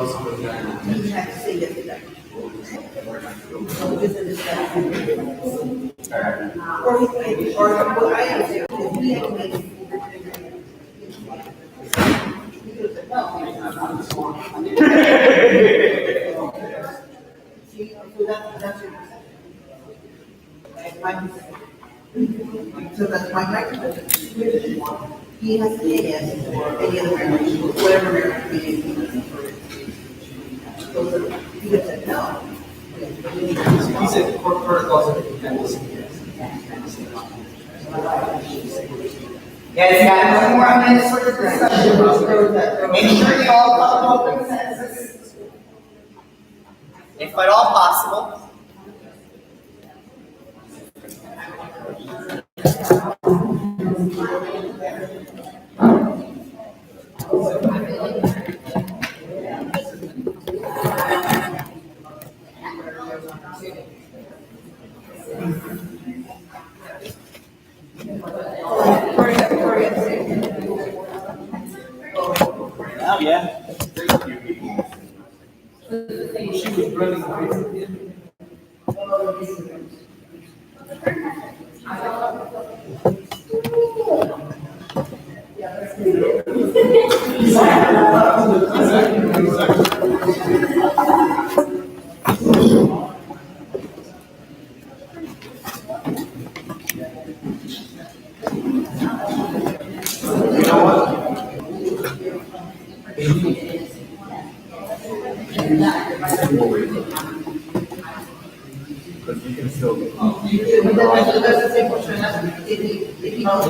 You have to say yes to that. So this is that. Or what I understand is we have to make it. See, so that's your. So that's my microphone. He has to say yes or any other marriage, whatever marriage he is. So he would say no. He said court protocols are independent. Guys, got 1 more minutes for the discussion. Make sure you all come to a consensus. If at all possible. Oh, yeah. She was running away from him. But then that's the same question. If he knows.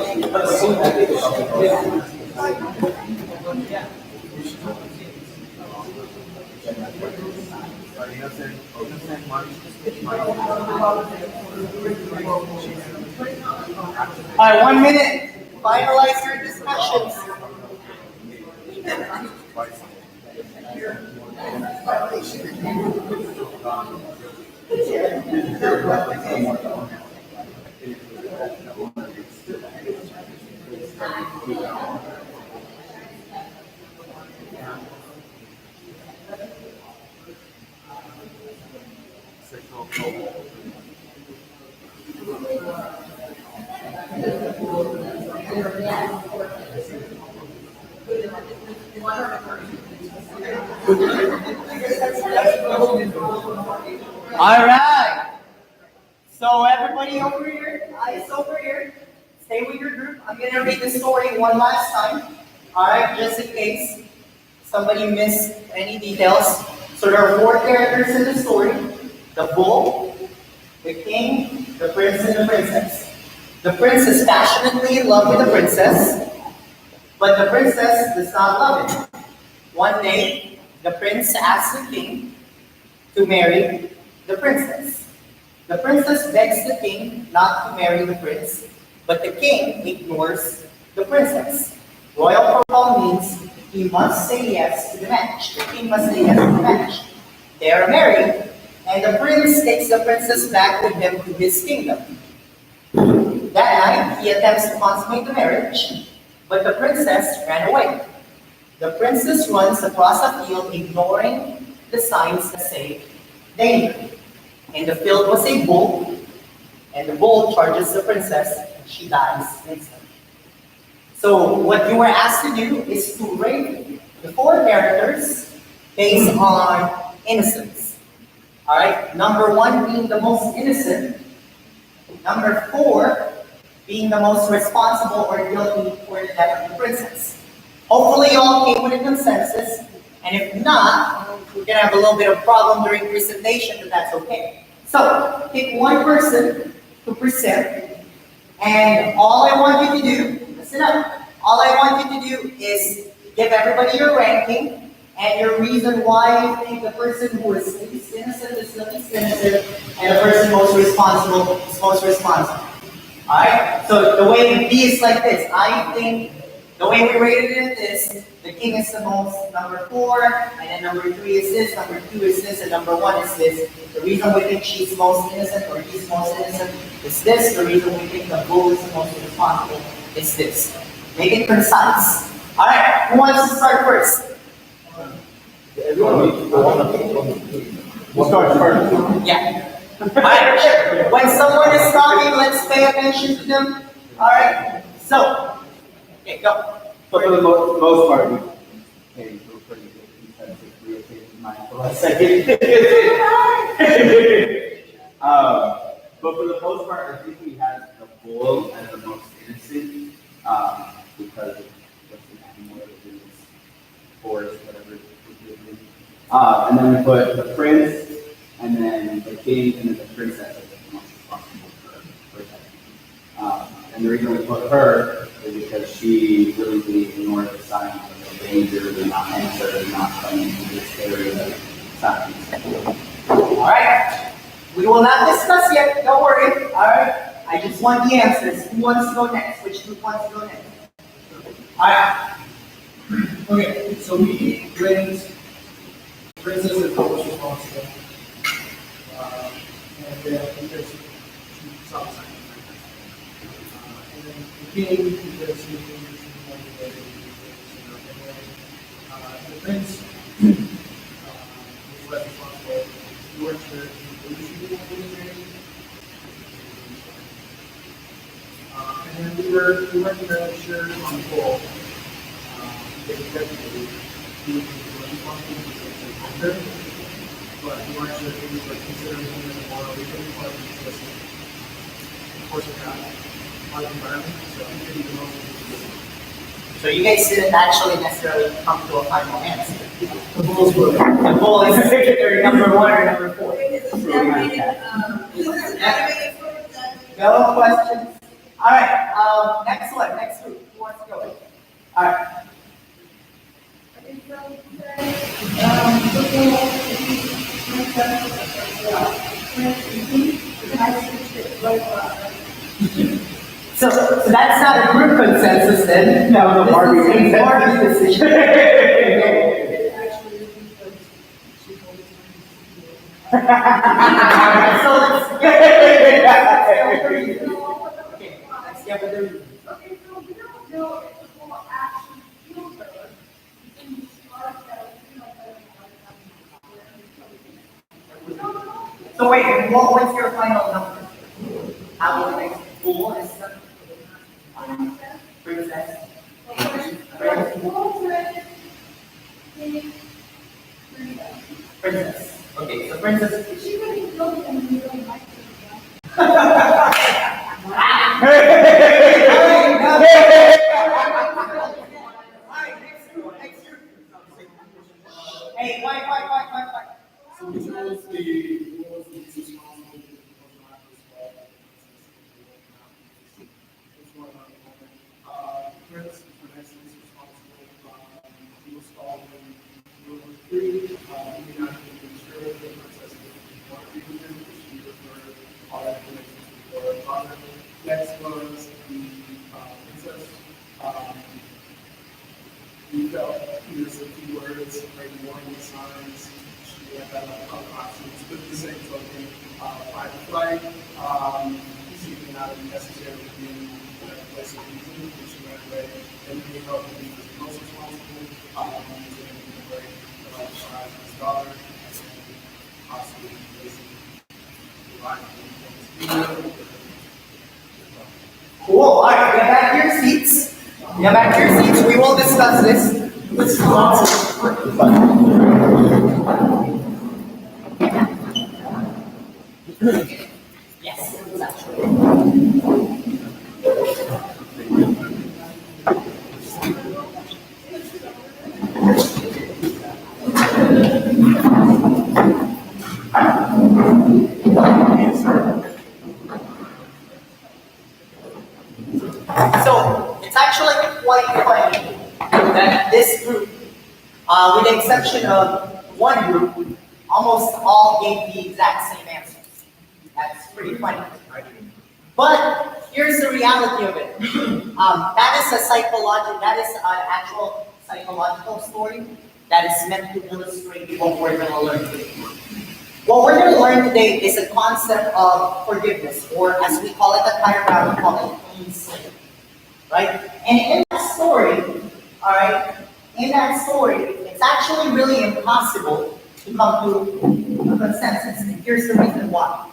All right, 1 minute. Finalize your discussions. All right. So everybody over here, eyes over here. Stay with your group. I'm gonna read the story one last time. All right, just in case somebody missed any details. So there are 4 characters in the story: the bull, the king, the prince, and the princess. The prince is passionately in love with the princess, but the princess does not love him. One day, the prince asks the king to marry the princess. The princess begs the king not to marry the prince, but the king ignores the princess. Royal protocol means he must say yes to the match. The king must say yes to the match. They are married, and the prince takes the princess back with him to his kingdom. That night, he attempts to consummate the marriage, but the princess ran away. The princess runs across a field, ignoring the signs that say danger. In the field was a bull, and the bull charges the princess, and she dies instantly. So what you were asked to do is to rate the 4 characters based on innocence. All right, number 1 being the most innocent, number 4 being the most responsible or guilty for the death of the princess. Hopefully you all came with a consensus, and if not, we're gonna have a little bit of problem during presentation, but that's okay. So, pick one person to present, and all I want you to do, listen up, all I want you to do is give everybody your ranking, and your reason why you think the person who is least innocent is the least innocent, and the person most responsible is most responsible. Alright? So the way it be is like this. I think the way we rated it is the king is the most, number 4, and then number 3 is this, number 2 is this, and number 1 is this. The reason we think she's most innocent or he's most innocent is this. The reason we think the bull is the most responsible is this. Make it concise. Alright, who wants to start first? We'll start first. Yeah. Alright, when someone is talking, let's pay attention to them. Alright, so, okay, go. But for the most part, we came through pretty good because it's relocated mine for a second. But for the most part, I think we had the bull as the most innocent because of just an animal that was in this forest, whatever it was. And then we put the prince, and then the king, and then the princess as the most responsible for protecting. And the reason we put her is because she really ignored the signs of the danger, did not enter, did not come into this area. Alright, we will not discuss yet, don't worry. Alright, I just want the answers. Who wants to go next? Which group wants to go next? Alright, Okay, so we ranked princess as the most responsible. And then because she saw the sign. And then the king, because he was one of the and then the prince was less responsible. We weren't sure if he was married. And then we weren't really sure on the goal. He was responsible for the but we weren't sure if we were considering him as a moral leader or if he was of course we got our environment, so he could be the most so you guys didn't actually necessarily come to a final answer. the bulls were. The bull is either number 1 or number 4. This is animated for the. No questions? Alright, next one, next group. Who wants to go? Alright. So that's not a group consensus then. That was a Barbie This is a Barbie decision. Alright, so let's get with the reason. Okay, so we don't know if the bull actually killed her. And you start that, we don't know. So wait, what's your final number? How will next bull is princess? Princess. Okay, so princess. She really killed him and we don't like Hey, why? So we chose the bulls to be responsible for the lack of respect. It's one of the prince, for next is responsible. He was called in World War III. He did not be sure if the princess didn't want to be with him, because she referred all that information to her father. Next was the princess. We felt he was a few words, like warning signs. She had other options, but at the same token, fight or flight, seeking out necessarily being in a place of reason, which she ran away, and we felt that he was the most responsible, to break the life of his daughter, and possibly facing the life of his Cool. All right, get back to your seats. Get back to your seats. We will discuss this. Yes, it's actually. So it's actually quite funny that this group, with the exception of one group, almost all gave the exact same answers. That's pretty funny. But here's the reality of it. That is an actual psychological story that is meant to illustrate what we're going to learn today. What we're going to learn today is a concept of forgiveness, or as we call it at Higher Ground, we call it clean slate. Right? And in that story, all right, it's it's actually really impossible to come to a consensus. And here's the reason why.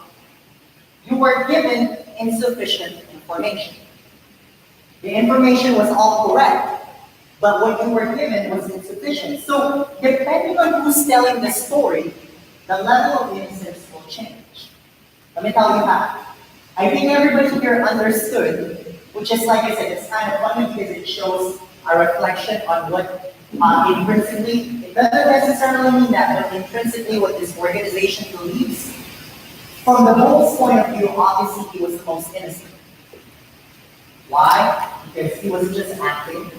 You were given insufficient information. The information was all correct, but what you were given was insufficient. So depending on who's telling the story, the level of innocence will change. Let me tell you how. I think everybody here understood, which is, like I said, it's kind of funny because it shows a reflection on what intrinsically, it doesn't necessarily mean that, but intrinsically what this organization believes. From the bull's point of view, obviously he was the most innocent. Why? Because he was just acting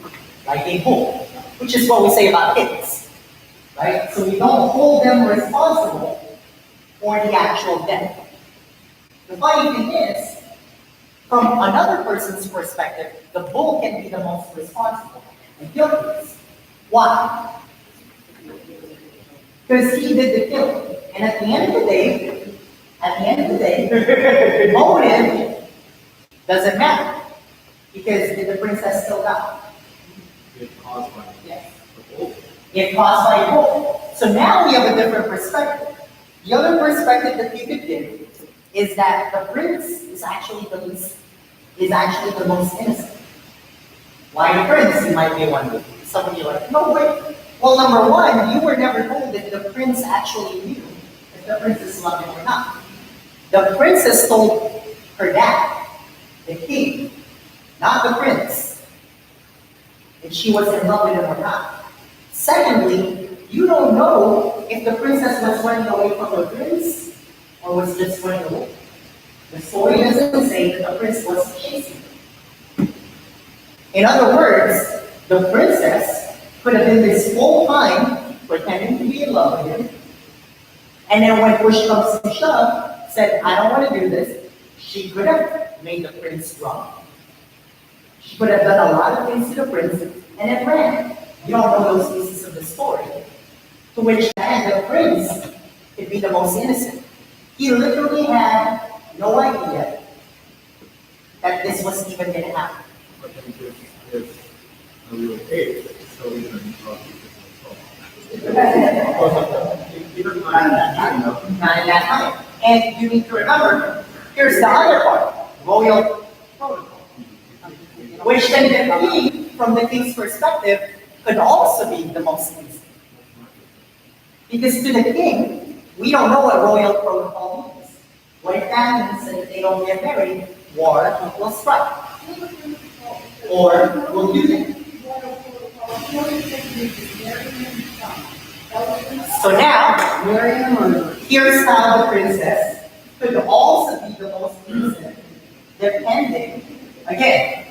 like a bull, which is what we say about kids, right? So we don't hold them responsible for the actual death. The funny thing is, from another person's perspective, the bull can be the most responsible and guilty. Why? Because he did the killing. And at the end of the day, motive doesn't matter. Because did the princess still die? It's caused by Yes. the bull. It caused by a bull. So now we have a different perspective. The other perspective that you could give is that the prince is actually the most innocent. Why the prince, you might be wondering. Some of you are like, no, wait. Well, number one, you were never told that the prince actually knew if the princess loved him or not. The princess told her dad, the king, not the prince, if she was in love with him or not. Secondly, you don't know if the princess was running away from the prince or was just running away. The story doesn't say that the prince was chasing her. In other words, the princess could have been this whole time pretending to be in love with him, and then when push comes to shove, said, I don't want to do this. She could have made the prince drunk. She could have done a lot of things to the prince, and then ran. You don't know those pieces of the story. To which then the prince could be the most innocent. He literally had no idea that this was even going to happen. But then there's a real case, so we can talk even mind that, you know. Not at that time. And you need to remember, here's the other part, royal protocol. Which then the king, from the king's perspective, could also be the most innocent. Because to the king, we don't know what royal protocol means. What if that means that if they don't get married, war will strike? Or will do that? So now, here's how the princess could also be the most innocent, depending, again,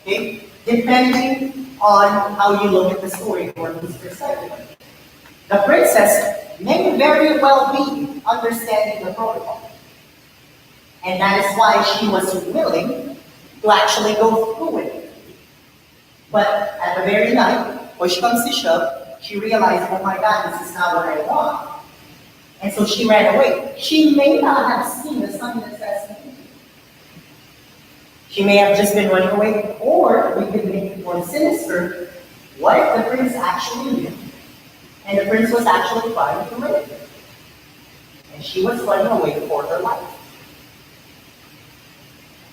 okay, depending on how you look at the story or whose perspective. The princess may very well be understanding the protocol. And that is why she was willing to actually go through with it. But at the very night, push comes to shove, she realized, oh my God, this is not what I want. And so she ran away. She may not have seen the sign that says, she may have just been running away, or we could make it more sinister. What if the prince actually knew, and the prince was actually trying to rape her, and she was running away for her life?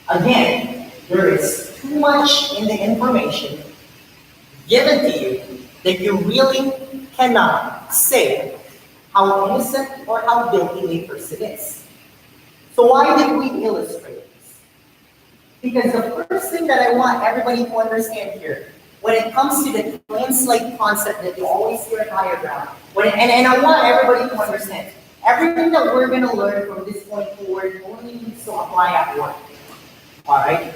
Again, there is too much in the information given to you that you really cannot say how innocent or how guilty a person is. So why did we illustrate this? Because the first thing that I want everybody to understand here, when it comes to the clean slate concept that you always hear at higher ground, and I want everybody to understand, everything that we're going to learn from this point forward only needs to apply at work. Alright?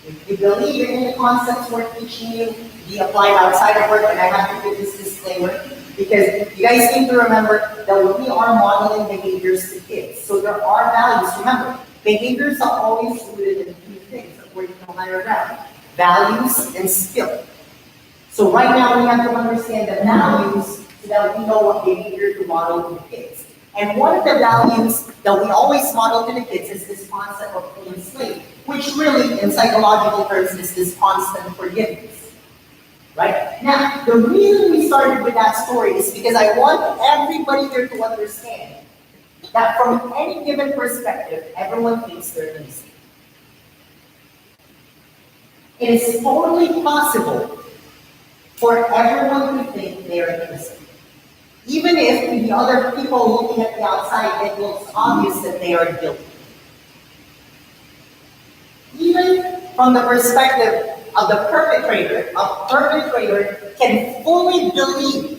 If you believe in the concepts we're teaching you, be applied outside of work, and I have to give this disclaimer, because you guys need to remember that we are modeling behaviors to kids. So there are values. Remember, behaviors are always rooted in two things, according to higher ground: values and skill. So right now we have to understand the values so that we know what behavior to model to the kids. And one of the values that we always model to the kids is this concept of clean slate, which really, in psychological terms, is this constant forgiveness. right? Now, the reason we started with that story is because I want everybody here to understand that from any given perspective, everyone thinks they're innocent. It is totally possible for everyone to think they are innocent. Even if to the other people looking at the outside, it looks obvious that they are guilty. Even from the perspective of the perpetrator, a perpetrator can fully believe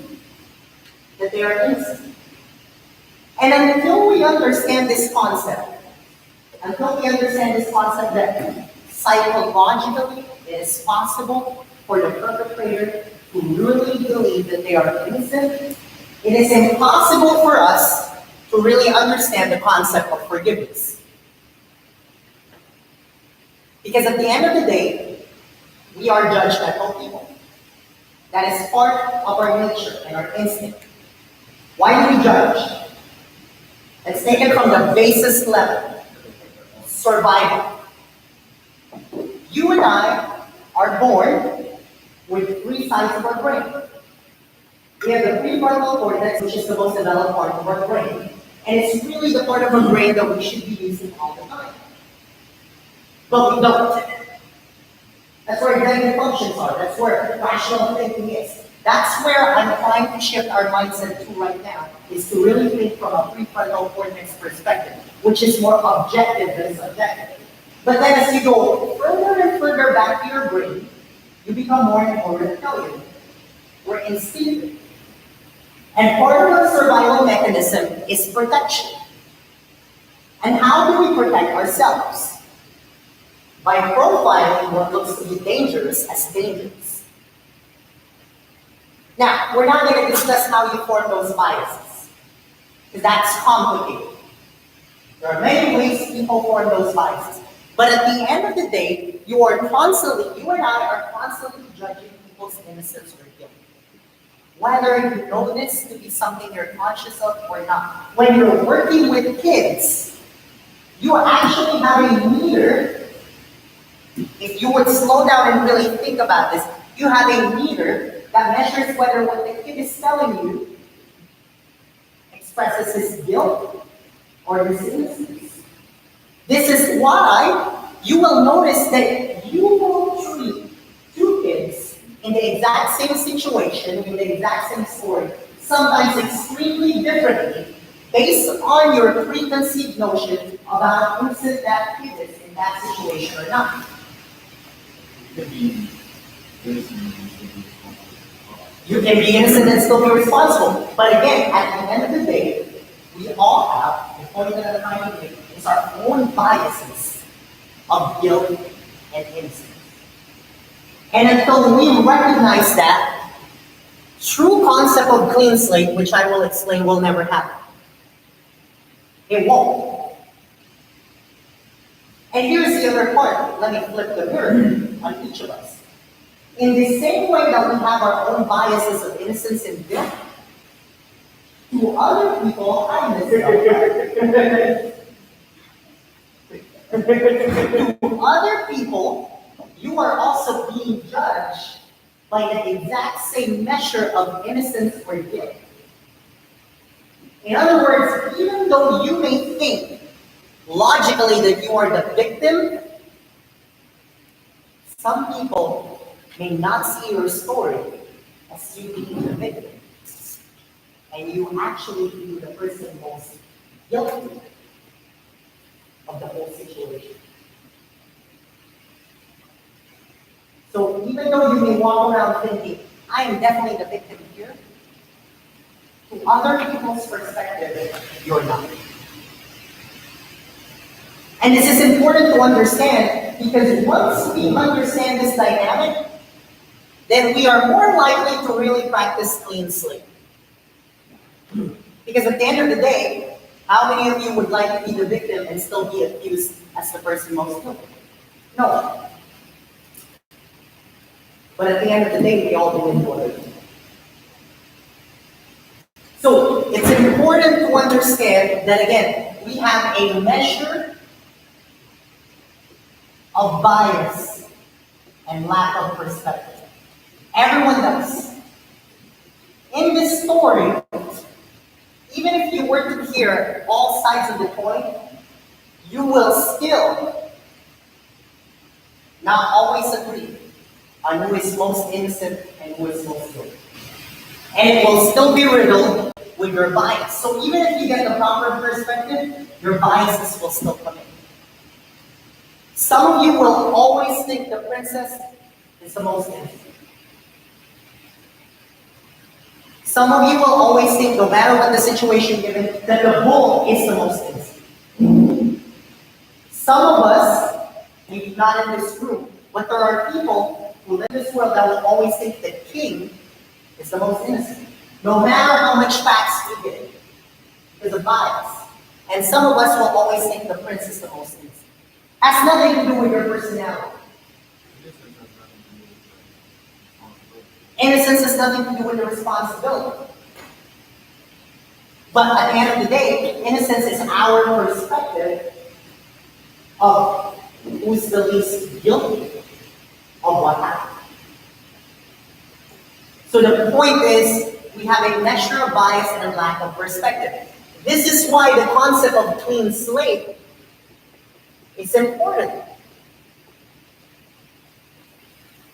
that they are innocent. And until we understand this concept that psychologically it is possible for the perpetrator to really believe that they are innocent, it is impossible for us to really understand the concept of forgiveness. Because at the end of the day, we are judgmental people. That is part of our nature and our instinct. Why do we judge? Let's take it from the basis level. Survival. You and I are born with three sides of our brain. We have the prefrontal cortex, which is the most developed part of our brain. And it's really the part of our brain that we should be using all the time. But we don't. That's where executive functions are. That's where rational thinking is. That's where I'm trying to shift our mindset to right now, is to really think from a prefrontal cortex perspective, which is more objective than subjective. But then as you go further and further back to your brain, you become more and more reptilian. We're instinctive. And part of our survival mechanism is protection. And how do we protect ourselves? By profiling what looks to be dangerous as dangerous. Now, we're not going to discuss how you form those biases, because that's complicated. There are many ways people form those biases. But at the end of the day, you and I are constantly judging people's innocence or guilt. Whether you know this to be something you're conscious of or not. When you're working with kids, you actually have a meter. If you would slow down and really think about this, you have a meter that measures whether what the kid is telling you expresses his guilt or his innocence. This is why you will notice that you will treat two kids in the exact same situation, in the exact same story, sometimes extremely differently, based on your preconceived notion about how innocent that kid is in that situation or not. You can be innocent and still be responsible. But again, at the end of the day, we all have, the point that I'm trying to make, is our own biases of guilt and innocence. And until we recognize that, true concept of clean slate, which I will explain, will never happen. It won't. And here's the other part. Let me flip the mirror on each of us. In the same way that we have our own biases of innocence and guilt, to other people, to other people, you are also being judged by the exact same measure of innocence or guilt. In other words, even though you may think logically that you are the victim, some people may not see your story as you being the victim. And you actually be the person most guilty of the whole situation. So even though you may walk around thinking, I am definitely the victim here, to other people's perspective, you're not. And this is important to understand, because once we understand this dynamic, then we are more likely to really practice clean slate. Because at the end of the day, how many of you would like to be the victim and still be accused as the person most guilty? No. But at the end of the day, we all do it for it. So it's important to understand that, again, we have a measure of bias and lack of perspective. Everyone does. In this story, even if you were to hear all sides of the coin, you will still not always agree on who is most innocent and who is most guilty. And it will still be riddled with your bias. So even if you get the proper perspective, your biases will still come in. Some of you will always think the princess is the most innocent. Some of you will always think, no matter what the situation given, that the bull is the most innocent. Some of us, maybe not in this room, but there are people who live in this world that will always think the king is the most innocent, no matter how much facts we get, because of bias. And some of us will always think the prince is the most innocent. Has nothing to do with your personality. Innocence has nothing to do with the responsibility. But at the end of the day, innocence is our perspective of who's the least guilty of what happened. So the point is, we have a measure of bias and a lack of perspective. This is why the concept of clean slate is important.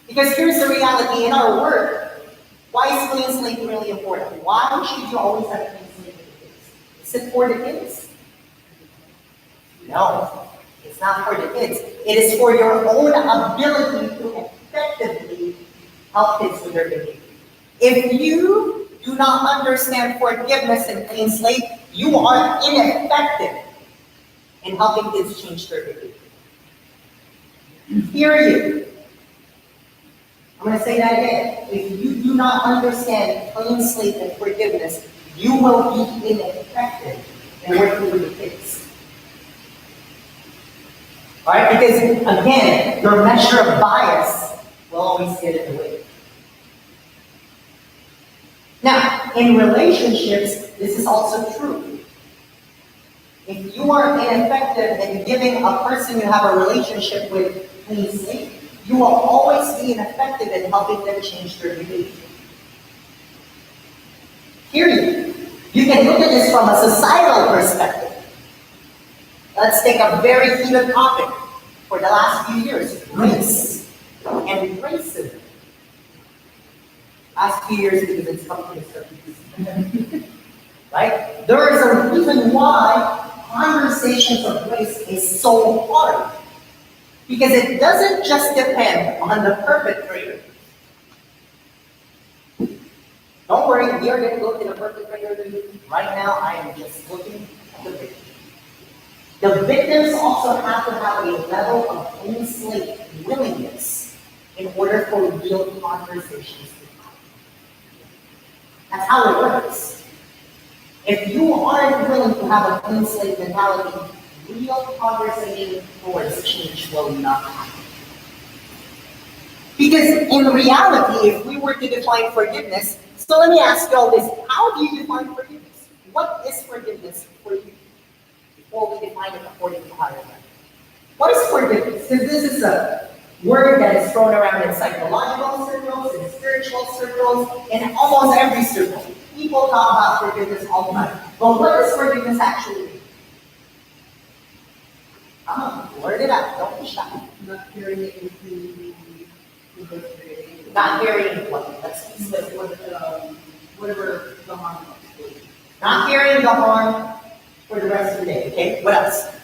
Because here's the reality in our work. Why is clean slate really important? Why should you always have a clean slate with the kids? Is it for the kids? No, it's not for the kids. It is for your own ability to effectively help kids with their behavior. If you do not understand forgiveness and clean slate, you are ineffective in helping kids change their behavior. Period. I'm going to say that again. If you do not understand clean slate and forgiveness, you will be ineffective in working with the kids. Alright? Because, again, your measure of bias will always get in the way. Now, in relationships, this is also true. If you are ineffective in giving a person you have a relationship with clean slate, you will always be ineffective in helping them change their behavior. Period. You can look at this from a societal perspective. Let's take a very heated topic for the last few years, race and racism. Last few years because it's something certain. Right? There is a reason why conversations of race is so hard. Because it doesn't just depend on the perpetrator. Don't worry, we are going to look at the perpetrator. Right now, I am just looking at the victim. The victims also have to have a level of clean slate willingness in order for real conversations to happen. That's how it works. If you aren't willing to have a clean slate mentality, real conversation towards change will not happen. Because in reality, if we were to define forgiveness, so let me ask you all this, how do you define forgiveness? What is forgiveness for you? Before we define it according to higher level. What is forgiveness? Because this is a word that is thrown around in psychological circles, in spiritual circles, in almost every circle. People talk about forgiveness all the time. But what does forgiveness actually mean? Come on, word it out. Don't be shy. Not carrying it into the Not carrying what? Let's be specific. whatever the harm was. Not carrying the harm for the rest of the day. Okay, what else?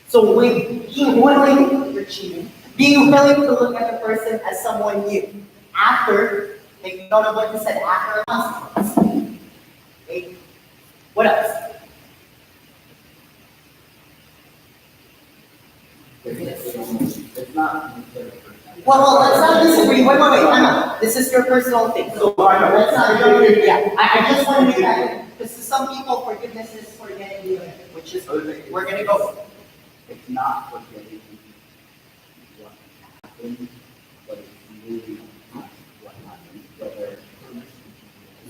So being willing, you're cheating. Being willing to look at the person as someone new after, like you don't know what you said, after a consequence. Okay? What else? It's not necessarily personal. Well, let's not disagree. Wait, time out. This is your personal thing. So let's not yeah. I just want to make that, because to some people, forgiveness is forgetting the event, which is, we're going to go. It's not forgetting what happened, but it's moving past what happened. Whether,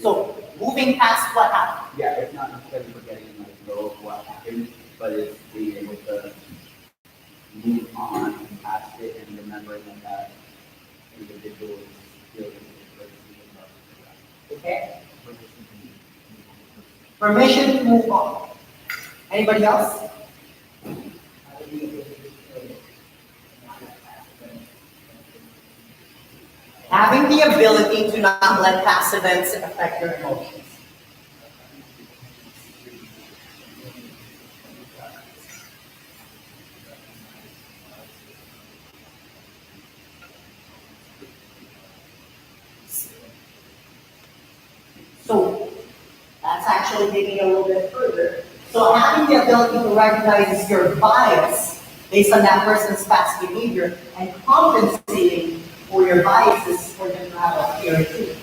So moving past what happened. yeah, it's not necessarily forgetting like, what happened, but it's being able to individuals feel that they're able to. Okay? Permission to move on. Anybody else? Having the ability to not let past events affect your emotions. So that's actually digging a little bit further. So having the ability to recognize your bias based on that person's past behavior and compensating for your biases for them to have a fear too.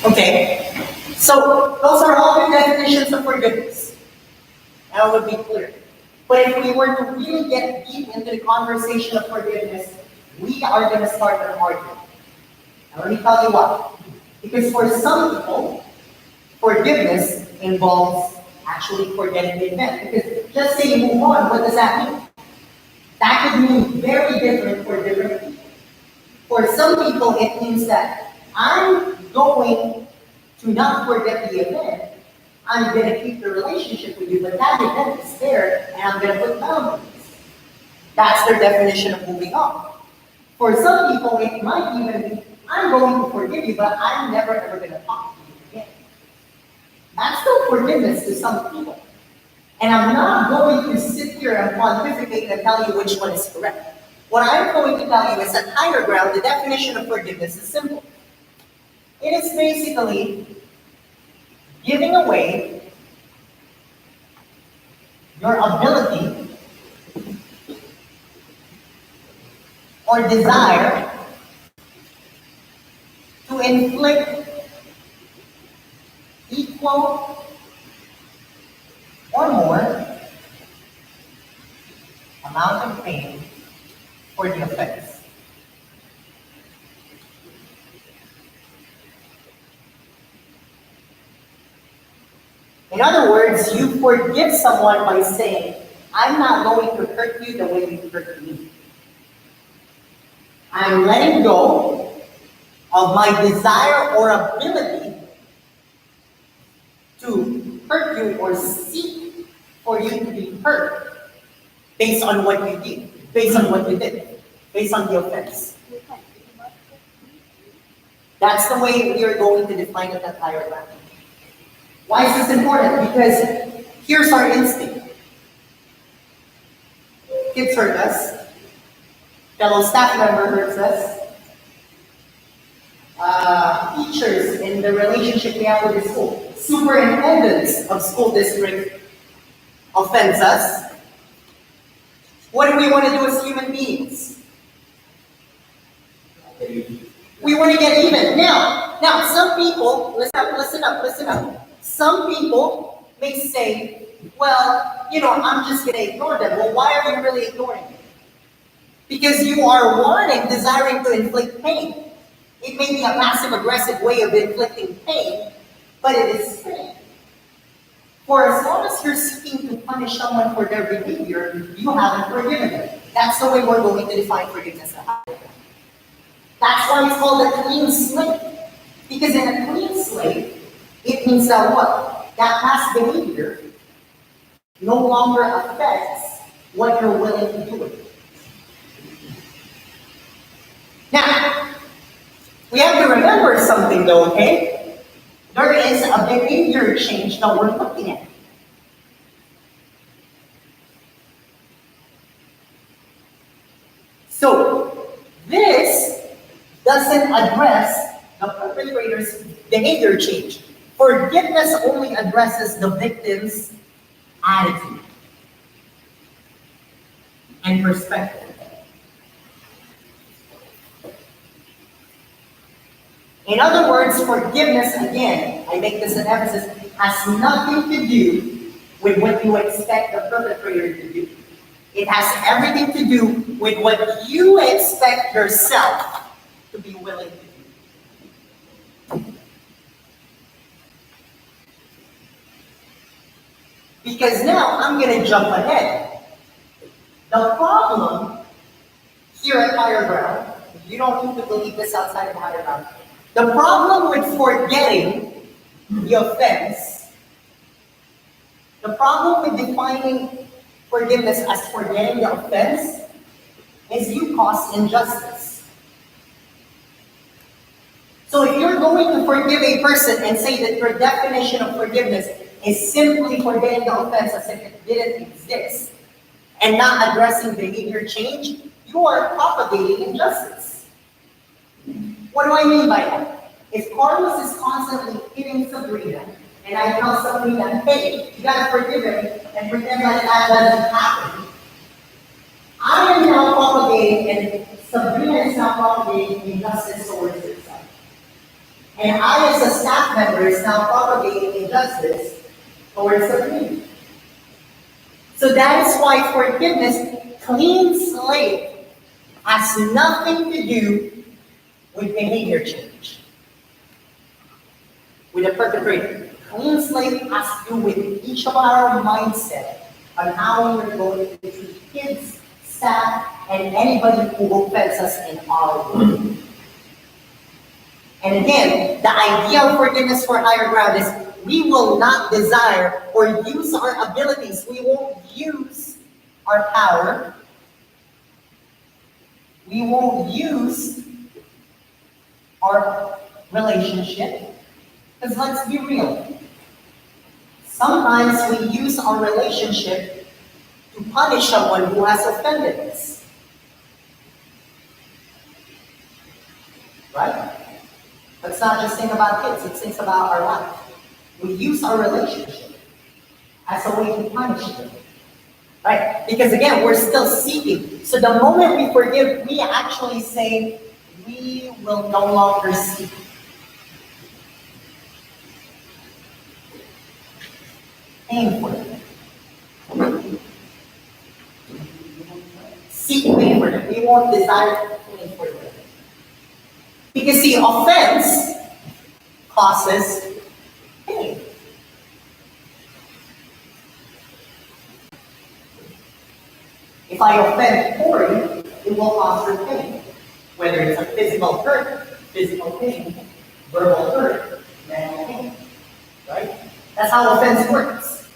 Okay, so those are all the definitions of forgiveness. That would be clear. But if we were to really get deep into the conversation of forgiveness, we are going to start an argument. Now let me tell you why. Because for some people, forgiveness involves actually forgetting the event. Because just saying move on, what does that mean? That could mean very different for different people. For some people, it means that I'm going to not forget the event. I'm going to keep the relationship with you, but that event is there, and I'm going to put boundaries. That's their definition of moving on. For some people, it might even be, I'm going to forgive you, but I'm never ever going to talk to you again. That's still forgiveness to some people. And I'm not going to sit here and pontificate and tell you which one is correct. What I'm going to tell you is that higher ground, the definition of forgiveness is simple. It is basically giving away your ability or desire to inflict equal or more amount of pain for the offense. In other words, you forgive someone by saying, I'm not going to hurt you the way you hurt me. I'm letting go of my desire or ability to hurt you or seek for you to be hurt based on what you did, based on what you did, based on the offense. That's the way we are going to define it at higher level. Why is this important? Because here's our instinct. Kids hurt us. Fellow staff member hurts us. Teachers in the relationship we have with the school. Superintendents of school district offends us. What do we want to do as human beings? We want to get even. Now, some people, listen up. Some people may say, well, I'm just going to ignore them. Well, why are you really ignoring them? Because you are desiring to inflict pain. It may be a passive-aggressive way of inflicting pain, but it is pain. For as long as you're seeking to punish someone for their behavior, you haven't forgiven them. That's the way we're going to define forgiveness. That's why it's called a clean slate. Because in a clean slate, it means that what? That past behavior no longer affects what you're willing to do with it. Now, we have to remember something though, okay? There is a behavior change that we're looking at. So, this doesn't address the perpetrator's behavior change. Forgiveness only addresses the victim's attitude and perspective. In other words, forgiveness, again, I make this an emphasis, has nothing to do with what you expect the perpetrator to do. It has everything to do with what you expect yourself to be willing to do. Because now I'm going to jump ahead. The problem here at Higher Ground You don't need to believe this outside of higher ground. The problem with forgetting the offense, the problem with defining forgiveness as forgetting the offense, is you cause injustice. So if you're going to forgive a person and say that your definition of forgiveness is simply forgetting the offense as if it didn't exist, and not addressing behavior change, you are propagating injustice. What do I mean by that? If Carlos is constantly hitting Sabrina, and I tell Sabrina, hey, you gotta forgive him, and pretend like that doesn't happen, I am now propagating, and Sabrina is now propagating injustice towards herself. And I, as a staff member, is now propagating injustice towards Sabrina. So that is why forgiveness, clean slate, has nothing to do with behavior change. With a perpetrator. Clean slate has to do with each of our mindset on how we're going to treat kids, staff, and anybody who offends us in our world. And again, the idea of forgiveness for higher ground is we will not desire or use our abilities. We won't use our power. We won't use our relationship. Because let's be real. Sometimes we use our relationship to punish someone who has offended us. Right? Let's not just think about kids, let's think about our life. We use our relationship as a way to punish them. Right? Because again, we're still seeking. So the moment we forgive, we actually say, we will no longer seek. Aim for it. Seek pain for it. We won't desire pain for it. Because the offense causes pain. If I offend Corey, it will cause her pain. Whether it's a physical hurt, physical pain, verbal hurt, mental pain. Right? That's how offense works.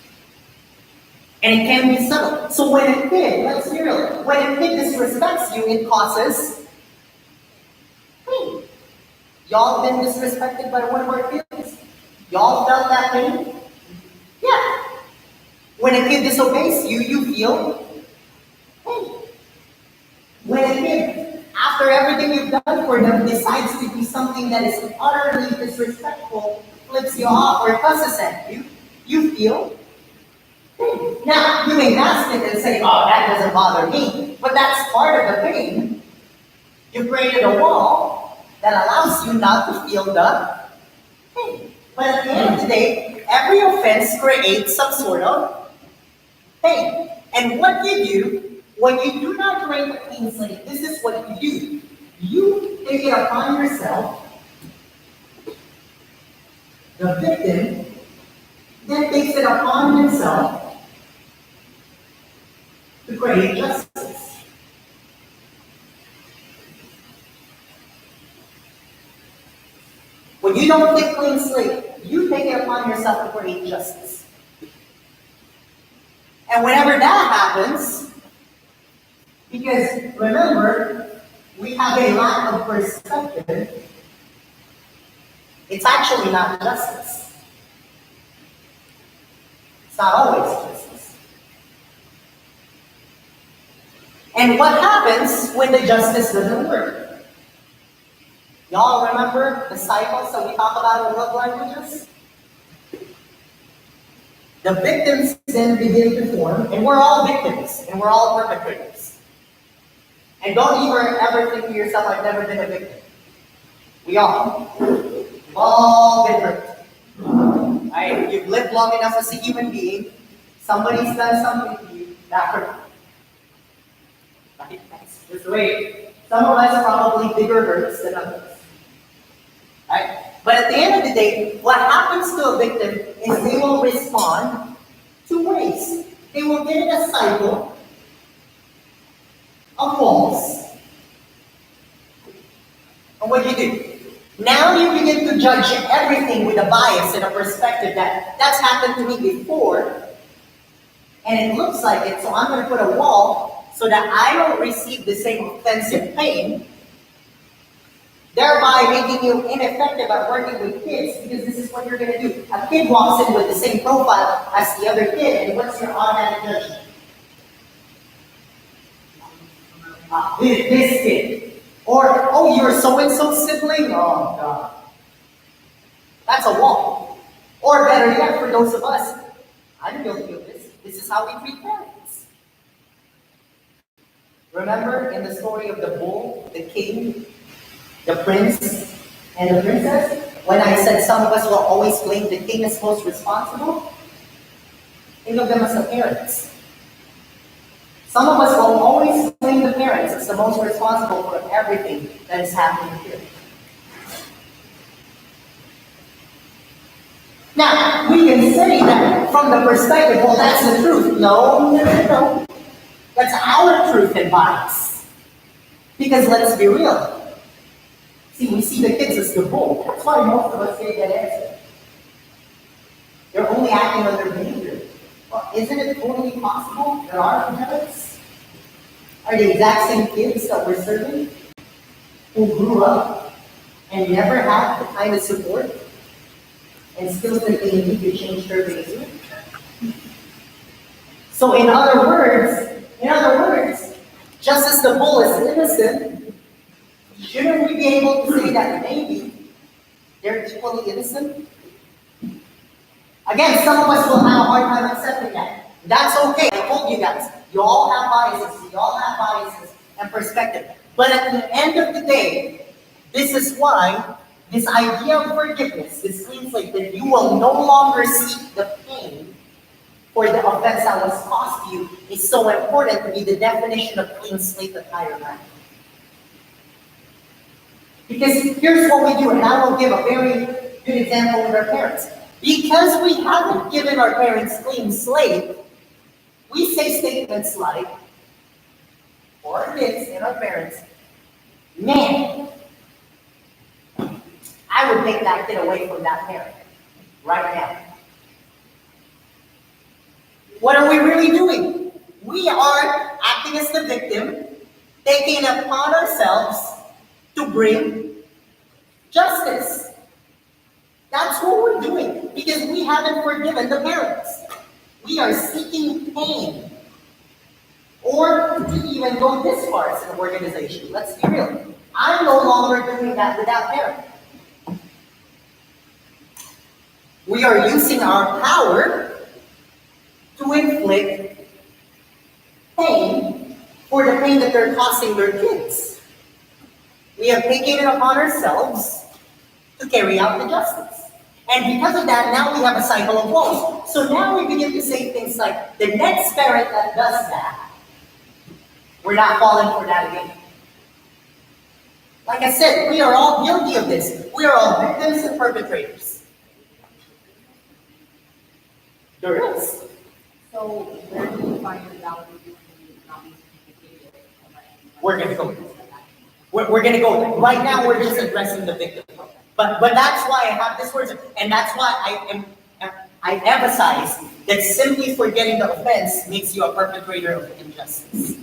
And it can be subtle. So when a kid, let's be real, when a kid disrespects you, it causes pain. Y'all been disrespected by one of our kids? Y'all felt that pain? Yeah. When a kid disobeys you, you feel pain. When a kid, after everything you've done for them, decides to do something that is utterly disrespectful, flips you off or cusses at you, you feel pain. Now, you may mask it and say, oh, that doesn't bother me, but that's part of the pain. You created a wall that allows you not to feel the pain. But at the end of the day, every offense creates some sort of pain. And what you do, when you do not create a clean slate, this is what you do. You take it upon yourself, the victim then takes it upon himself to create justice. When you don't take clean slate, you take it upon yourself to create justice. And whenever that happens, because remember, we have a lack of perspective, it's actually not justice. It's not always justice. And what happens when the justice doesn't work? Y'all remember the cycles that we talk about in love languages? The victims then begin to form, and we're all victims, and we're all perpetrators. And don't ever think to yourself, I've never been a victim. We all. We've all been hurt. Right? You've lived long enough as a human being, somebody's done something to you, that hurt. Right? That's just the way. Some of us probably bigger hurts than others. Right? But at the end of the day, what happens to a victim is they will respond two ways. They will get in a cycle of walls. And what do? Now you begin to judge everything with a bias and a perspective that that's happened to me before, and it looks like it, so I'm going to put a wall so that I don't receive the same offensive pain, thereby making you ineffective at working with kids, because this is what you're going to do. A kid walks in with the same profile as the other kid, and what's your automatic judgment? This kid. Or, oh, you're so-and-so sibling? Oh, God. That's a wall. Or better yet, for those of us, I'm guilty of this. This is how we treat parents. Remember in the story of the bull, the king, the prince, and the princess? When I said some of us will always blame the king as most responsible? Think of them as the parents. Some of us will always blame the parents as the most responsible for everything that is happening here. Now, we can say that from the perspective, well, that's the truth. No. That's our truth and bias. Because let's be real. See, we see the kids as the bull. That's why most of us say that answer. They're only acting on their behavior. Well, isn't it totally possible that our parents are the exact same kids that we're serving, who grew up and never had the kind of support, and still think they need to change their behavior? So in other words, just as the bull is innocent, shouldn't we be able to say that maybe they're equally innocent? Again, some of us will have a hard time accepting that. That's okay. I told you guys, you all have biases and perspective. But at the end of the day, this is why this idea of forgiveness, this clean slate, that you will no longer seek the pain for the offense that was caused to you, is so important to be the definition of clean slate that I have. Because here's what we do, and I will give a very good example with our parents. Because we haven't given our parents clean slate, we say statements like, for our kids and our parents, man, I would take that kid away from that parent right now. What are we really doing? We are acting as the victim, taking it upon ourselves to bring justice. That's what we're doing, because we haven't forgiven the parents. We are seeking pain. Or to even go this far as an organization, let's be real. I'm no longer doing that without parents. We are using our power to inflict pain for the pain that they're causing their kids. We have taken it upon ourselves to carry out the justice. And because of that, now we have a cycle of woes. So now we begin to say things like, the next parent that does that, we're not falling for that again. Like I said, we are all guilty of this. We are all victims and perpetrators. There is. So where do you find the balance between not being communicated and We're going to go. We're going to go. Right now, we're just addressing the victim. But that's why I have this word, and that's why I emphasize that simply forgetting the offense makes you a perpetrator of injustice.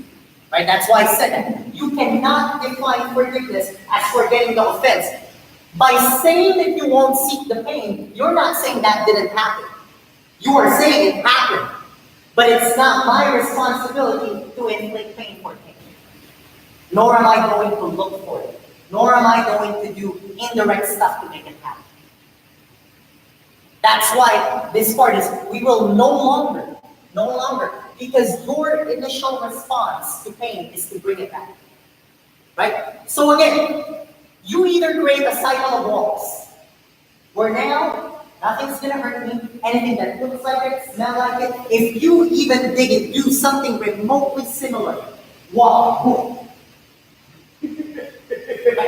Right? That's why I said that. You cannot define forgiveness as forgetting the offense. By saying that you won't seek the pain, you're not saying that didn't happen. You are saying it happened. But it's not my responsibility to inflict pain for pain. Nor am I going to look for it. Nor am I going to do indirect stuff to make it happen. That's why this part is, we will no longer, because your initial response to pain is to bring it back. Right? So again, you either create a cycle of walls, where now, nothing's gonna hurt me, anything that looks like it, smells like it, if you even dig it, do something remotely similar, wall, boom.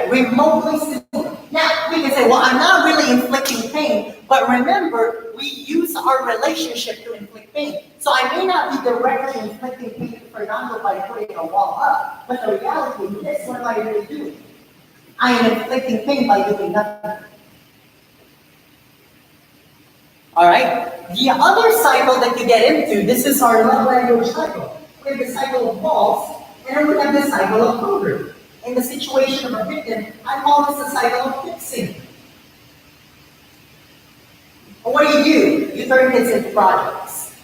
Remotely similar. Now, we can say, well, I'm not really inflicting pain, but remember, we use our relationship to inflict pain. So I may not be directly inflicting pain to Fernando by putting a wall up, but the reality is this, what am I really doing? I am inflicting pain by doing nothing. Alright? The other cycle that you get into, this is our love language cycle. We have the cycle of walls, and then we have the cycle of hunger. In the situation of a victim, I call this the cycle of fixing. And what do? You turn kids into projects.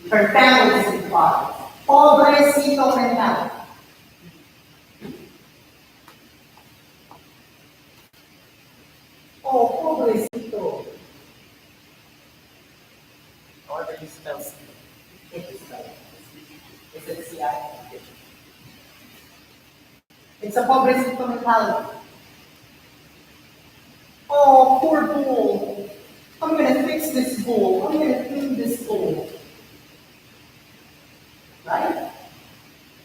You turn families into projects. Pobrecito mentality. Oh, pobrecito. However you spell C. If you spell it. Is it C-I? It's a pobrecito mentality. Oh, poor bull. I'm gonna fix this bull. I'm gonna clean this bull. Right?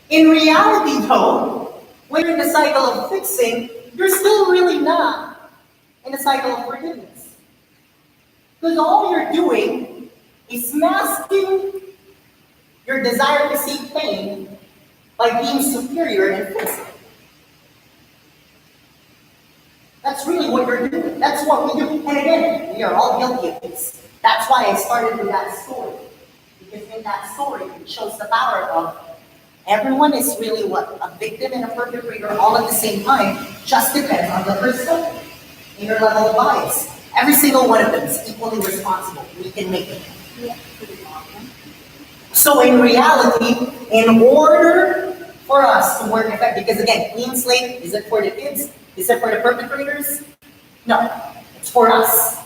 In reality, though, when you're in the cycle of fixing, you're still really not in the cycle of forgiveness. Because all you're doing is masking your desire to see pain by being superior and fixing. That's really what you're doing. That's what we do. And again, we are all guilty of this. That's why I started with that story. Because in that story, it shows the power of everyone is really what? A victim and a perpetrator all at the same time. Just depends on the perspective. In your level of bias. Every single one of them is equally responsible. We can make it. So in reality, in order for us to work effectively, because again, clean slate, is it for the kids? Is it for the perpetrators? No, it's for us.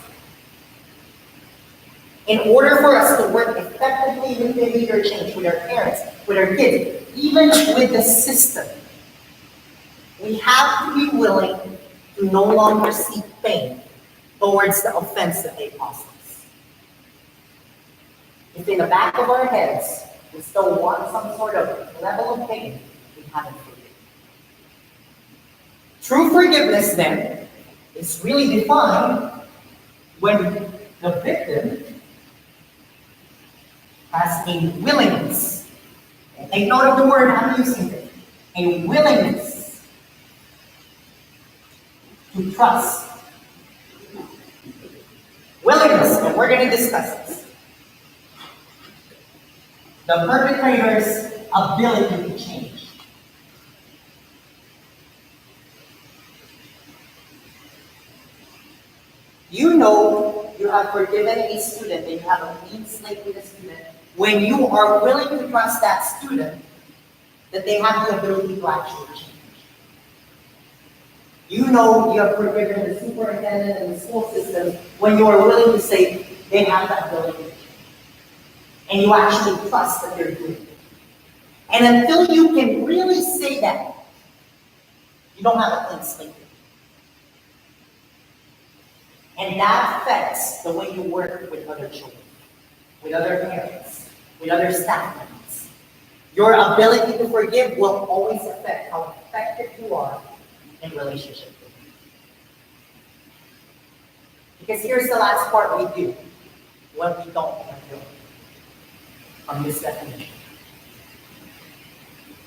In order for us to work effectively with behavior change, with our parents, with our kids, even with the system, we have to be willing to no longer seek pain towards the offense that they caused us. If in the back of our heads, we still want some sort of level of pain, we haven't forgiven. True forgiveness, then, is really defined when the victim has a willingness, and take note of the word I'm using here, a willingness to trust. Willingness, and we're going to discuss this. The perpetrator's ability to change. You know you have forgiven a student and you have a clean slate with a student when you are willing to trust that student that they have the ability to actually change. You know you have forgiven the superintendent and the school system when you are willing to say they have that ability. And you actually trust that they're doing it. And until you can really say that, you don't have a clean slate. And that affects the way you work with other children, with other parents, with other staff members. Your ability to forgive will always affect how effective you are in relationship with them. Because here's the last part we do when we don't forgive on this definition.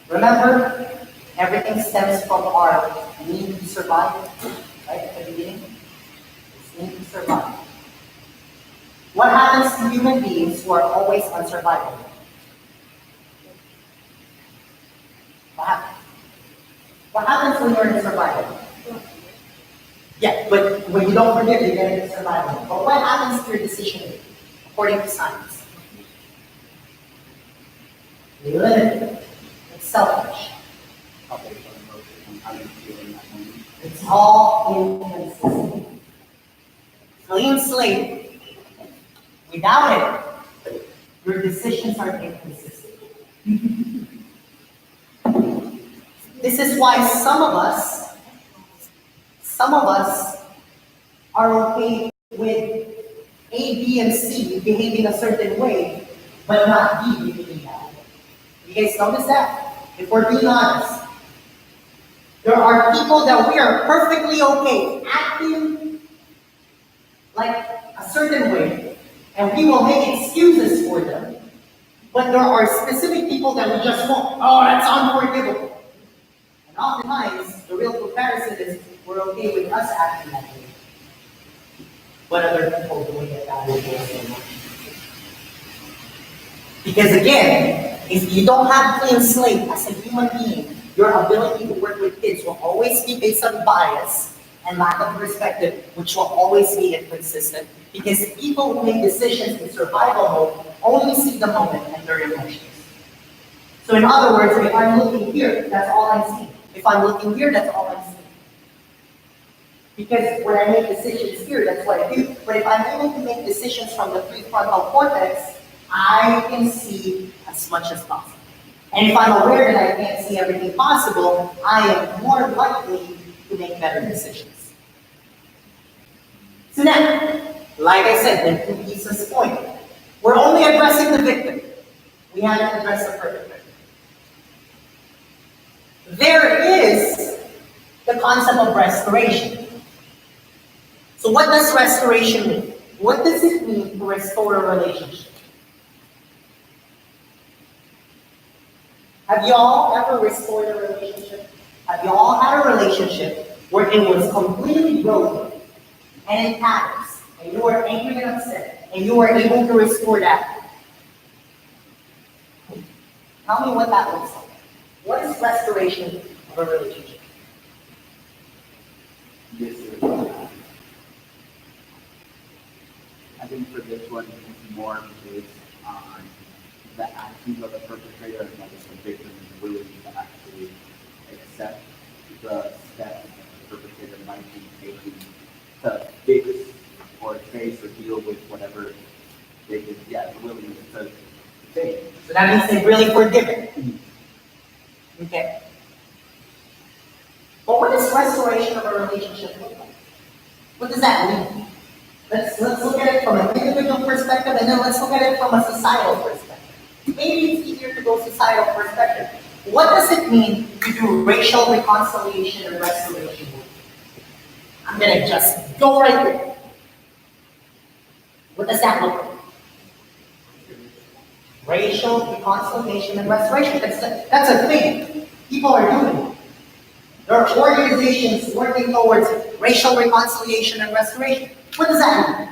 Remember, everything stems from our need to survive, right, at the beginning? It's need to survive. What happens to human beings who are always on survival? What happens? What happens when you're in survival? Yeah, but when you don't forgive, you get into survival. But what happens to your decision making, according to science? You limit it. It's selfish. It's all inconsistent. Clean slate. Without it, your decisions are inconsistent. This is why some of us are okay with A, B, and C behaving a certain way, but not B behaving that way. You guys notice that? If we're being honest, there are people that we are perfectly okay acting like a certain way, and we will make excuses for them, but there are specific people that we just won't. Oh, that's unforgivable. And oftentimes, the real comparison is we're okay with us acting that way. But other people doing it that way so much. Because again, if you don't have clean slate as a human being, your ability to work with kids will always be based on bias and lack of perspective, which will always be inconsistent. Because people who make decisions in survival mode only see the moment and their emotions. So in other words, if I'm looking here, that's all I'm seeing. If I'm looking here, that's all I'm seeing. Because when I make decisions here, that's what I do. But if I'm able to make decisions from the prefrontal cortex, I can see as much as possible. And if I'm aware that I can't see everything possible, I am more likely to make better decisions. So now, like I said, and to Lisa's point, we're only addressing the victim. We haven't addressed the perpetrator. There is the concept of restoration. So what does restoration mean? What does it mean to restore a relationship? Have y'all ever restored a relationship? Have y'all had a relationship where it was completely broken and in tatters, and you were angry and upset, and you were able to restore that? Tell me what that looks like. What is restoration of a relationship? Yes, sir. I think for this one, it's more based on the actions of the perpetrator and whether the victim is willing to actually accept the steps that the perpetrator might be taking to fix or face or deal with whatever they could get willingness to take. So that means they really forgive it. Okay. But what does restoration of a relationship look like? What does that mean? Let's look at it from an individual perspective, and then let's look at it from a societal perspective. Maybe it's easier to go societal perspective. What does it mean to do racial reconciliation and restoration work? I'm gonna just go right there. What does that look like? Racial reconciliation and restoration. That's a thing. People are doing it. There are organizations working towards racial reconciliation and restoration. What does that mean?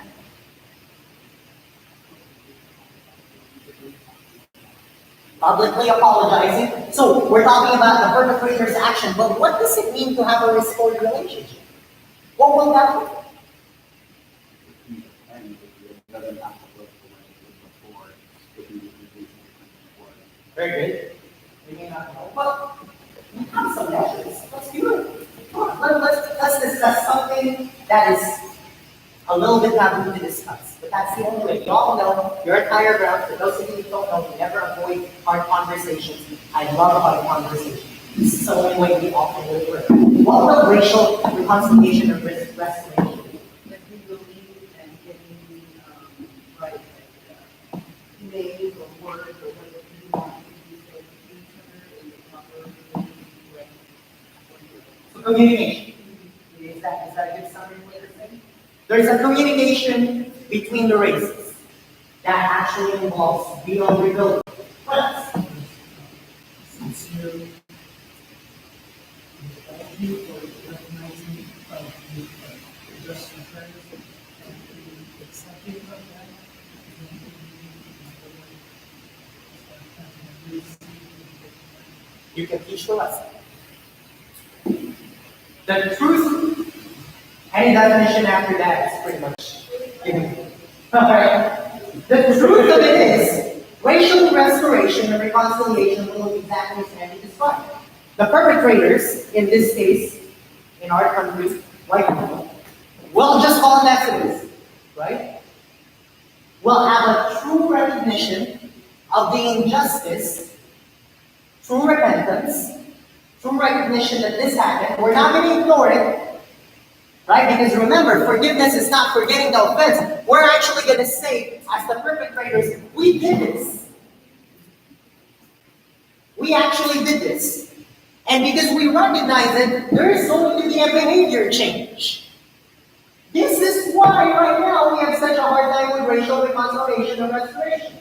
Publicly apologizing. So we're talking about the perpetrator's action, but what does it mean to have a restored relationship? What will that look like? And it doesn't have to look the way it did before, if you do before. Very good. We may not know, but we have some measures. Let's do it. Come on, let's discuss something that is a little bit taboo to discuss. But that's the only way. You all know you're at higher ground. For those of you who don't know, we never avoid hard conversations. I love hard conversations. This is the only way we often live with. What will racial reconciliation and restoration be? If we believe and getting right, names or words or whatever you want to use for the future and the proper way. So communication. Is that a good summary way to say? There's a communication between the races that actually involves real rebuilding. What else? Sincerely. Thank you for recognizing the just friends and accepting of that. You can teach the lesson. The truth, any definition after that is pretty much given. Alright? The truth of it is, racial restoration and reconciliation will look exactly as Andy described. The perpetrators, in this case, in our country, white people, we'll just call them as it is, right? Will have a true recognition of the injustice, true repentance, true recognition that this happened. We're not going to ignore it, right? Because remember, forgiveness is not forgetting the offense. We're actually going to say, as the perpetrators, we did this. We actually did this. And because we recognize it, there is going to be a behavior change. This is why right now we have such a hard time with racial reconciliation and restoration.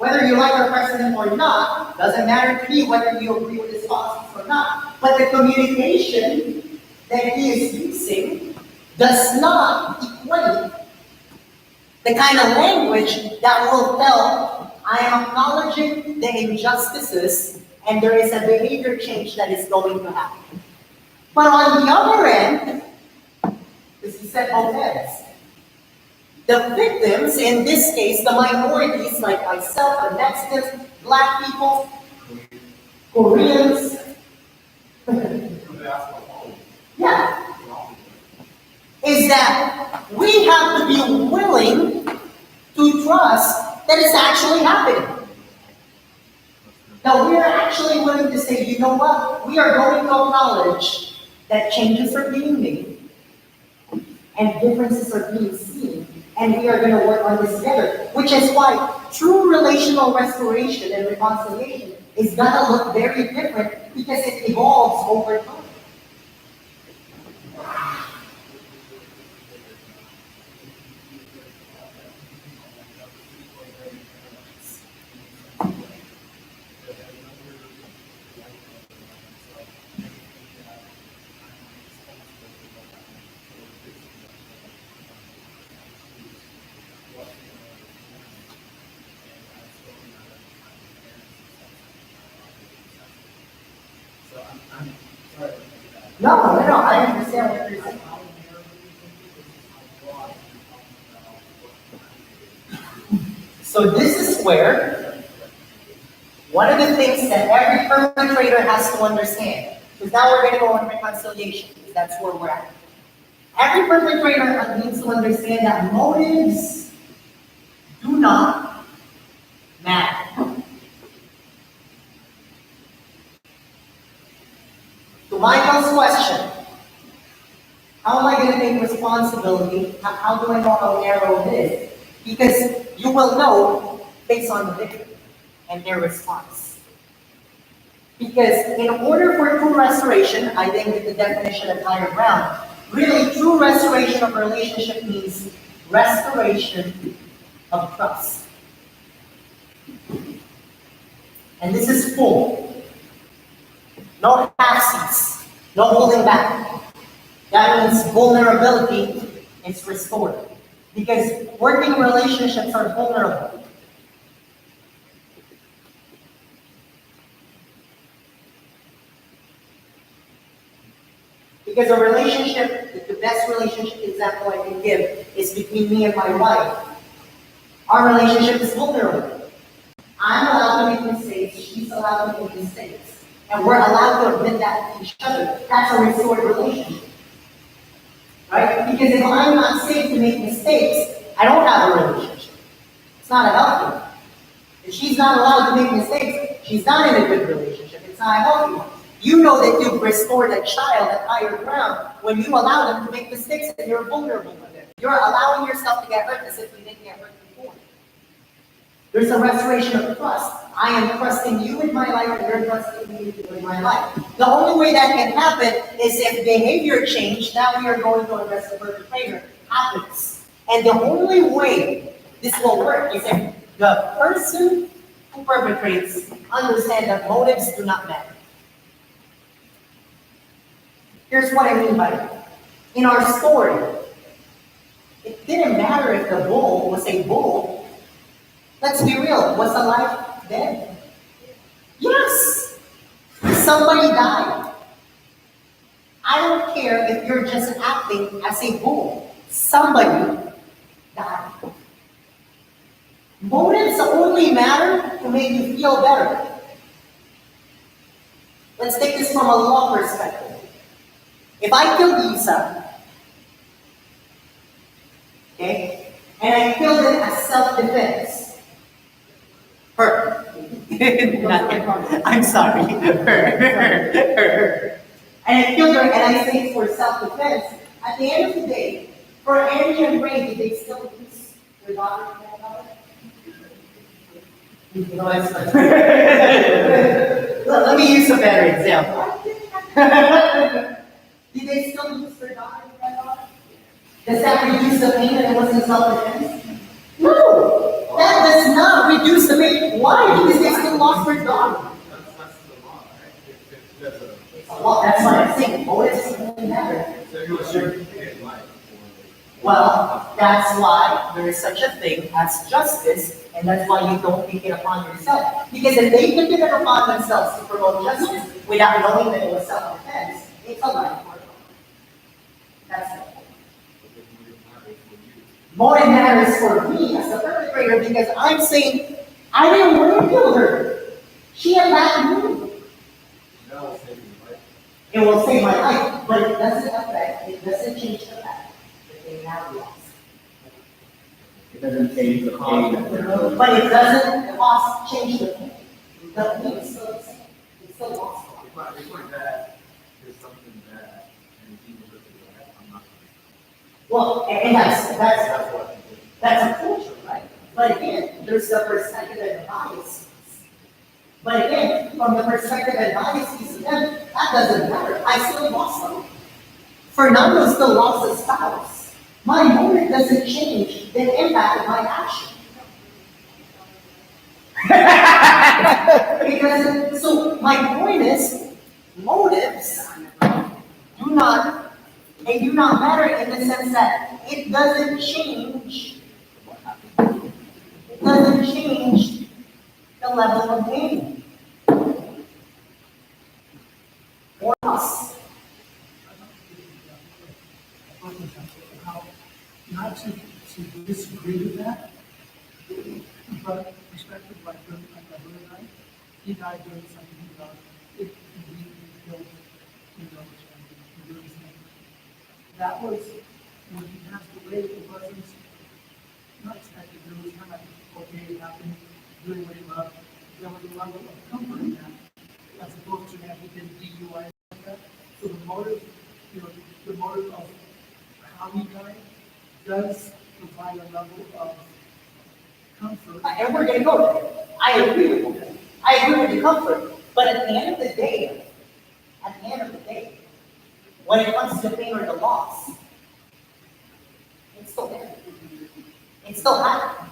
Whether you like our president or not, doesn't matter to me whether you agree with his policies or not. But the communication that he is using does not equate the kind of language that will tell, I am acknowledging the injustices and there is a behavior change that is going to happen. But on the other end, as he said, both ends. The victims, in this case, the minorities like myself, the Mexicans, Black people, Koreans, yeah, is that we have to be willing to trust that it's actually happening. Now we are actually willing to say, you know what, we are going to acknowledge that changes are being made and differences are being seen, and we are going to work on this together, which is why true relational restoration and reconciliation is going to look very different because it evolves over time. No, I understand what you're saying. So this is where one of the things that every perpetrator has to understand, because now we're going to go on reconciliation, because that's where we're at. Every perpetrator needs to understand that motives do not matter. To Michael's question, how am I going to take responsibility? How do I know how narrow it is? Because you will know based on the victim and their response. Because in order for true restoration, I think that the definition of higher ground, really true restoration of a relationship means restoration of trust. And this is full. No half-seats, no holding back. That means vulnerability is restored. Because working relationships are vulnerable. Because a relationship, the best relationship example I can give is between me and my wife. Our relationship is vulnerable. I'm allowed to make mistakes, she's allowed to make mistakes. And we're allowed to admit that to each other. That's a restored relationship. Right? Because if I'm not safe to make mistakes, I don't have a relationship. It's not a healthy one. If she's not allowed to make mistakes, she's not in a good relationship. It's not a healthy one. You know that you've restored a child at higher ground when you allow them to make mistakes and you're vulnerable with it. You're allowing yourself to get hurt as if you didn't get hurt before. There's a restoration of trust. I am trusting you in my life and you're trusting me in my life. The only way that can happen is if behavior change, now we are going to address the perpetrator, happens. And the only way this will work is if the person who perpetrates understands that motives do not matter. Here's what I mean by that. In our story, it didn't matter if the bull was a bull. Let's be real, was the life dead? Yes! Somebody died. I don't care if you're just acting as a bull. Somebody died. Motives only matter to make you feel better. Let's take this from a law perspective. If I killed Isa, okay, and I killed it as self-defense, her. Not him. I'm sorry. Her. And I killed her and I say it's for self-defense. At the end of the day, for Annie and Ray, did they still use their daughter and grandmother? You know, let me use a better example. Did they still use their daughter and grandmother? Does that reduce the pain that it wasn't self-defense? No! that does not reduce the rate. Why? Because they still lost their job. That's the law, right? If there's a, Well, that's what I'm saying. Motives doesn't matter. so you should get life for. Well, that's why there is such a thing as justice, and that's why you don't take it upon yourself. Because if they took it upon themselves to promote justice without knowing that it was self-defense, it's a life for them. That's it. Motive matters for me as a perpetrator because I'm saying, I didn't want to kill her. She attacked me. That will save your life. It will save my life, but it doesn't change the fact that they now lost. It doesn't change the pain. But it doesn't change the pain. The pain is still the same. It's still lost. If my dad did something bad and he was with me, I'm not. Well, and that's What he did. a culture, right? But again, there's the perspective and the bias. But again, from the perspective and biases of them, that doesn't matter. I still lost them. Fernando still lost his spouse. My motive doesn't change the impact of my action. Because, so my point is, motives do not matter in the sense that it doesn't change the level of pain. For us. Not to disagree with that, but perspective like my brother and I, he died doing something about it, he killed, doing something. That was, when he passed away, it wasn't not expected, there was kind of, okay, it happened, doing what he loved. There was a level of comfort in that, as opposed to having been DUI like that. So the motive, the motive of how he died does provide a level of comfort. And we're gonna go there. I agree with you. I agree with the comfort. But at the end of the day, when it comes to the pain or the loss, it's still there. It's still happening.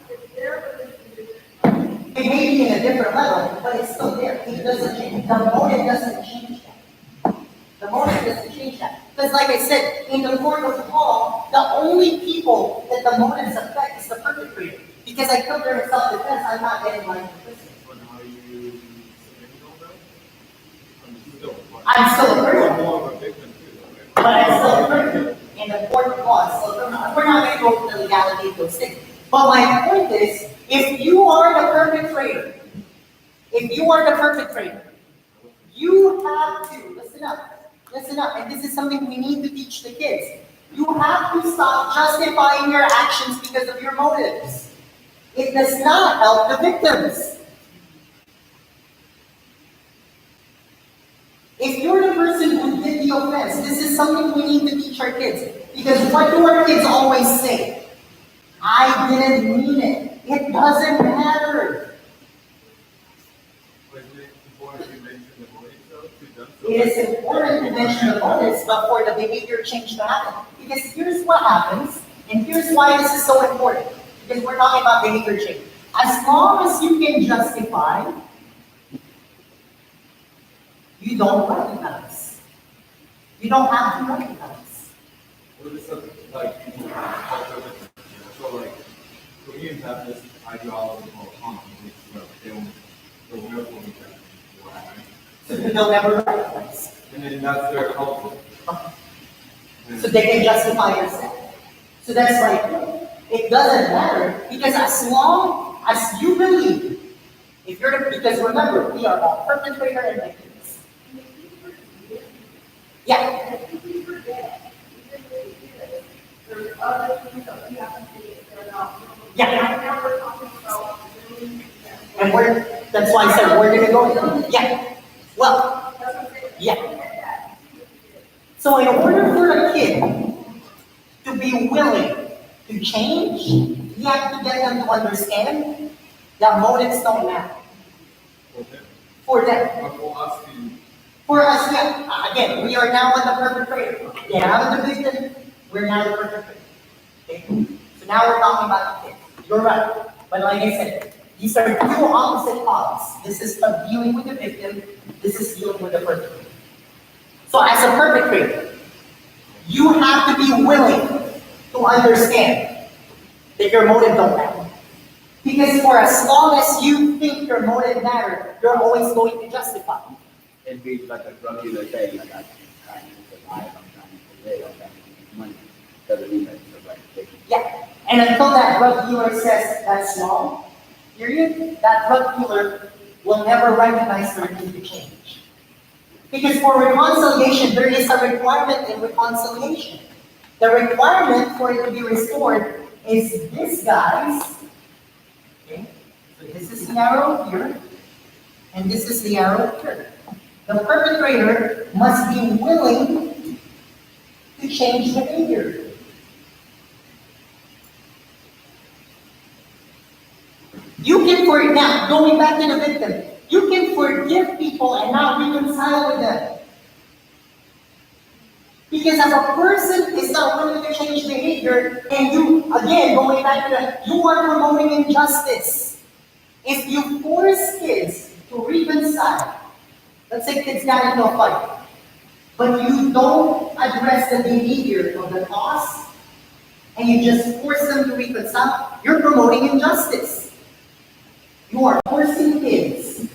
It may be in a different level, but it's still there. It doesn't change. The motive doesn't change that. The motive doesn't change that. Because like I said, in the court of law, the only people that the motives affect is the perpetrator. Because I killed her in self-defense, I'm not getting life in prison. But now you submitting all that? I'm still a person, more of a victim too, right? but I'm still a person in the court of law. So we're not going to go to the legality of those things. But my point is, if you are the perpetrator, you have to, listen up, and this is something we need to teach the kids. You have to stop justifying your actions because of your motives. It does not help the victims. If you're the person who did the offense, this is something we need to teach our kids. Because what do our kids always say? I didn't mean it. It doesn't matter. But is it important to mention the motive though, to them? It is important to mention the motives, but for the behavior change to happen. Because here's what happens, and here's why this is so important. Because we're talking about behavior change. As long as you can justify, you don't recognize. You don't have to recognize. What is something like people culture, so like Koreans have this ideology called Hana, which they'll never forget that, right? So they'll never recognize. And then that's their culture. So they can justify themselves. So that's like, it doesn't matter, because as long as you believe, because remember, we are all perpetrator and victims. Yeah. There's other things that we have to do that are not. Yeah. Right now, we're talking about doing. And that's why I said we're gonna go there. Yeah. Well, That's what I'm saying. yeah. So in order for a kid to be willing to change, you have to get them to understand that motives don't matter. For them. But for us to, For us, yeah. Again, we are now on the perpetrator. Get out of the victim, we're now the perpetrator. Okay? So now we're talking about the kid. You're right. But like I said, these are two opposite paths. This is dealing with the victim, this is dealing with the perpetrator. So as a perpetrator, you have to be willing to understand that your motive don't matter. Because for as long as you think your motive matters, you're always going to justify it. It'd be like a drug dealer saying, like, I'm trying to survive, I'm trying to live, I'm trying to make money. Doesn't mean that it's the right thing. Yeah, and until that drug dealer says that's wrong, period, that drug dealer will never recognize their need to change. Because for reconciliation, there is a requirement in reconciliation. The requirement for it to be restored is this, guys. Okay, so this is the arrow here, and this is the arrow here. The perpetrator must be willing to change behavior. You can forgive, now, going back to the victim, you can forgive people and not reconcile with them. Because if a person is not willing to change behavior, and you, again, going back to that, you are promoting injustice. If you force kids to reconcile, let's say kids got into a fight, but you don't address the behavior of the cause, and you just force them to reconcile, you're promoting injustice. You are forcing kids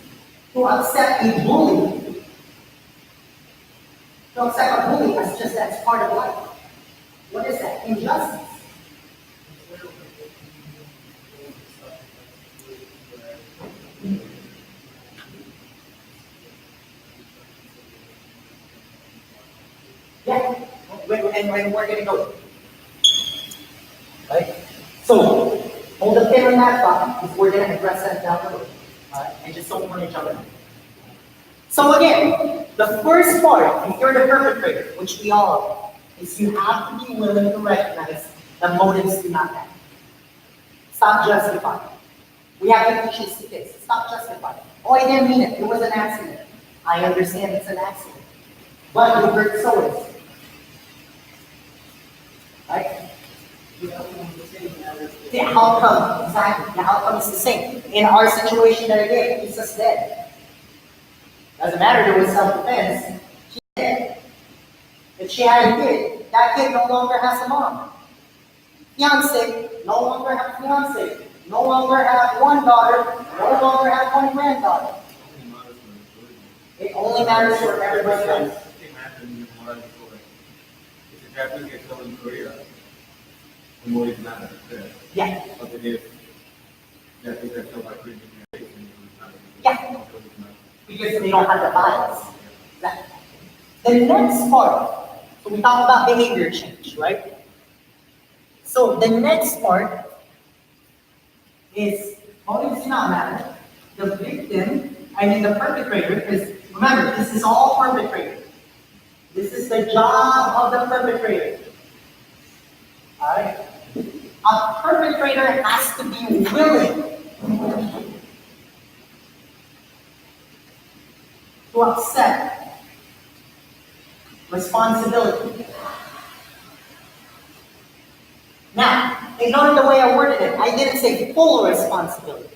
to accept a bully, to accept a bully as just as part of life. What is that? Injustice. Yeah, and when we're gonna go. Right? So, hold the pin on that thought, because we're gonna address that down the road. Alright, I just don't want to jump in. So again, the first part, if you're the perpetrator, which we all are, is you have to be willing to recognize the motives do not matter. Stop justifying. We have to teach this to kids. Stop justifying. Oh, I didn't mean it. It was an accident. I understand it's an accident. But you hurt so. Right? The outcome, exactly. The outcome is the same. In our situation that again, he's just dead. Doesn't matter, there was self-defense. She's dead. If she had a kid, that kid no longer has a mom. Fiance, no longer have fiance. No longer have one daughter, no longer have one granddaughter. It only matters for everybody else. If the Japanese get killed in Korea, the motive is not necessary. Yeah. But if Japanese get killed by Korean, Yeah. Because they don't have the bias. Exactly. The next part, so we talk about behavior change, right? So the next part is motives do not matter. The victim, the perpetrator, because remember, this is all perpetrator. This is the job of the perpetrator. Alright? A perpetrator has to be willing to accept responsibility. Now, ignore the way I worded it. I didn't say full responsibility.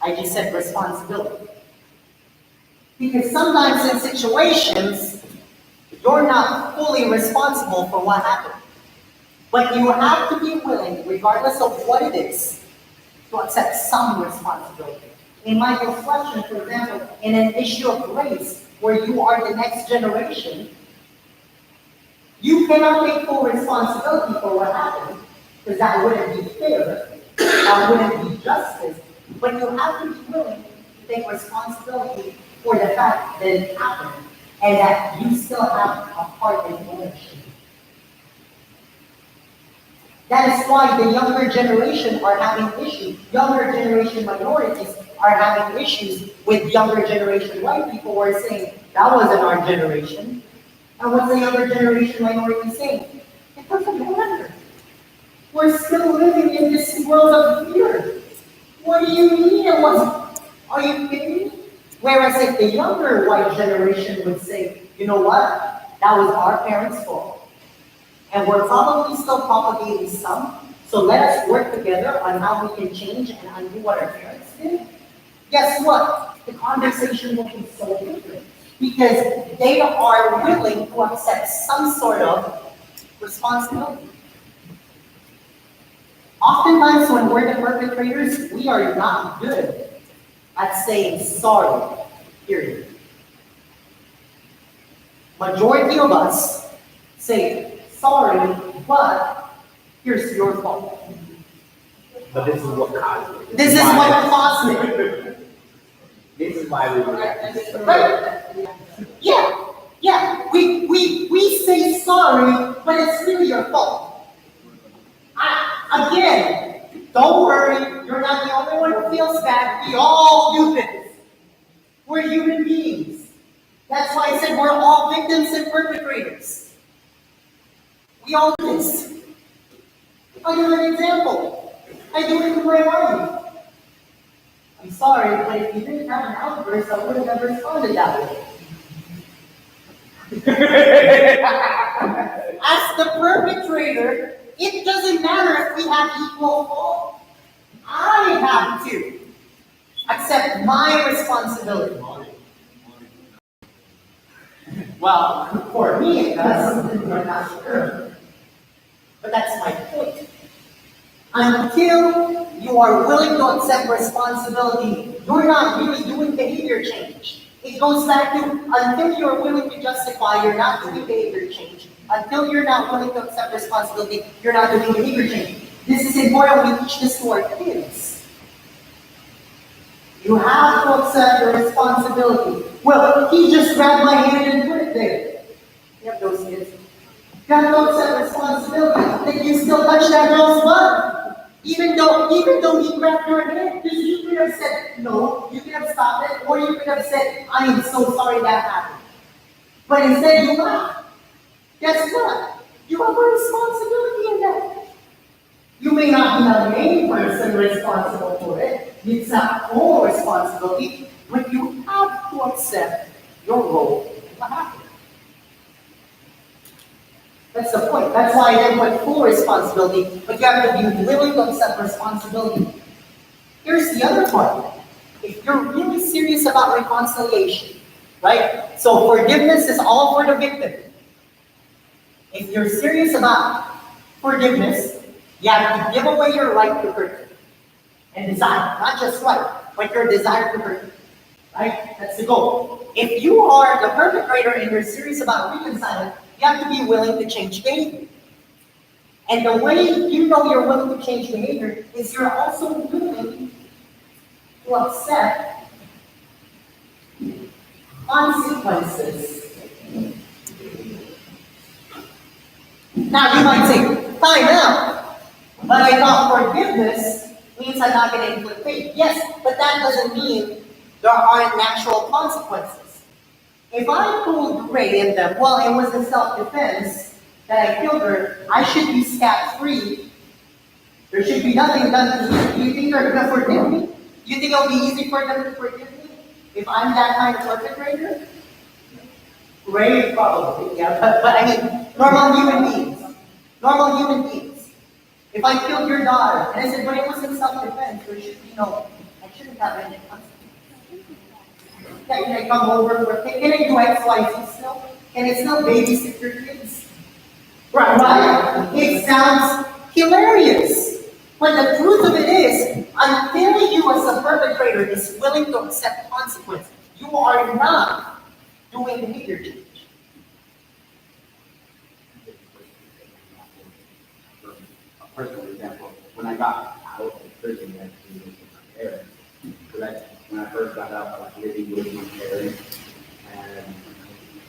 I just said responsibility. Because sometimes in situations, you're not fully responsible for what happened. But you have to be willing, regardless of what it is, to accept some responsibility. In my reflection, for example, in an issue of race, where you are the next generation, you cannot take full responsibility for what happened, because that wouldn't be fair, that wouldn't be justice, but you have to be willing to take responsibility for the fact that it happened, and that you still have a part in ownership. That is why the younger generation are having issues. Younger generation minorities are having issues with younger generation white people who are saying, that wasn't our generation. And what's the younger generation minority saying? It doesn't matter. We're still living in this world of fear. What do you mean it wasn't? Are you kidding me? Whereas if the younger white generation would say, you know what? That was our parents' fault. And we're probably still propagating some So let us work together on how we can change and undo what our parents did. Guess what? The conversation will be so different because they are willing to accept some sort of responsibility. Oftentimes when we're the perpetrators, we are not good at saying sorry, period. Majority of us say sorry, but here's your fault. But this is what caused it. This is what caused it. This is why we were. Right? Yeah, we say sorry, but it's really your fault. Again, don't worry, you're not the only one who feels bad. We all do this. We're human beings. That's why I said we're all victims and perpetrators. We all do this. I'll give you an example. I do it with my wife. I'm sorry, but if you didn't have an outburst, I would have never responded that way. As the perpetrator, it doesn't matter if we have equal fault. I have to accept my responsibility. Well, for me it does, I'm not sure. But that's my point. Until you are willing to accept responsibility, you're not really doing behavior change. It goes back to until you're willing to justify, you're not doing behavior change. Until you're not willing to accept responsibility, you're not doing behavior change. This is important. We teach this to our kids. You have to accept your responsibility. Well, he just grabbed my hand and put it there. You have those kids. You have to accept responsibility. That you still touch that girl's butt. Even though he grabbed your hand, because you could have said no, you could have stopped it, or you could have said, I am so sorry that happened. But instead you laughed. Guess what? You have a responsibility in that. You may not be the main person responsible for it. It's not whole responsibility, but you have to accept your role in what happened. That's the point. That's why I didn't put full responsibility, but you have to be willing to accept responsibility. Here's the other part. If you're really serious about reconciliation, right? So forgiveness is all for the victim. If you're serious about forgiveness, you have to give away your right to hurt and desire, not just right, but your desire to hurt. Right? That's the goal. If you are the perpetrator and you're serious about reconciling, you have to be willing to change behavior. And the way you know you're willing to change behavior is you're also willing to accept consequences. Now you might say, fine now, but I thought forgiveness means I'm not going to inflict pain. Yes, but that doesn't mean there aren't natural consequences. If I told Ray and them, well, it was in self-defense that I killed her, I should be scot-free. There should be nothing done to me. Do you think they're going to forgive me? Do you think it'll be easy for them to forgive me if I'm that kind of perpetrator? Ray, probably, yeah. But I mean, normal human beings. Normal human beings. If I killed your daughter, and I said, but it was in self-defense, there should be no, I shouldn't have any consequences. Can I come over for, can I do X, Y, Z still? Can I still babysit your kids? Right? It sounds hilarious. But the truth of it is, until you as a perpetrator is willing to accept consequences, you are not doing behavior change. A personal example, when I got out of prison, I actually lived with my parents. Because when I first got out, I was living with my parents, and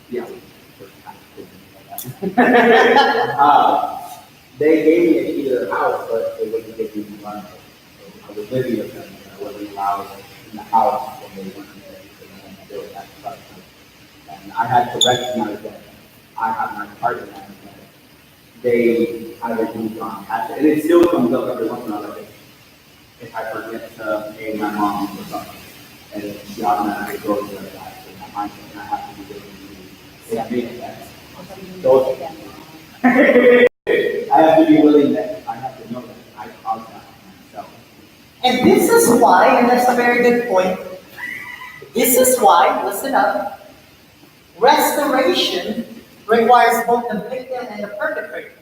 yeah, we first kind of prison. They gave me a key to their house, but they wouldn't give me the money. So I was living with them, and I wasn't allowed in the house when they weren't there, because they were at the time. And I had to recognize that I have my partner, and that they either moved on. And it still comes up every once in a while, like if I forget to pay my mom for something, and she automatically goes to the back, and I have to be willing to that. I have to be willing that I have to know that And this is why, and that's a very good point, this is why, listen up, restoration requires both the victim and the perpetrator.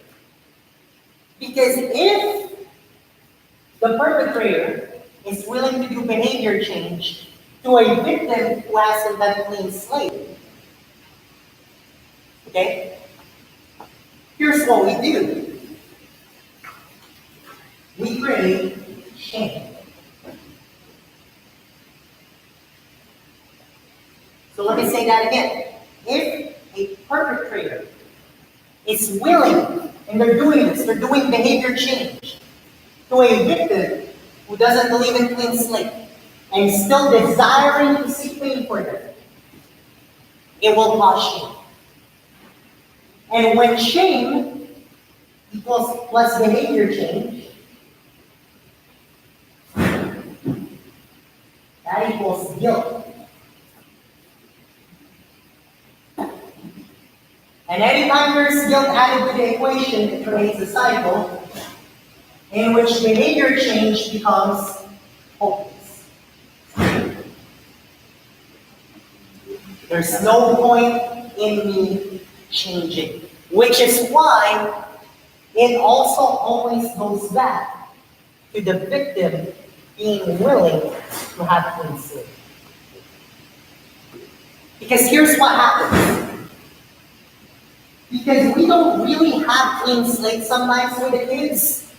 Because if the perpetrator is willing to do behavior change to a victim who hasn't done a clean slate, okay? Here's what we do. We create shame. So let me say that again. If a perpetrator is willing, and they're doing this, they're doing behavior change to a victim who doesn't believe in clean slate and still desiring to see clean for them, it will cause shame. And when shame equals plus behavior change, that equals guilt. And anytime there's guilt added to the equation, it creates a cycle in which behavior change becomes hopeless. There's no point in me changing, which is why it also always goes back to the victim being willing to have clean slate. Because here's what happens. Because we don't really have clean slate sometimes with the kids.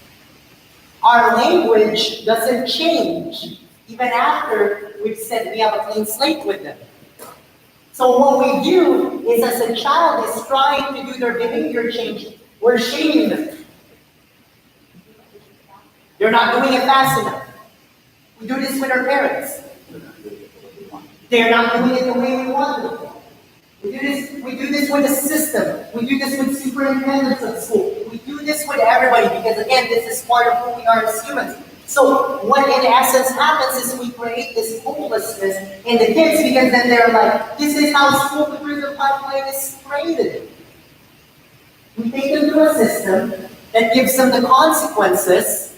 Our language doesn't change even after we've said we have a clean slate with them. So what we do is, as a child is trying to do their behavior change, we're shaming them. They're not doing it fast enough. We do this with our parents. They're not doing it the way we want them to. We do this with the system. We do this with superintendents of school. We do this with everybody because, again, this is part of who we are as humans. So what in essence happens is we create this hopelessness in the kids because then they're like, this is how school to prison pipeline is created. We take them to a system that gives them the consequences,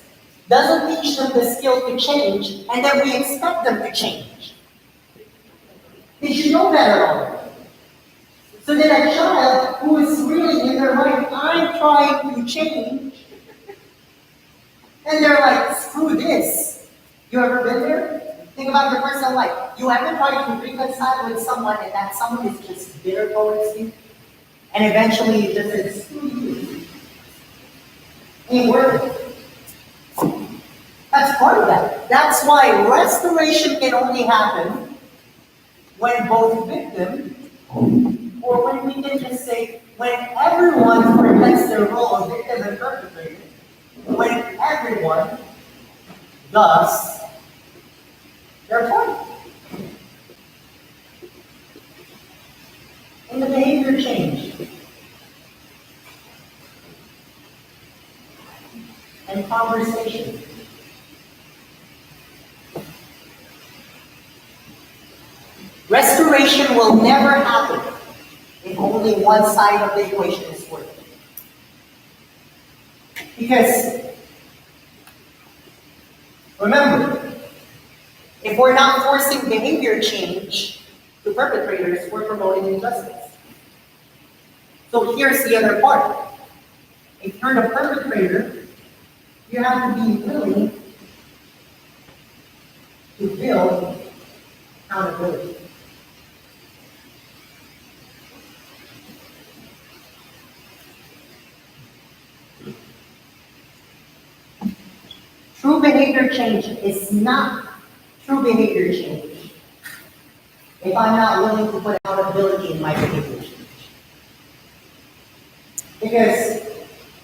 doesn't teach them the skill to change, and then we expect them to change. They should know better already. So then a child who is really in their mind, I'm trying to change, and they're like, screw this. You ever been there? Think about your personal life. You ever tried to reconcile with someone and that someone is just bitter towards you? And eventually you just say, screw you. Ain't worth it. That's part of that. That's why restoration can only happen when both victim, or when we can just say, when everyone forgets their role of victim and perpetrator, when everyone does their part. And the behavior change. And conversation. Restoration will never happen if only one side of the equation is working. Because, remember, if we're not forcing behavior change to perpetrators, we're promoting injustice. So here's the other part. If you're the perpetrator, you have to be willing to build accountability. True behavior change is not true behavior change if I'm not willing to put accountability in my behavior change. Because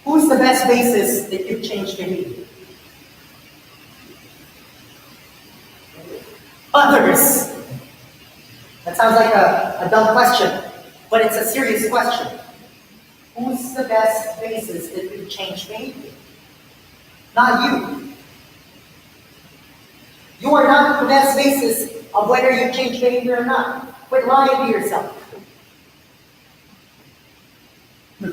who's the best basis that you change behavior? Others. That sounds like a dumb question, but it's a serious question. Who's the best basis that you change behavior? Not you. You are not the best basis of whether you change behavior or not. Quit lying to yourself. You're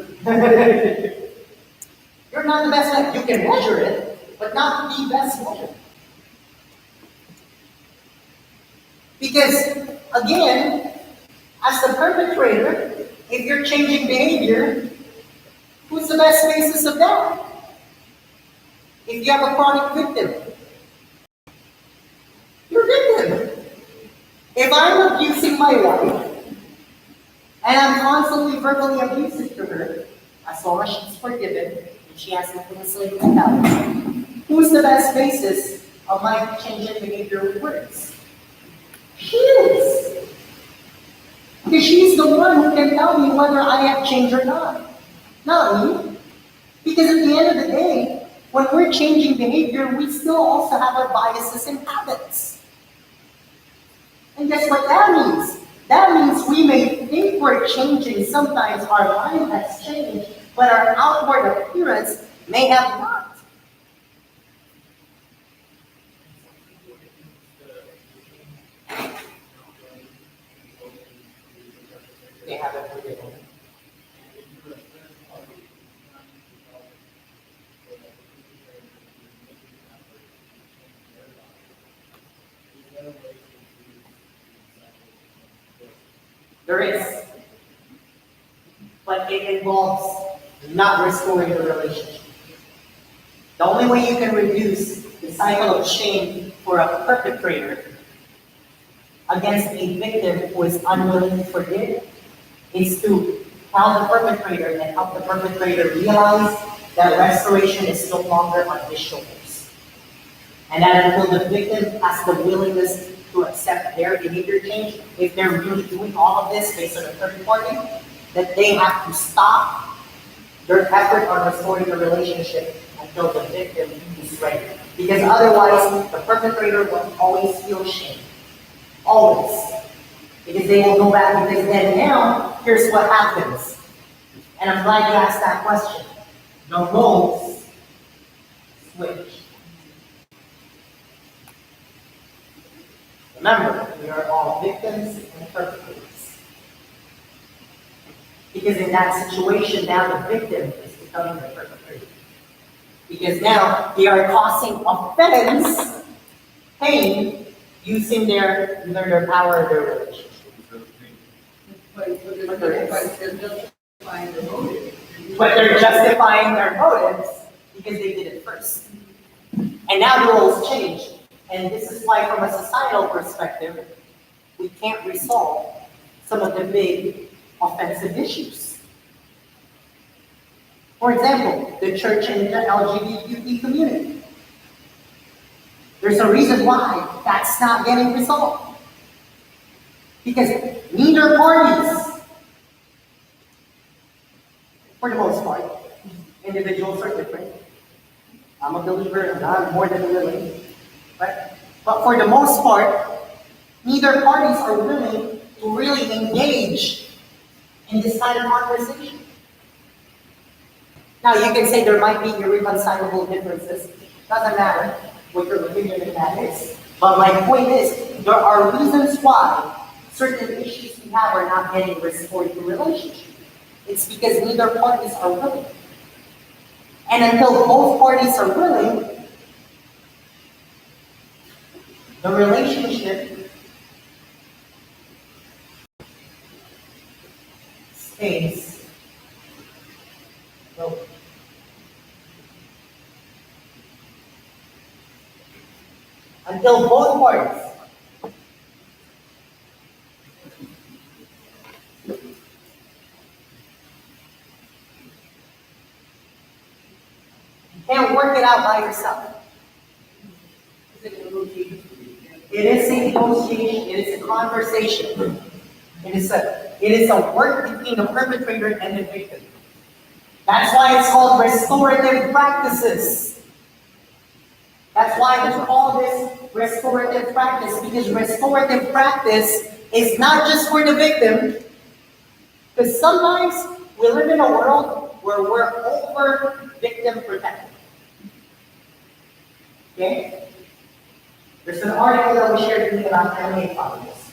not the best. You can measure it, but not the best measure. Because, again, as the perpetrator, if you're changing behavior, who's the best basis of that? If you have a chronic victim, you're a victim. If I'm abusing my wife, and I'm constantly verbally abusive to her, as long as she's forgiven, and she has nothing to say about it, who's the best basis of my changing behavior with words? She is. Because she's the one who can tell me whether I have changed or not me. Because at the end of the day, when we're changing behavior, we still also have our biases and habits. And guess what that means? That means we may think we're changing, sometimes our mind has changed, but our outward appearance may have not. They haven't forgiven. There is. But it involves not restoring the relationship. The only way you can reduce the cycle of shame for a perpetrator against a victim who is unwilling to forgive is to tell the perpetrator and help the perpetrator realize that restoration is no longer on his shoulders. And that until the victim has the willingness to accept their behavior change, if they're really doing all of this based on a third party, that they have to stop their effort on restoring the relationship until the victim is ready. Because otherwise, the perpetrator will always feel shame. Always. Because they will go back, because then now, here's what happens. And I'm glad you asked that question. The roles switch. Remember, we are all victims and perpetrators. Because in that situation, now the victim is becoming the perpetrator. Because now they are causing offense, pain, using either their power or their relationship. But they're justifying their motives because they did it first. And now the roles change. And this is why, from a societal perspective, we can't resolve some of the big offensive issues. For example, the church and the LGBT community. There's a reason why that's not getting resolved. Because neither parties, for the most part, individuals are different. I'm a believer and I'm more than willing. Right? But for the most part, neither parties are willing to really engage in this kind of conversation. Now, you can say there might be irreconcilable differences. Doesn't matter what your opinion of that is. But my point is, there are reasons why certain issues we have are not getting restored to relationship. It's because neither parties are willing. And until both parties are willing, the relationship stays broken. Until both parties can't work it out by yourself. It is a negotiation, it is a conversation. It is a work between the perpetrator and the victim. That's why it's called restorative practices. That's why we call this restorative practice, because restorative practice is not just for the victim, because sometimes we live in a world where we're over victim protected. Okay? There's an article that was shared with me about MMA fighters,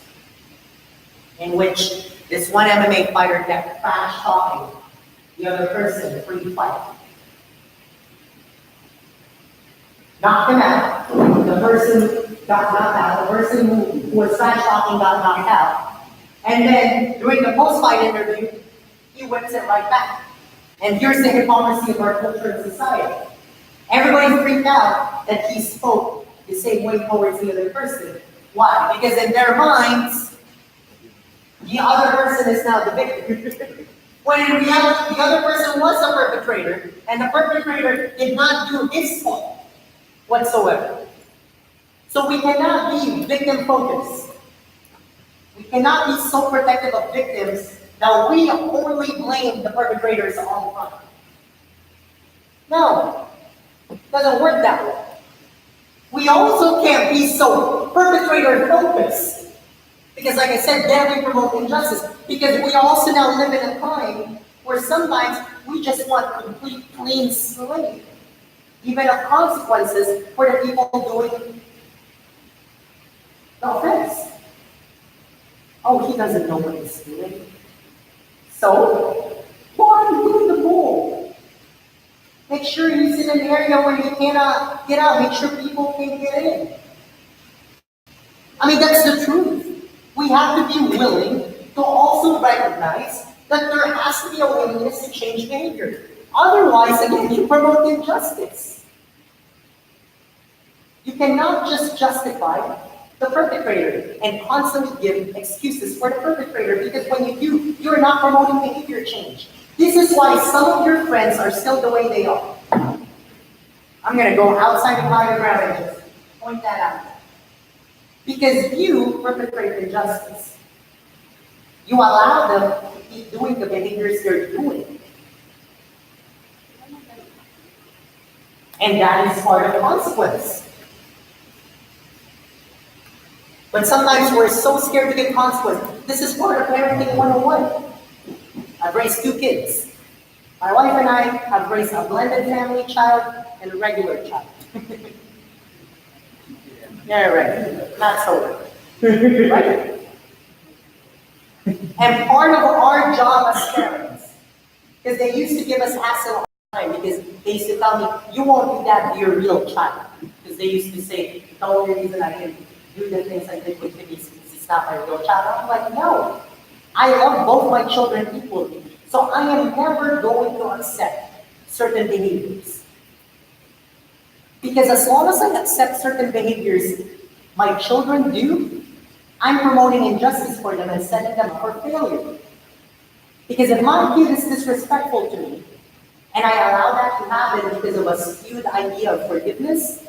in which this one MMA fighter kept trash talking the other person pre-fight. Knocked him out. The person got knocked out, the person who was trash talking got knocked out. And then during the post-fight interview, he whips it right back. And here's the hypocrisy of our culture and society. Everybody freaked out that he spoke the same way towards the other person. Why? Because in their minds, the other person is now the victim. When in reality, the other person was the perpetrator, and the perpetrator did not do his fault whatsoever. So we cannot be victim focused. We cannot be so protective of victims that we only blame the perpetrators all the time. No, it doesn't work that way. We also can't be so perpetrator focused. Because like I said, then we promote injustice. Because we also now live in a time where sometimes we just want complete clean slate. Even of consequences for the people doing the offense. Oh, he doesn't know what he's doing. So, go on and do the bull. Make sure he's in an area where he cannot get out. Make sure people can get in. I mean, that's the truth. We have to be willing to also recognize that there has to be a willingness to change behavior. Otherwise, again, you promote injustice. You cannot just justify the perpetrator and constantly give excuses for the perpetrator, because when you do, you're not promoting behavior change. This is why some of your friends are still the way they are. I'm going to go outside of higher ground and just point that out. Because you perpetrate injustice. You allow them to keep doing the behaviors they're doing. And that is part of the consequence. But sometimes we're so scared to get consequence. This is part of parenting 101. I've raised 2 kids. My wife and I have raised a blended family child and a regular child. Yeah, right. Not so right. And part of our job as parents, because they used to give us hassle all the time, because they used to tell me, you won't do that to your real child. Because they used to say, the only reason I didn't do the things I did with Timmy is it's not my real child. I'm like, no. I love both my children equally. So I am never going to accept certain behaviors. Because as long as I accept certain behaviors my children do, I'm promoting injustice for them and setting them up for failure. Because if my kid is disrespectful to me, and I allow that to happen because of a skewed idea of forgiveness,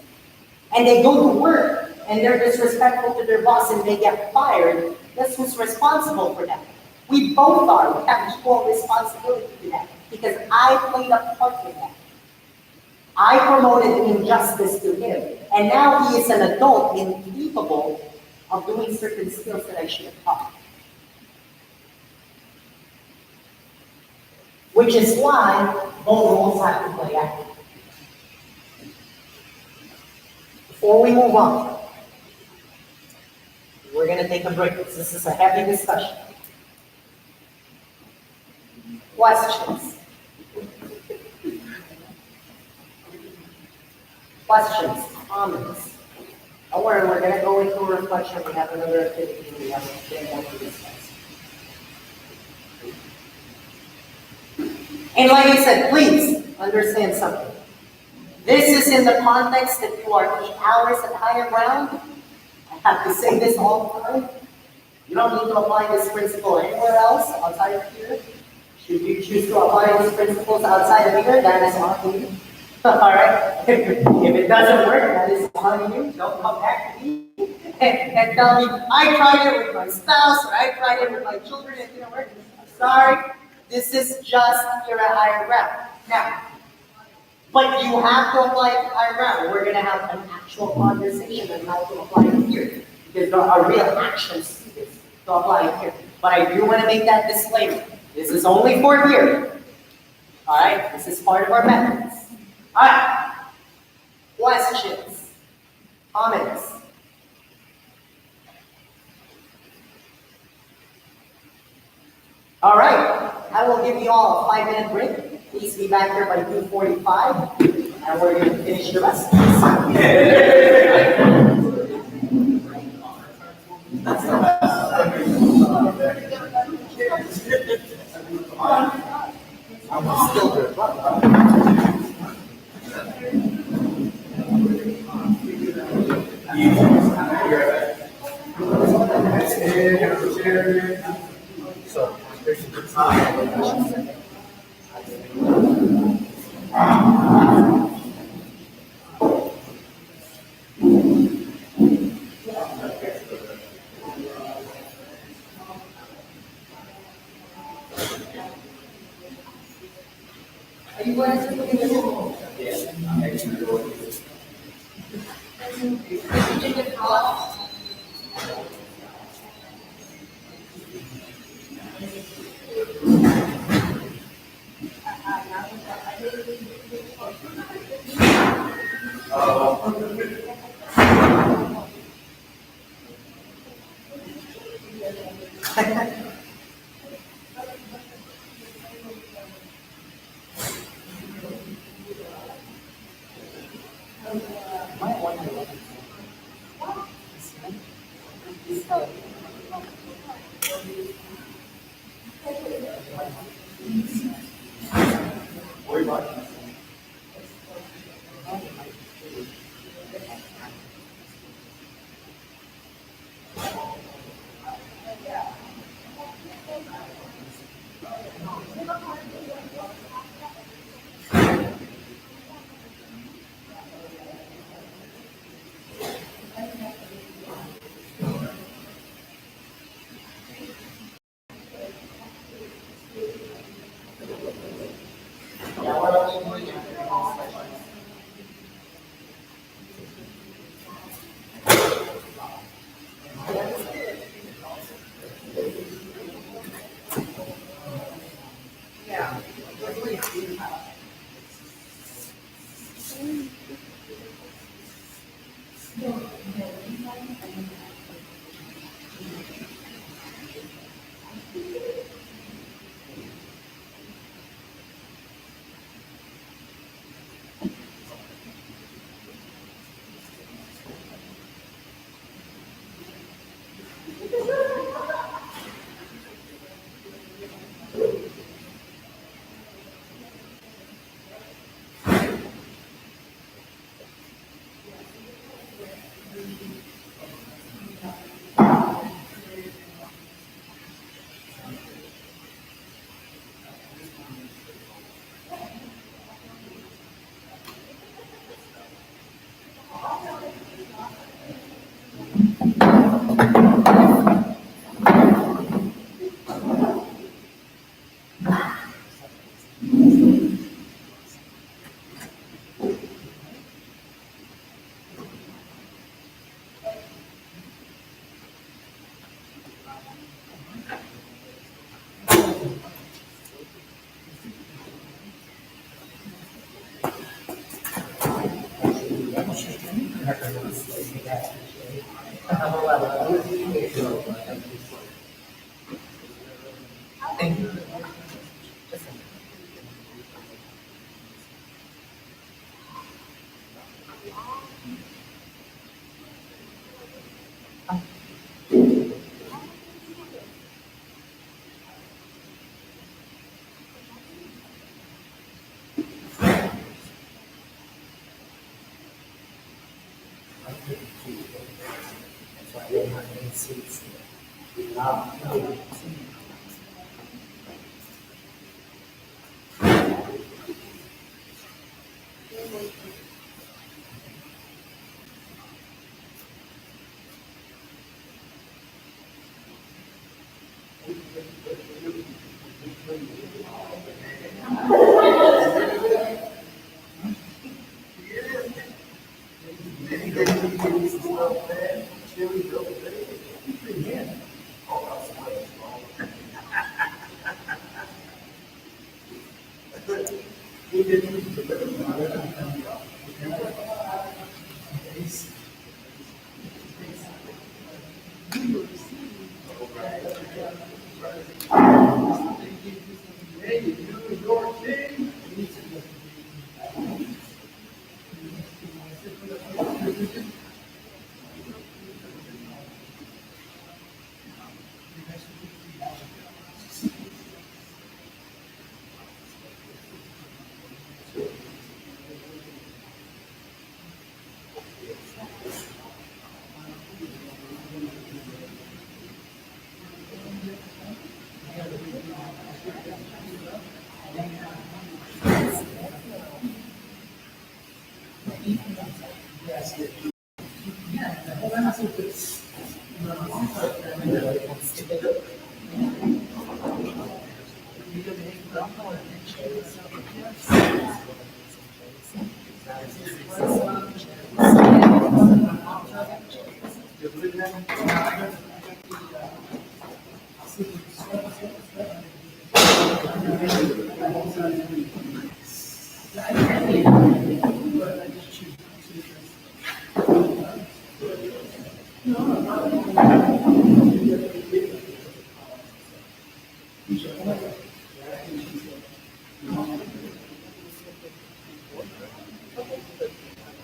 and they go to work and they're disrespectful to their boss and they get fired, guess who's responsible for that? We both are. We have equal responsibility to that, because I played a part in that. I promoted injustice to him, and now he is an adult incapable of doing certain skills that I should have taught. Which is why both roles have to play out. Before we move on, we're going to take a break. This is a heavy discussion. Questions? Questions? Comments? Don't worry, we're going to go into a reflection. We have another activity. We have a bit more to discuss. And like I said, please understand something. This is in the context that you are 8 hours at higher ground. I have to say this all the time. You don't need to apply this principle anywhere else outside of here. Should you choose to apply these principles outside of here, that is on you. All right? If it doesn't work, that is on you. Don't come back to me and tell me, I tried it with my spouse, or I tried it with my children, and it didn't work. I'm sorry. This is just here at higher ground. Now, but you have to apply it to higher ground. We're going to have an actual conversation on how to apply it here, because there are real actions to this to apply it here. But I do want to make that disclaimer. This is only for here. All right? This is part of our methods. All right. Questions? Comments? All right. I will give you all a 5-minute break. Please be back here by 2:45, and we're going to finish the rest. Are you going to put this in? Yeah, I'm making it work. Did you get caught?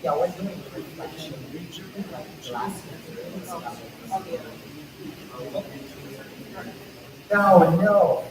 Yeah, we're doing reflection, like last year and stuff. No, no.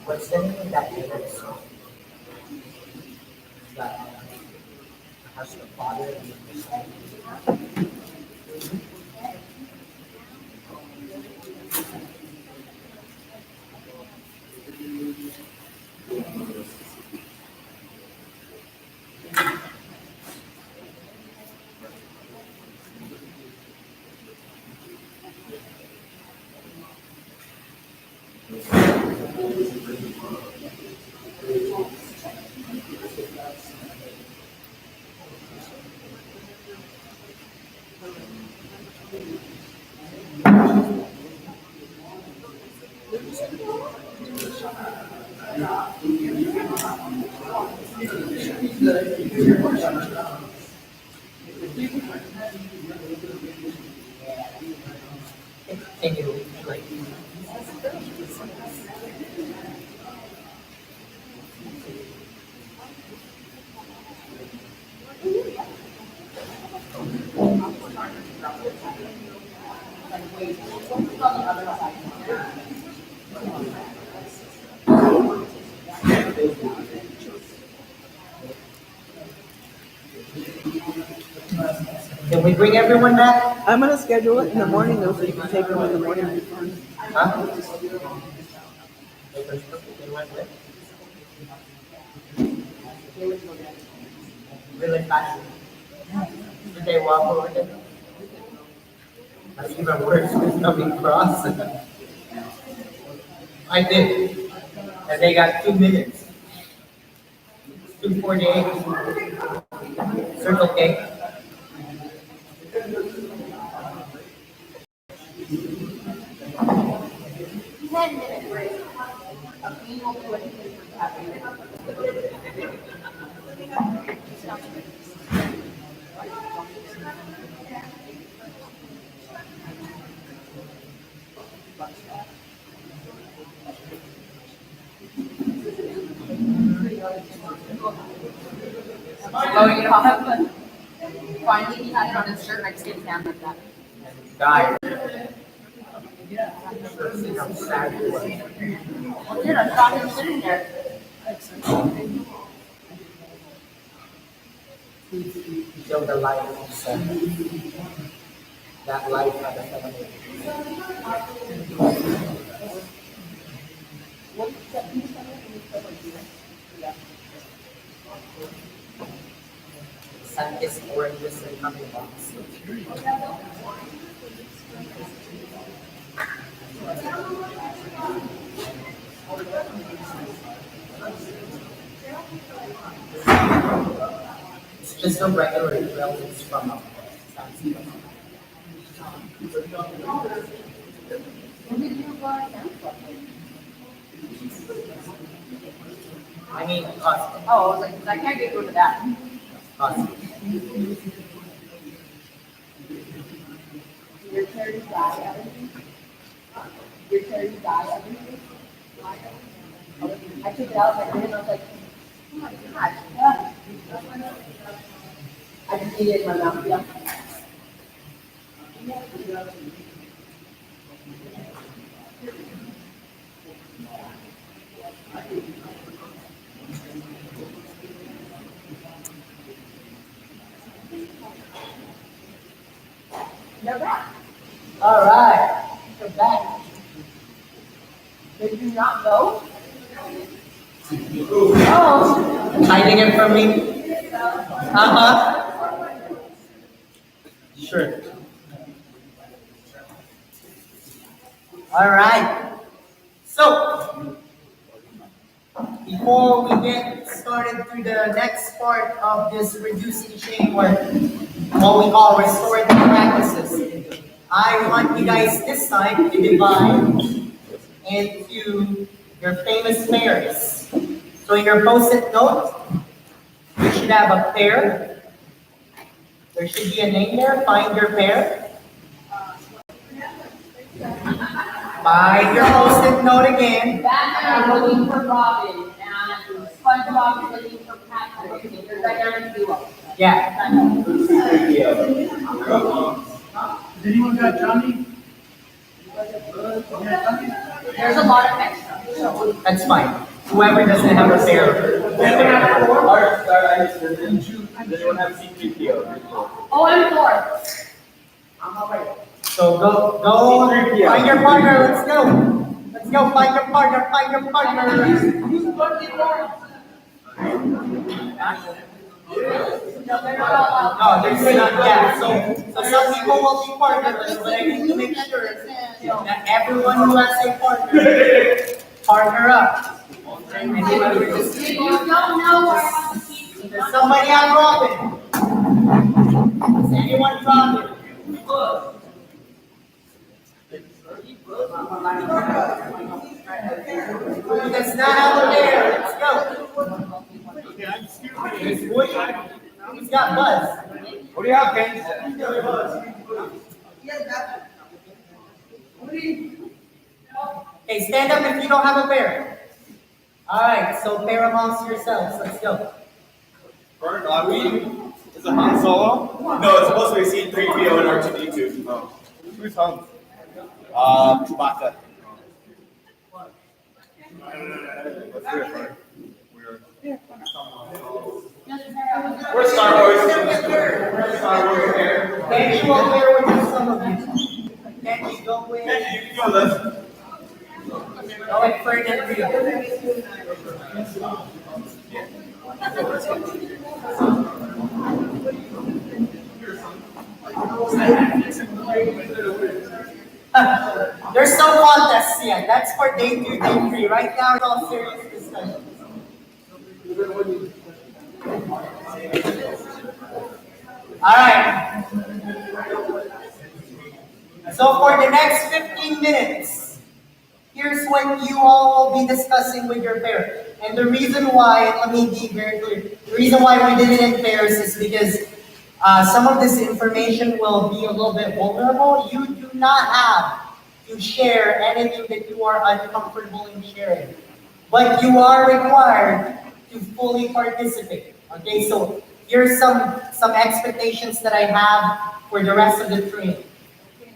What's the name of that favorite song? That has the father and the son. Can you like? Can we bring everyone back? I'm gonna schedule it in the morning though, so you can take them in the morning. Huh? Really fast. Did they walk over there? That's even worse with coming across. I did. And they got 2 minutes. 2:48. Circle K. Oh, you know, finally he had it on his shirt and I just didn't hand like that. Died. See how sad it was. Well, dude, I saw him sitting there. Show the light of sun. That light had a heavenly. Sun is oranges and coming box. It's just a regular grill, it's from up. Sounds good. When did you go out now? I mean, costume, Oh, I was like, I can't get rid of that. costume. Your charity guy, everything? Your charity guy, everything? I took it out, and I was like, oh my gosh. Yeah. I just need it in my mouth, yeah. They're back. All right. They're back. Did you not know? Oh. Hiding it from me? Uh-huh. Sure. All right. So, before we get started through the next part of this reducing chain work, what we call restorative practices, I want you guys this time to divide into your famous pairs. So in your post-it note, you should have a pair. There should be a name there. Find your pair. Find your post-it note again. Batman looking for Robin, and SpongeBob is looking for Patrick. They're dynamic duo. Yeah. Did anyone got Johnny? There's a lot of extra. So. That's fine. Whoever doesn't have a pair. Does anyone have C3PO? Oh, I'm fourth. I'm already. So go find your partner. Let's go. Let's go find your partner. Find your partner. No, there's not yet. So some people will be partners, but I need to make sure that everyone who has a partner up. Anybody just- If you don't know where I want to keep. Does somebody have Robin? Does anyone Robin? Who does not have a bear? Let's go. There's Woody. Who's got Buzz? What do you have, Ken? Okay, stand up if you don't have a bear. Alright, so pair amongst yourselves. Let's go. Bert, are we? Is it Han Solo? No, it's supposed to be C3PO and R2D2. Oh. Who's Han? Chewbacca. Let's do it, Bert. We're Star Wars. We're Star Wars here. Kenny will bear with some of you. Kenny, go with. Hey, you can go left. Go with Ferdinand Rio. There's no contests yet. That's for day 2, day 3. Right now, it's all serious discussion. All right. So for the next 15 minutes, here's what you all will be discussing with your parent. And the reason why, let me be very clear, the reason why we did it in pairs is because some of this information will be a little bit vulnerable. You do not have to share anything that you are uncomfortable in sharing. But you are required to fully participate. Okay, so here's some expectations that I have for the rest of the training.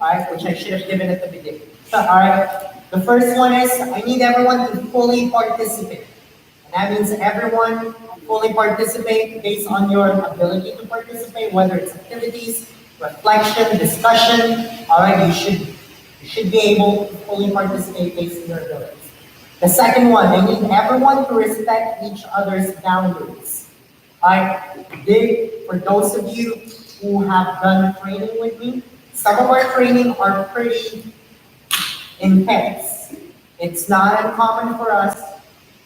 Alright, which I should have given at the beginning. Alright, the first one is I need everyone to fully participate. And that means everyone fully participate based on your ability to participate, whether it's activities, reflection, discussion. Alright, you should be able to fully participate based on your abilities. The second one, I need everyone to respect each other's boundaries. Alright, for those of you who have done training with me, some of our training are pretty intense. It's not uncommon for us.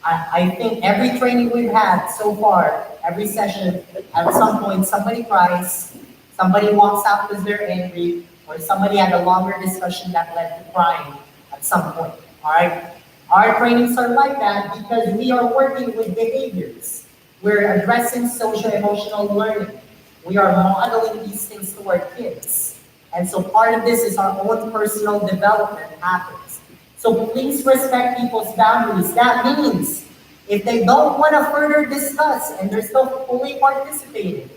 I think every training we've had so far, every session, at some point somebody cries, somebody walks out because they're angry, or somebody had a longer discussion that led to crying at some point, all right? Our trainings are like that because we are working with behaviors. We're addressing social-emotional learning. We are modeling these things to our kids. And so part of this is our own personal development happens. So please respect people's boundaries. That means if they don't want to further discuss and they're still fully participating,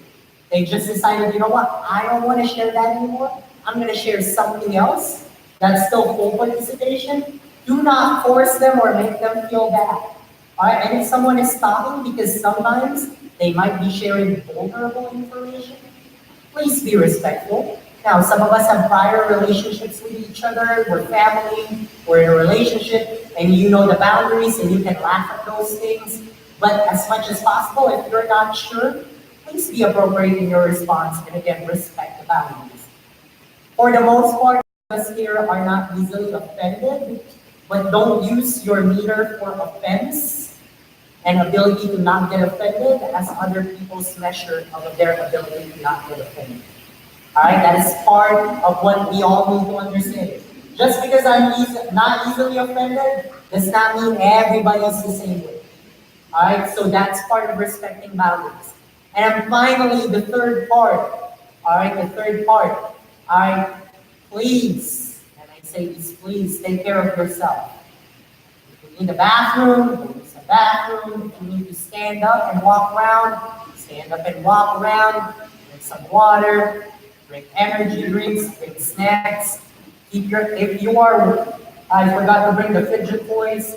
they just decided, you know what, I don't want to share that anymore. I'm going to share something else that's still full participation. Do not force them or make them feel bad. All right, and if someone is stopping because sometimes they might be sharing vulnerable information, please be respectful. Now, some of us have prior relationships with each other, we're family, we're in a relationship, and you know the boundaries and you can laugh at those things. But as much as possible, if you're not sure, please be appropriate in your response and again, respect the boundaries. For the most part, us here are not easily offended, but don't use your meter for offense and ability to not get offended as other people's measure of their ability to not get offended. All right, that is part of what we all need to understand. Just because I'm not easily offended does not mean everybody's the same way. All right, so that's part of respecting boundaries. And finally, the third part. All right, the third part. All right, please, and I say this, please take care of yourself. If you need a bathroom, use the bathroom. If you need to stand up and walk around, stand up and walk around. Drink some water. Drink energy drinks, drink snacks. If you are, I forgot to bring the fidget toys.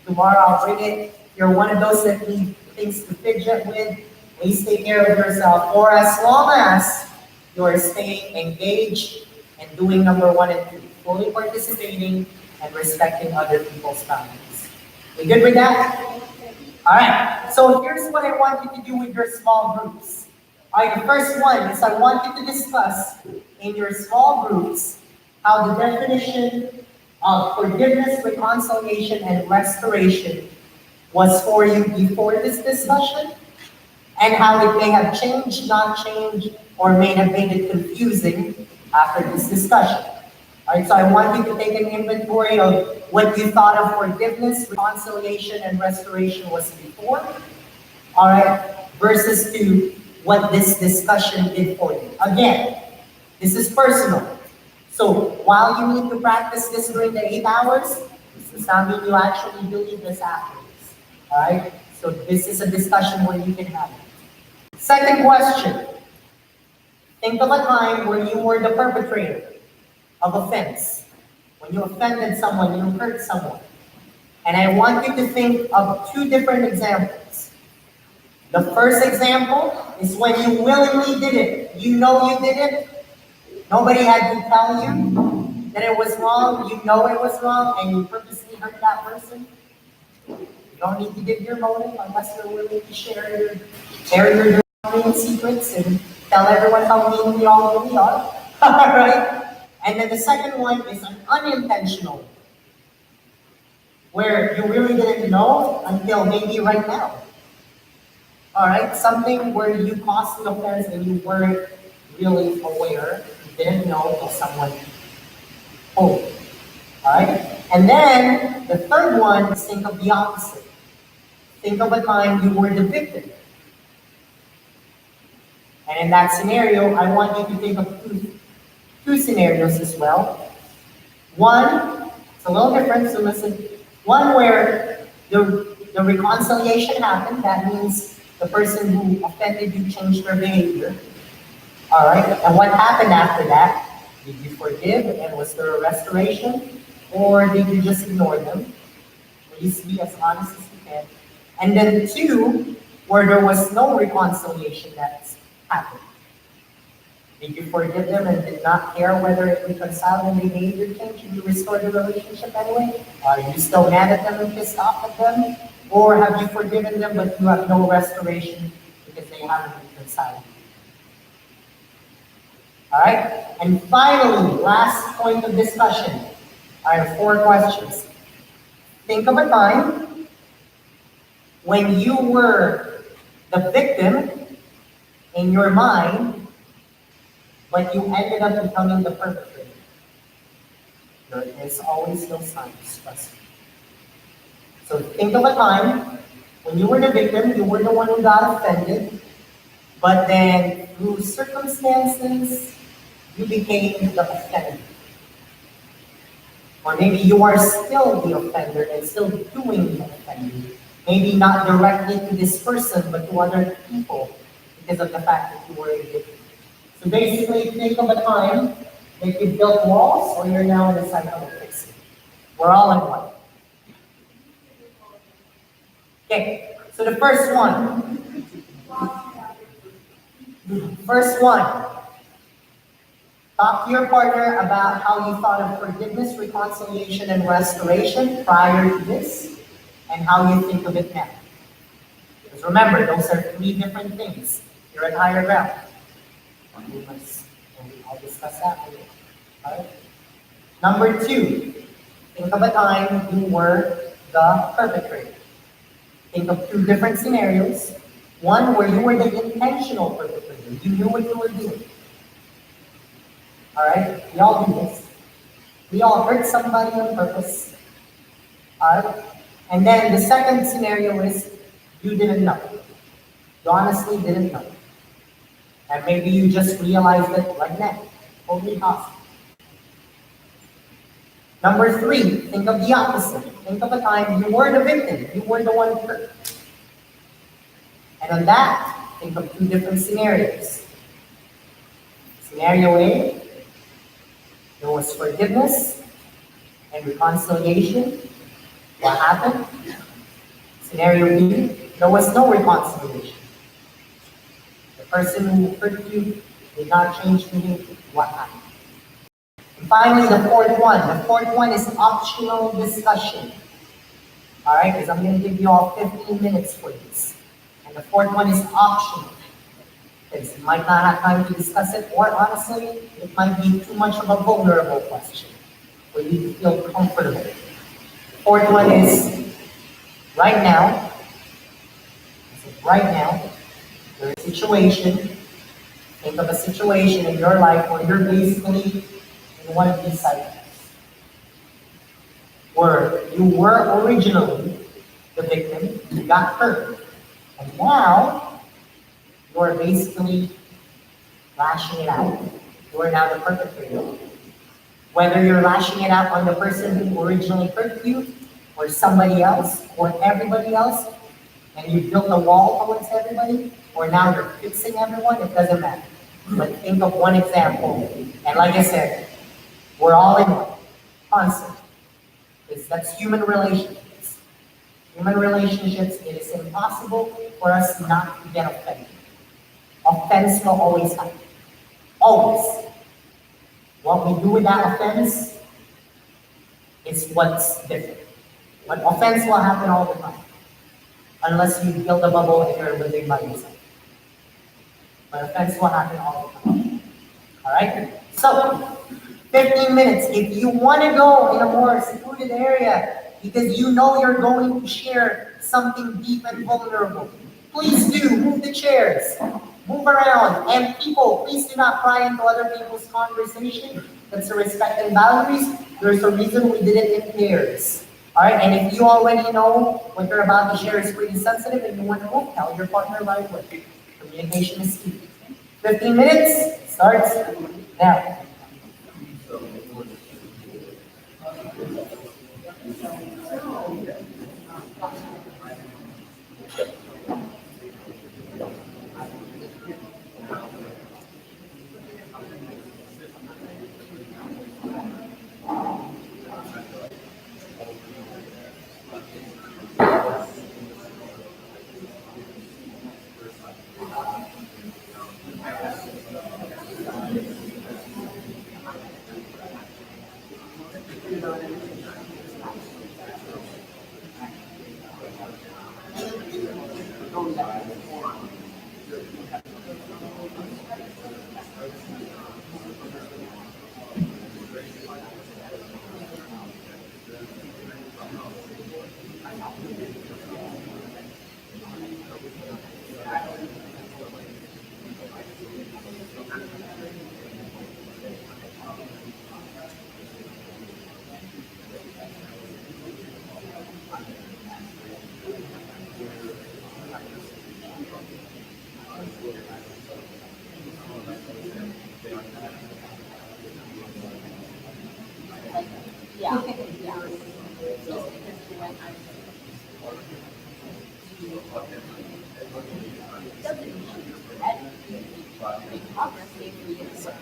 Tomorrow I'll bring it. If you're one of those that need things to fidget with, please take care of yourself. For as long as you are staying engaged and doing number 1 and 2, fully participating and respecting other people's boundaries. We good with that? All right. So here's what I want you to do with your small groups. All right, the first one is I want you to discuss in your small groups how the definition of forgiveness, reconciliation, and restoration was for you before this discussion, and how it may have changed, not changed, or may have made it confusing after this discussion. All right, so I want you to take an inventory of what you thought of forgiveness, reconciliation, and restoration was before, all right, versus to what this discussion did for you. Again, this is personal. So while you need to practice this during the 8 hours, this does not mean you actually believe this afterwards. All right? So this is a discussion where you can have it. Second question. Think of a time where you were the perpetrator of offense. When you offended someone, you hurt someone. And I want you to think of 2 different examples. The first example is when you willingly did it. You know you did it. Nobody had to tell you that it was wrong. You know it was wrong and you purposely hurt that person. You don't need to give your motive unless you're willing to share your dirty secrets and tell everyone how mean we all really are. Right? And then the second one is an unintentional, where you really didn't know until maybe right now. All right, something where you caused an offense and you weren't really aware, you didn't know that someone told you. All right, and then the third one is think of the opposite. Think of a time you were the victim. And in that scenario, I want you to think of two scenarios as well. One, it's a little different, so listen. One where the reconciliation happened, that means the person who offended you changed their behavior. All right, and what happened after that? Did you forgive and was there a restoration? Or did you just ignore them? Please be as honest as you can. And then 2, where there was no reconciliation that's happened. Did you forgive them and did not care whether it reconciled and behavior change and you restored the relationship anyway? Are you still mad at them and pissed off at them? Or have you forgiven them but you have no restoration because they haven't reconciled? All right? And finally, last point of discussion. I have 4 questions. Think of a time when you were the victim in your mind but you ended up becoming the perpetrator. There is always no signs, trust me. So think of a time when you were the victim, you were the one who got offended, but then through circumstances, you became the offender. Or maybe you are still the offender and still doing the offending. Maybe not directly to this person, but to other people because of the fact that you were a victim. So basically, think of a time that you built walls or you're now in the cycle of fixing. We're all in one. Okay, so the first one. First one. Talk to your partner about how you thought of forgiveness, reconciliation, and restoration prior to this, and how you think of it now. Because remember, those are three different things. You're at higher ground. I'll discuss that with you. Right? Number two, think of a time you were the perpetrator. Think of two different scenarios. One where you were the intentional perpetrator. You knew what you were doing. All right, we all do this. We all hurt somebody on purpose. All right, and then the second scenario is you didn't know. You honestly didn't know. And maybe you just realized it right now. Totally possible. Number three, think of the opposite. Think of a time you were the victim. You were the one hurt. And on that, think of two different scenarios. Scenario A, there was forgiveness and reconciliation. What happened? Scenario B, there was no reconciliation. The person who hurt you did not change behavior. What happened? And finally, the fourth one. The fourth one is optional discussion. All right, because I'm going to give you all 15 minutes for this. And the fourth one is optional. Because you might not have time to discuss it, or honestly, it might be too much of a vulnerable question for you to feel comfortable. The fourth one is right now. There's a situation. Think of a situation in your life where you're basically in one of these cycles. Where you were originally the victim, you got hurt, and now you are basically lashing it out. You are now the perpetrator. Whether you're lashing it out on the person who originally hurt you, or somebody else, or everybody else, and you built a wall towards everybody, or now you're fixing everyone, it doesn't matter. But think of one example, and like I said, we're all in one, constant. Because that's human relationships. Human relationships, it is impossible for us not to get offended. Offense will always happen. Always. What we do with that offense is what's different. But offense will happen all the time. Unless you build a bubble and you're living by yourself. But offense will happen all the time. Alright? So, 15 minutes. If you want to go in a more secluded area because you know you're going to share something deep and vulnerable, please do. Move the chairs. Move around. And people, please do not pry into other people's conversation. That's a respect and boundaries. There's a reason we did it in pairs. Alright, and if you already know what you're about to share is pretty sensitive and you want to move, tell your partner right away. Communication is key. 15 minutes starts now. Doesn't mean you're ready. Make progress day for day.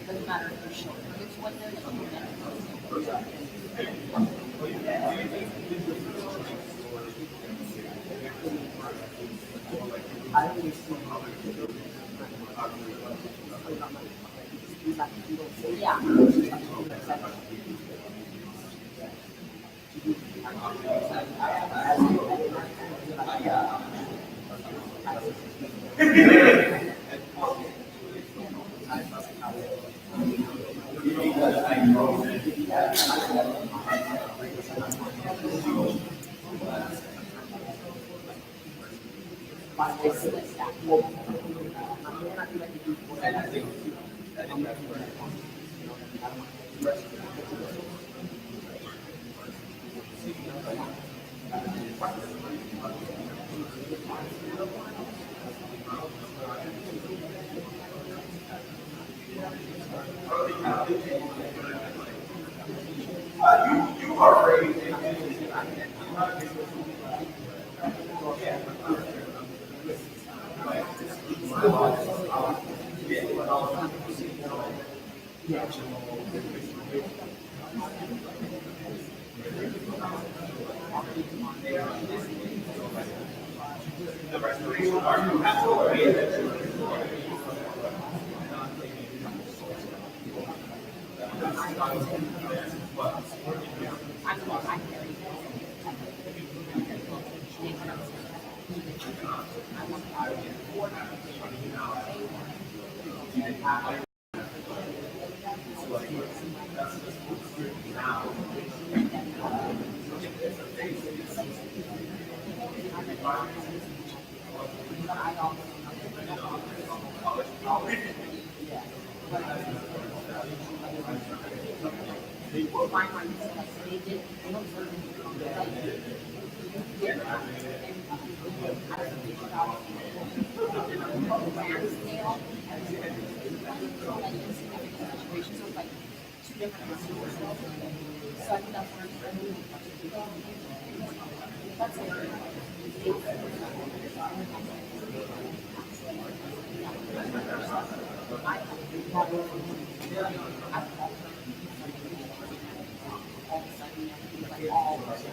Doesn't matter if you're short. It's what they're yeah.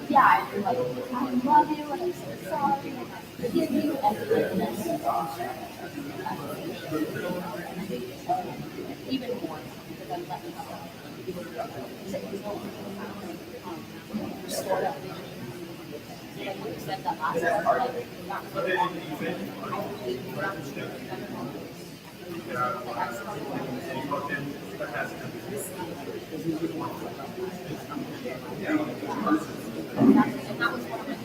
Yeah, I feel like I love you and I'm so sorry and I forgive you and forgiveness. Even more because I'm letting go. Restored up vision. Like you said that last time, like not really I believe you around and that was one of my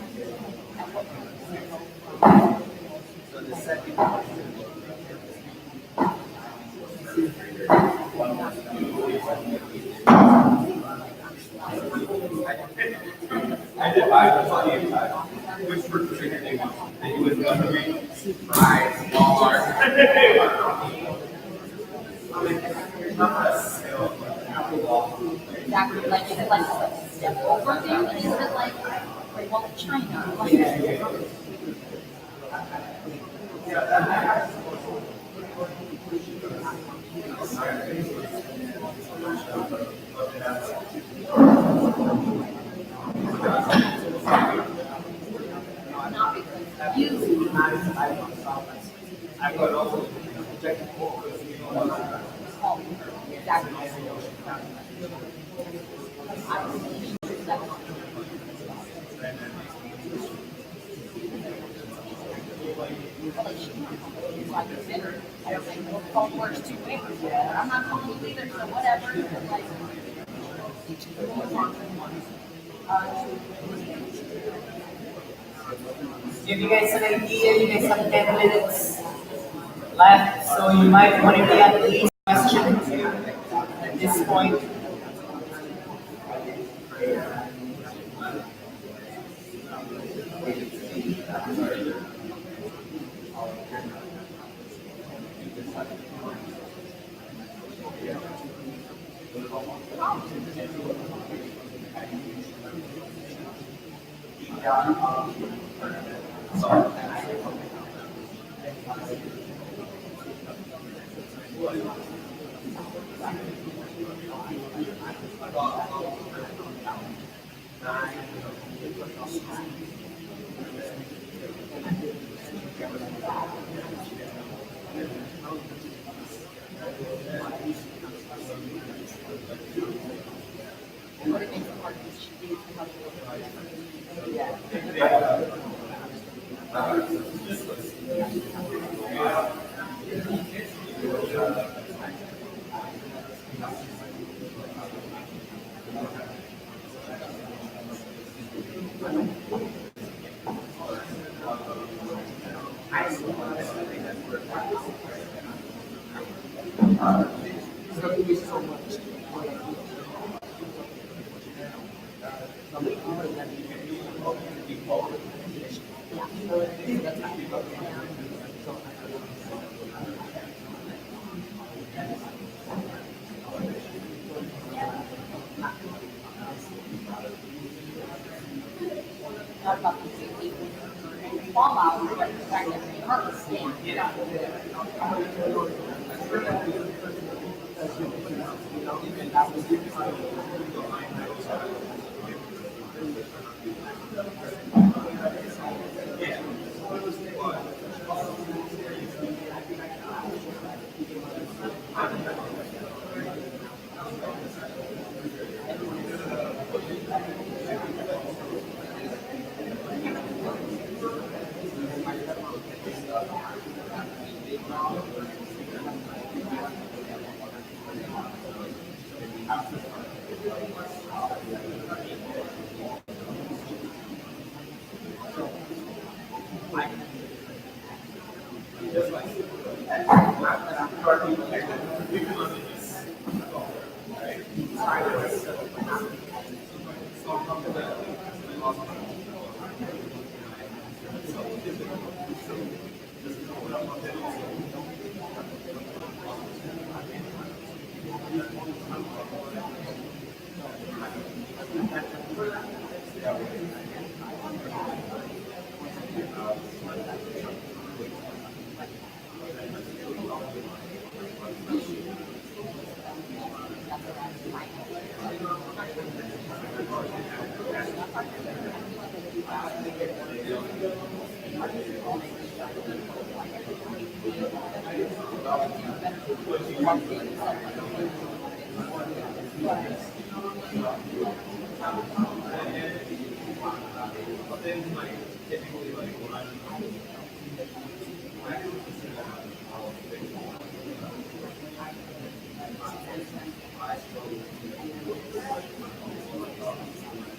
So the second. I did buy plenty of time. Which refrigerator they want? They would fries, Walmart. exactly like is it like a step over thing? Is it like well China? Like, not because you Like I said, I don't think the phone works two ways. I'm not calling you either, so whatever. Like, Give you guys an idea, you guys have 10 minutes left, so you might want to be at least question two at this point. not about the safety fallout, but the fact that they hurt. Yeah.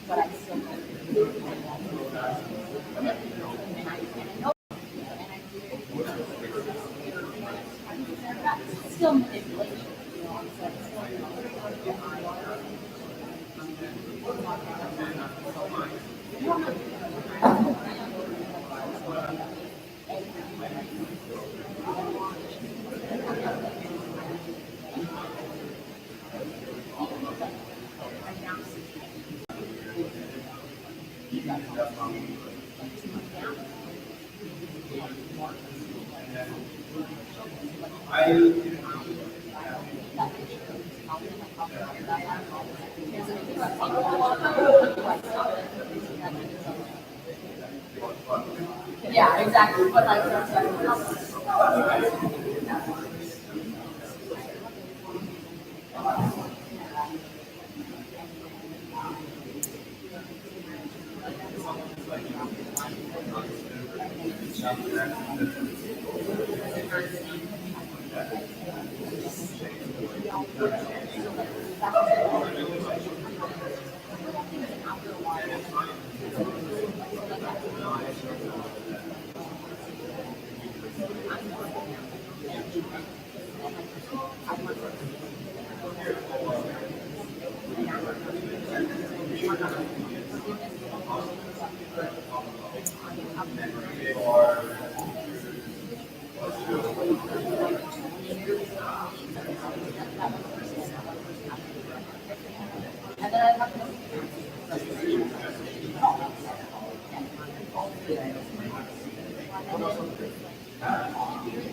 But I still still manipulation, you know, so it's yeah, exactly. But like, And then I have to.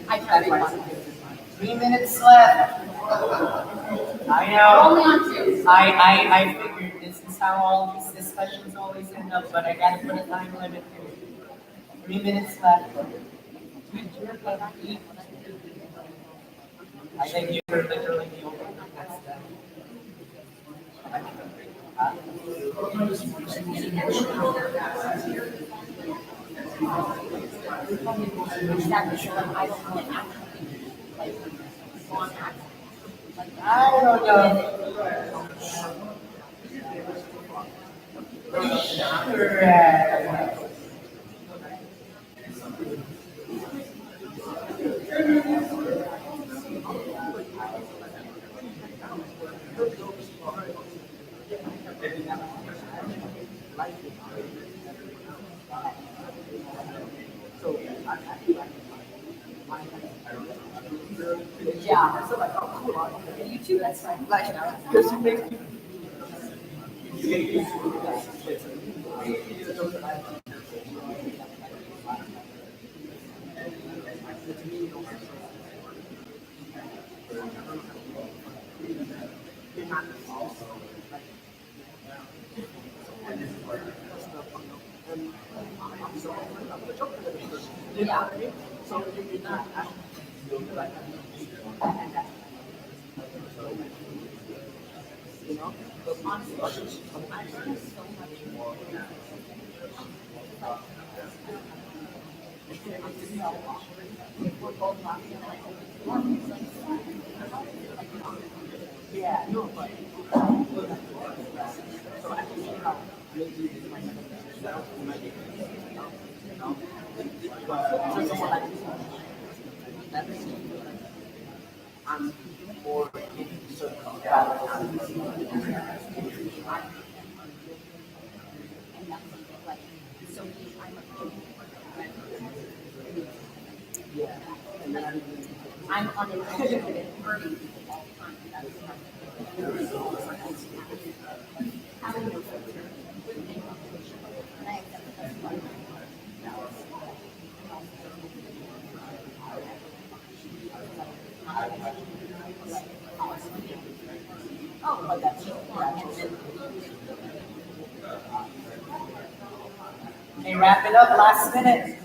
I tried one. 3 minutes left. I We're know. only on two. I figured this is how all these discussions always end up, but I gotta put a time limit to it. 3 minutes left. I think you were literally the only one that's done. Exactly, so like, I don't know, like, on act. I don't know. Right. Yeah, so like, oh, cool, you too, that's fine. Like, you know, because you make me. Yeah. Yeah, no, but. I'm uninterested hurting people all the time. Having no filter. And I accept that that's fine. Oh, but that's Hey, wrap it up, last minute.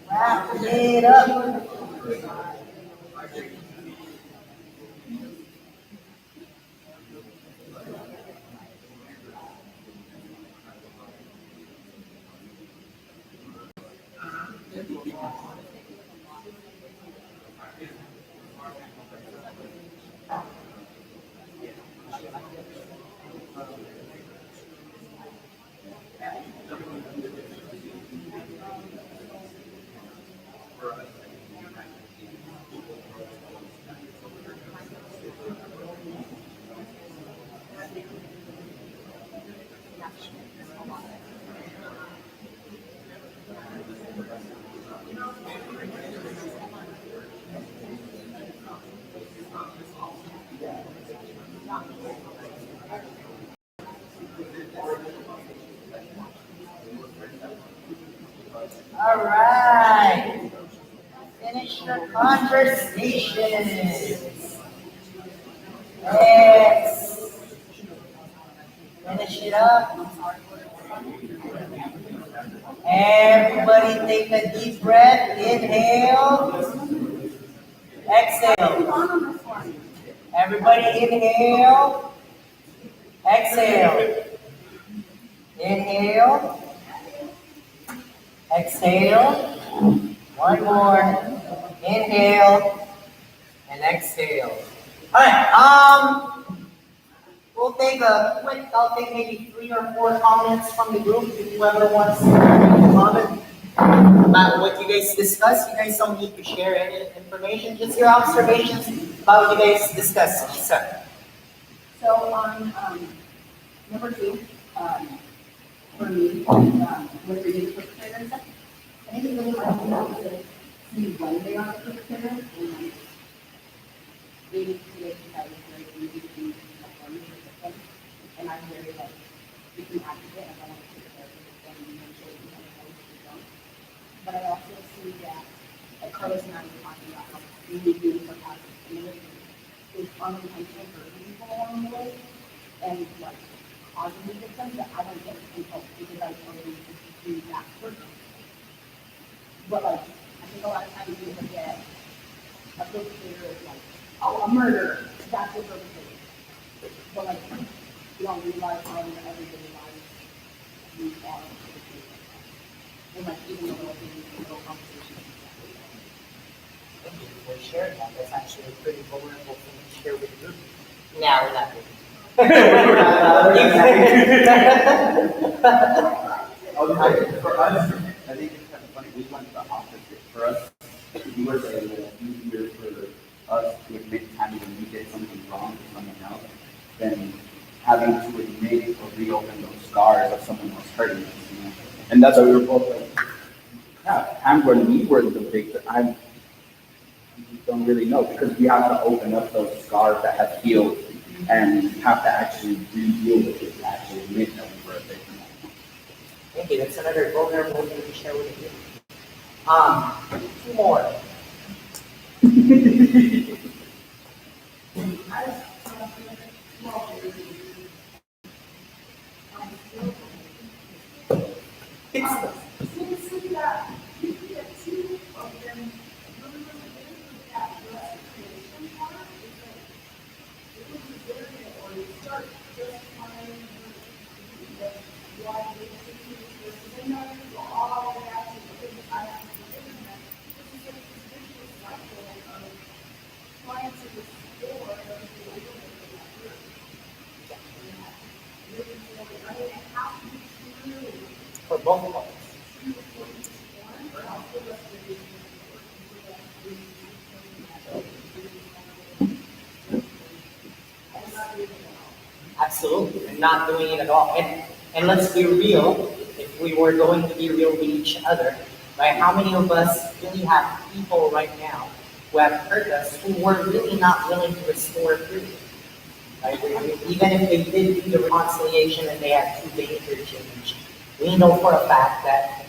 Wrap it up. All right. Finish your conversations. Yes. Finish it up. Everybody take a deep breath. Inhale. Exhale. Everybody inhale. Exhale. Inhale. Exhale. One more. Inhale and exhale. All right. I'll take maybe 3 or 4 comments from the group. If whoever wants to comment about what you guys discussed, you guys don't need to share any information, just your observations about what you guys discussed. Lisa. So on, number 2, for me, with reading the perpetrator and stuff, I think it's really hard to see when they are the perpetrator, and maybe today, that is very easy to be a form of victim, and I'm very, like, you can advocate, I don't want to take care of the victim, and make sure you have a voice to don't. But I also see that, like Carlos and I were talking about how we need to be compassionate, and it is unintentional for people along the way, and like causing the victims that I don't get until because I totally do that person. But like, I think a lot of times we look at a perpetrator as like, oh, a murderer, that's a perpetrator. But like, you don't realize how in your everyday life you are a perpetrator. And like, even the little things, the little conversations. Thank you for sharing that. That's actually a pretty vulnerable thing to share with the group. Now we're not doing it. For us, I think it's kind of funny, we went the opposite. For us, we were saying that it's easier for us to admit time when we did something wrong to someone else than having to admit or reopen those scars of someone else hurting us. You know? And that's why we were both like, yeah, times when we were the victim, I don't really know, because we have to open up those scars that have healed and have to actually re-deal with it, to actually admit that we were a victim. Thank you. That's another vulnerable thing to share with you. 2 more. For both of us. Absolutely, and not doing it at all. And let's be real, if we were going to be real with each other, right? How many of us really have people right now who have hurt us who were really not willing to restore truth? Right? Even if they did do the reconciliation and they had 2 behavior change, we know for a fact that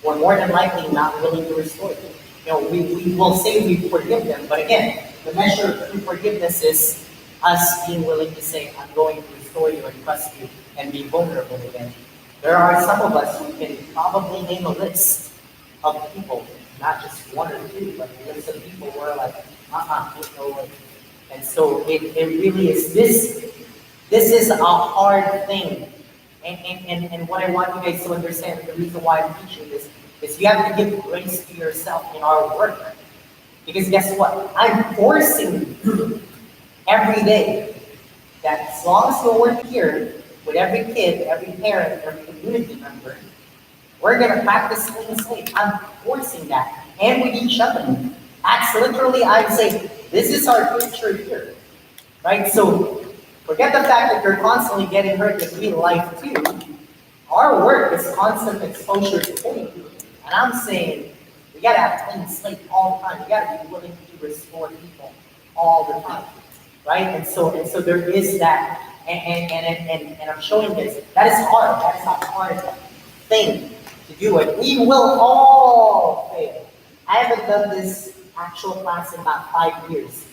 we're more than likely not willing to restore them. You know, we will say we forgive them, but again, the measure of true forgiveness is us being willing to say, I'm going to restore you and trust you and be vulnerable again. There are some of us who can probably name a list of people, not just 1 or 2, but a list of people who are like, no way. And so it really is, this is a hard thing. And what I want you guys to understand, the reason why I'm teaching this, is you have to give grace to yourself in our work. Because guess what? I'm forcing you every day that as long as you work here with every kid, every parent, every community member, we're going to practice clean slate. I'm forcing that. And with each other. That's literally, I'd say, this is our future here. Right? So, forget the fact that you're constantly getting hurt in real life too. Our work is constant exposure to pain. And I'm saying, we gotta have clean slate all the time. We gotta be willing to restore people all the time. Right? And so there is that. And I'm showing this. That is hard. That is a hard thing to do. And we will all fail. I haven't done this actual class in about 5 years.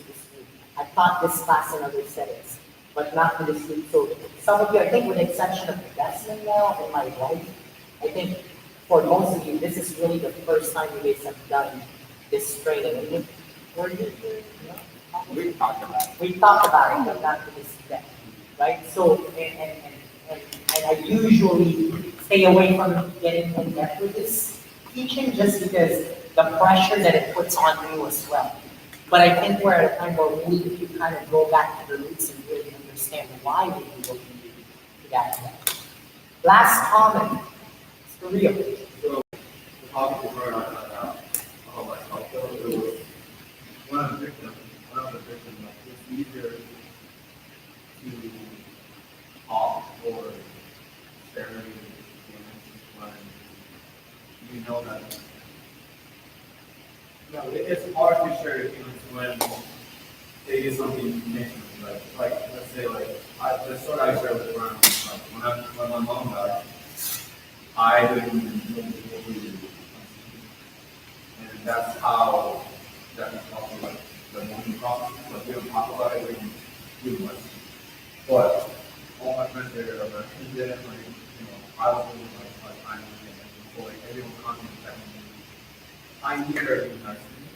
I've taught this class in other settings, but not for this week. So some of you, I think with the exception of Desmond now in my life, I think for most of you, this is really the first time you guys have done this training. I mean, were you here? No? We talked about it. We talked about it, but not to this depth, right? So, and I usually stay away from getting in depth with this, teaching just because the pressure that it puts on you as well. But I think we're at a time where we need to kind of go back to the roots and really understand why we do what we do to that end. Last comment, it's real. So, the topic brought on myself, so it was one of the victims, like, it's easier to talk or share feelings when you know that. No, it's hard to share your feelings when they get something mentioned, like let's say the story I shared with Brian, when my mom died, I didn't know what we did. And that's how that is also like the moving process. Like we don't talk about it, we don't do much. But all my friends there are like, I was living like time and so like everyone constantly texting me. I knew everything nice to me,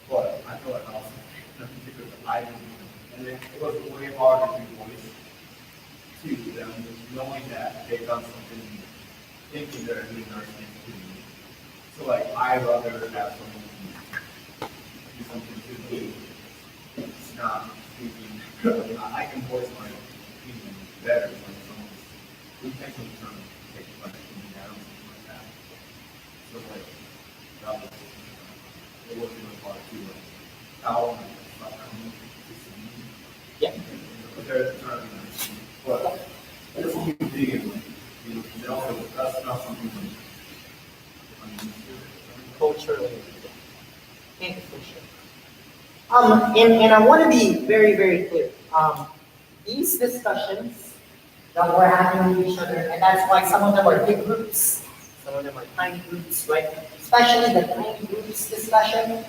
but I feel like I was because I didn't do it. And it was way harder to voice to them, just knowing that they've done something, thinking they're doing nice things to me. So like I'd rather have someone do something to me. It's not speaking. I can voice my opinion better when someone's intentionally trying to take like me down, something like that. So like that was it was really hard to like how like coming to see me. Yeah. But they're trying to be nice to me. But it's a huge thing, like, and also that's not something I'm used to. Culturally. Thank you for sure. And I want to be very, very clear. These discussions that we're having with each other, and that's why some of them are big groups, some of them are tiny groups, right? Especially the tiny groups discussion.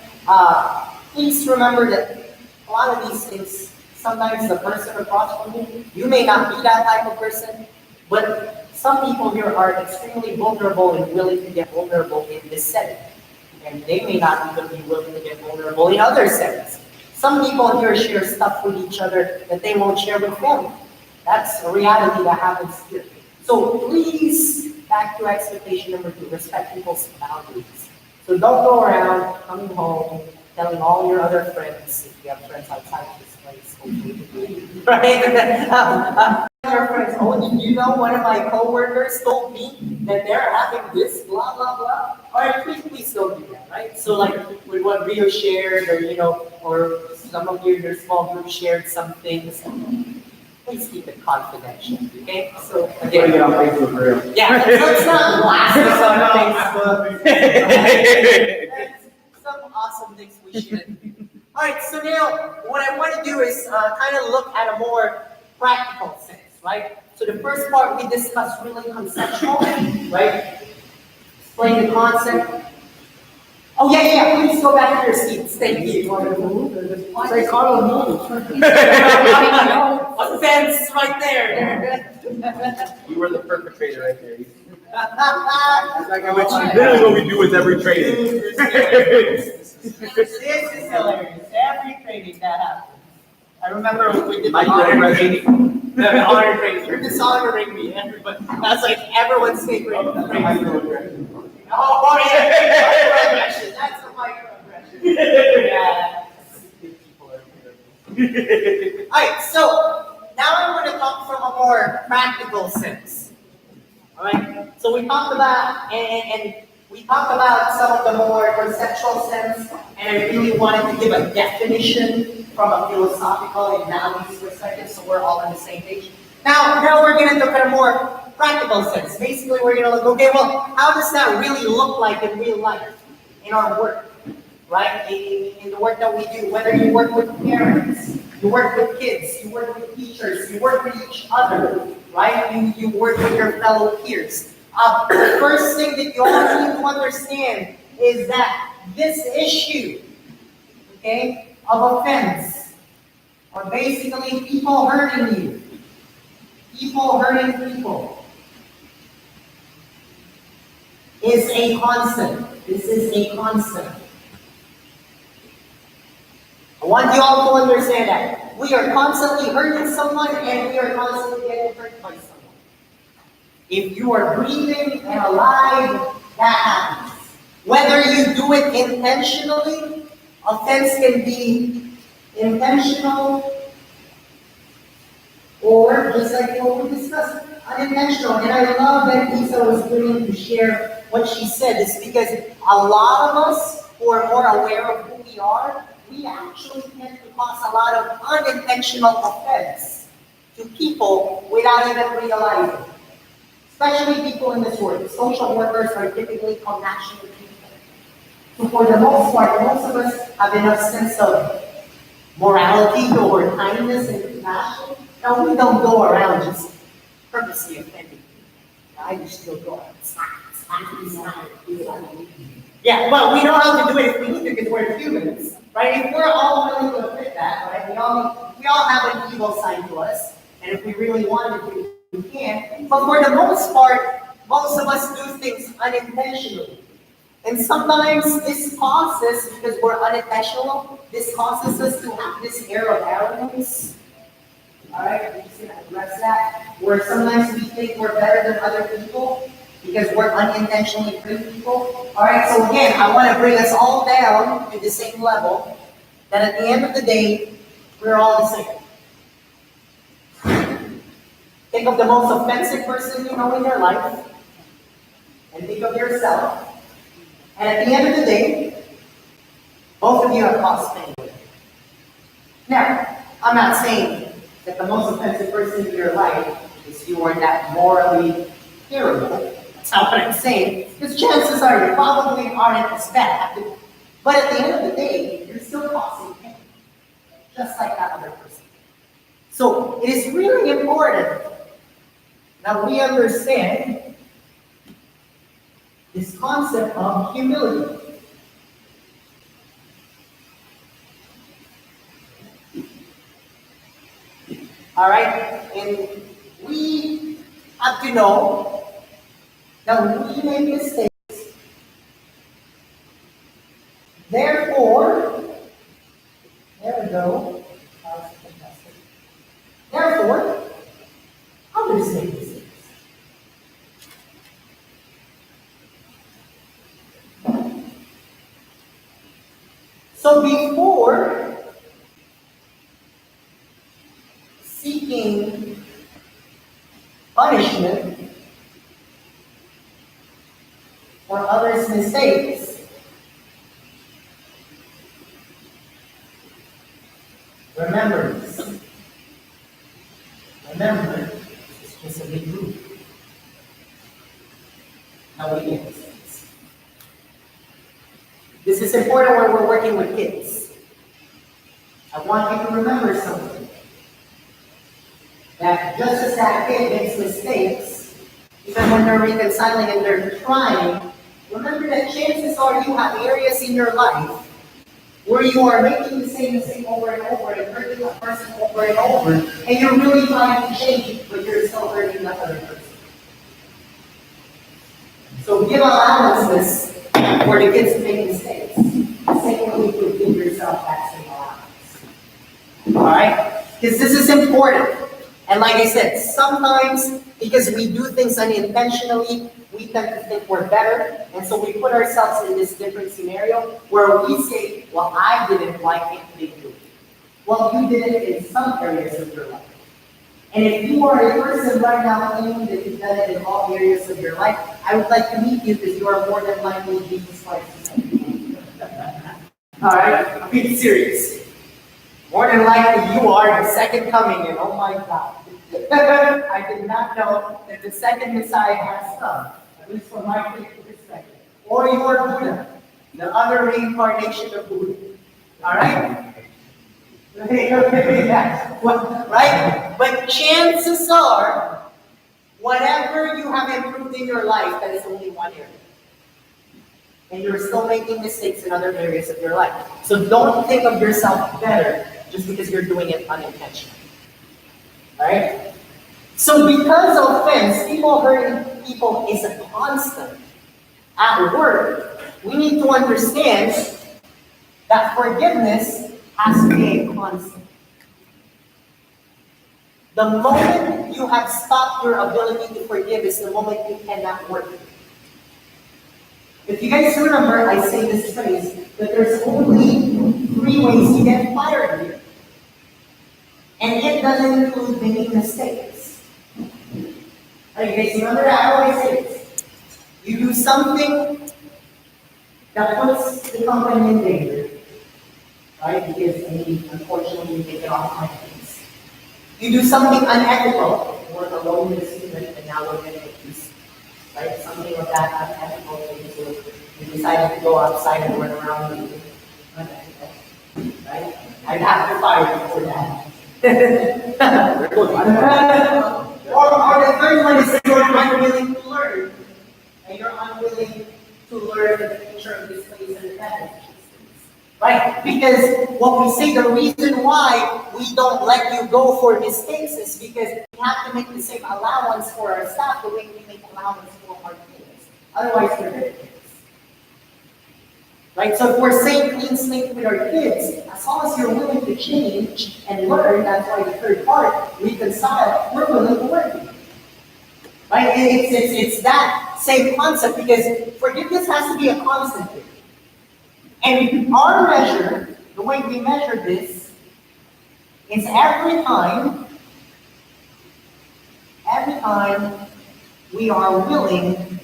Please remember that a lot of these things, sometimes the person across from you may not be that type of person, but some people here are extremely vulnerable and willing to get vulnerable in this setting. And they may not even be willing to get vulnerable in other settings. Some people here share stuff with each other that they won't share with family. That's a reality that happens here. So please, back to expectation number 2, respect people's boundaries. So don't go around coming home, telling all your other friends, if you have friends outside of this place, hopefully, right? Your friends, oh, did you know one of my coworkers told me that they're having this, blah, blah, blah? All right, please don't do that, right? So like with what Rio shared, or some of your small group shared some things, please keep it confidential, okay? So again, Get on Facebook for real. yeah, let's not blast this on Facebook. Some awesome things we shouldn't do. All right, so now what I want to do is kind of look at a more practical sense, right? So the first part we discussed really conceptual, right? Explain the concept. Oh yeah, please go back to your seats. Thank you. Say Carlo move. A fence right there. You were the perpetrator right there. Literally what we do with every training. This is hilarious. Every training that happens. I remember when we did the honor training. The honor training. You're dishonoring me, everybody. That's like everyone's favorite training. Oh, yeah. Microaggression. That's a microaggression. Yeah. Alright, so now I want to talk from a more practical sense. Alright, so we talked about, and we talked about some of the more conceptual sense, and I really wanted to give a definition from a philosophical and values perspective, so we're all on the same page. Now we're going to look at a more practical sense. Basically, we're going to look, okay, well, how does that really look like in real life, in our work, right? In the work that we do, whether you work with parents, you work with kids, you work with teachers, you work with each other, right? You work with your fellow peers. The first thing that you all need to understand is that this issue, okay, of offense, or basically people hurting you, people hurting people, is a constant. This is a constant. I want you all to understand that. We are constantly hurting someone and we are constantly getting hurt by someone. If you are breathing and alive, that happens. Whether you do it intentionally, offense can be intentional, or just like what we discussed, unintentional. And I love that Lisa was willing to share what she said. It's because a lot of us who are more aware of who we are, we actually tend to cause a lot of unintentional offense to people without even realizing. Especially people in this world. Social workers are typically compassionate people. So for the most part, most of us have enough sense of morality or kindness and compassion. Now we don't go around just purposely offending people. I just still go around, smack. Yeah, well, we know how to do it if we need to because we're humans, right? If we're all willing to admit that, right? We all have an evil side to us, and if we really wanted to, we can. But for the most part, most of us do things unintentionally. And sometimes this causes, because we're unintentional, this causes us to have this air of arrogance. Alright, we're just gonna address that. Where sometimes we think we're better than other people because we're unintentionally great people. Alright, so again, I want to bring us all down to the same level, that at the end of the day, we're all the same. Think of the most offensive person you know in your life, and think of yourself. And at the end of the day, both of you have caused pain. Now, I'm not saying that the most offensive person in your life is you are that morally terrible. That's not what I'm saying. Because chances are you probably aren't as bad. But at the end of the day, you're still causing pain. Just like that other person. So it is really important that we understand this concept of humility. All right? And we have to know that we make mistakes. Therefore, there we go. That was fantastic. Therefore, others make mistakes. So before seeking punishment for others' mistakes, remember this. Remember, this is just a big group. How we get this. This is important when we're working with kids. I want you to remember something. That just as that kid makes mistakes, even when they're reconciling and they're trying, remember that chances are you have areas in your life where you are making the same mistake over and over and hurting that person over and over, and you're really trying to change it, but you're still hurting that other person. So give allowances for the kids to make mistakes. Same way you would give yourself that same allowance. Alright? Because this is important. And like I said, sometimes because we do things unintentionally, we tend to think we're better. And so we put ourselves in this different scenario where we say, well, I did it, why can't they do it? Well, you did it in some areas of your life. And if you are a person right now claiming that you've done it in all areas of your life, I would like to meet you because you are more than likely Jesus Christ. Alright, I'm being serious. More than likely you are the second coming, and oh my God. I did not know that the second Messiah has come, at least from my perspective. Or you are Buddha, the other reincarnation of Buddha. Alright? Right? But chances are, whatever you have improved in your life, that is only one area. And you're still making mistakes in other areas of your life. So don't think of yourself better just because you're doing it unintentionally. Right? So because offense, people hurting people is a constant at work, we need to understand that forgiveness has to be a constant. The moment you have stopped your ability to forgive is the moment you cannot work. If you guys remember, I say this phrase, that there's only 3 ways to get fired here. And it doesn't include making mistakes. Are you guys remember that? I always say this. You do something that puts the company in danger, right? Because unfortunately, you take it off my hands. You do something unethical, we're alone in the student, and now we're getting accused, right? Something of that unethical thing, so you decided to go outside and run around and unethical, right? I'd have to fire you for that. or the third one is you're unwilling to learn, and you're unwilling to learn the nature of this place and the benefits. Right? Because what we say, the reason why we don't let you go for mistakes is because we have to make the same allowance for our staff the way we make allowance for our kids. Otherwise, we're good kids. Right? So if we're saying clean slate with our kids, as long as you're willing to change and learn, that's why the third part, reconcile, we're willing to learn. Right? It's that same concept because forgiveness has to be a constant thing. And our measure, the way we measure this, is every time we are willing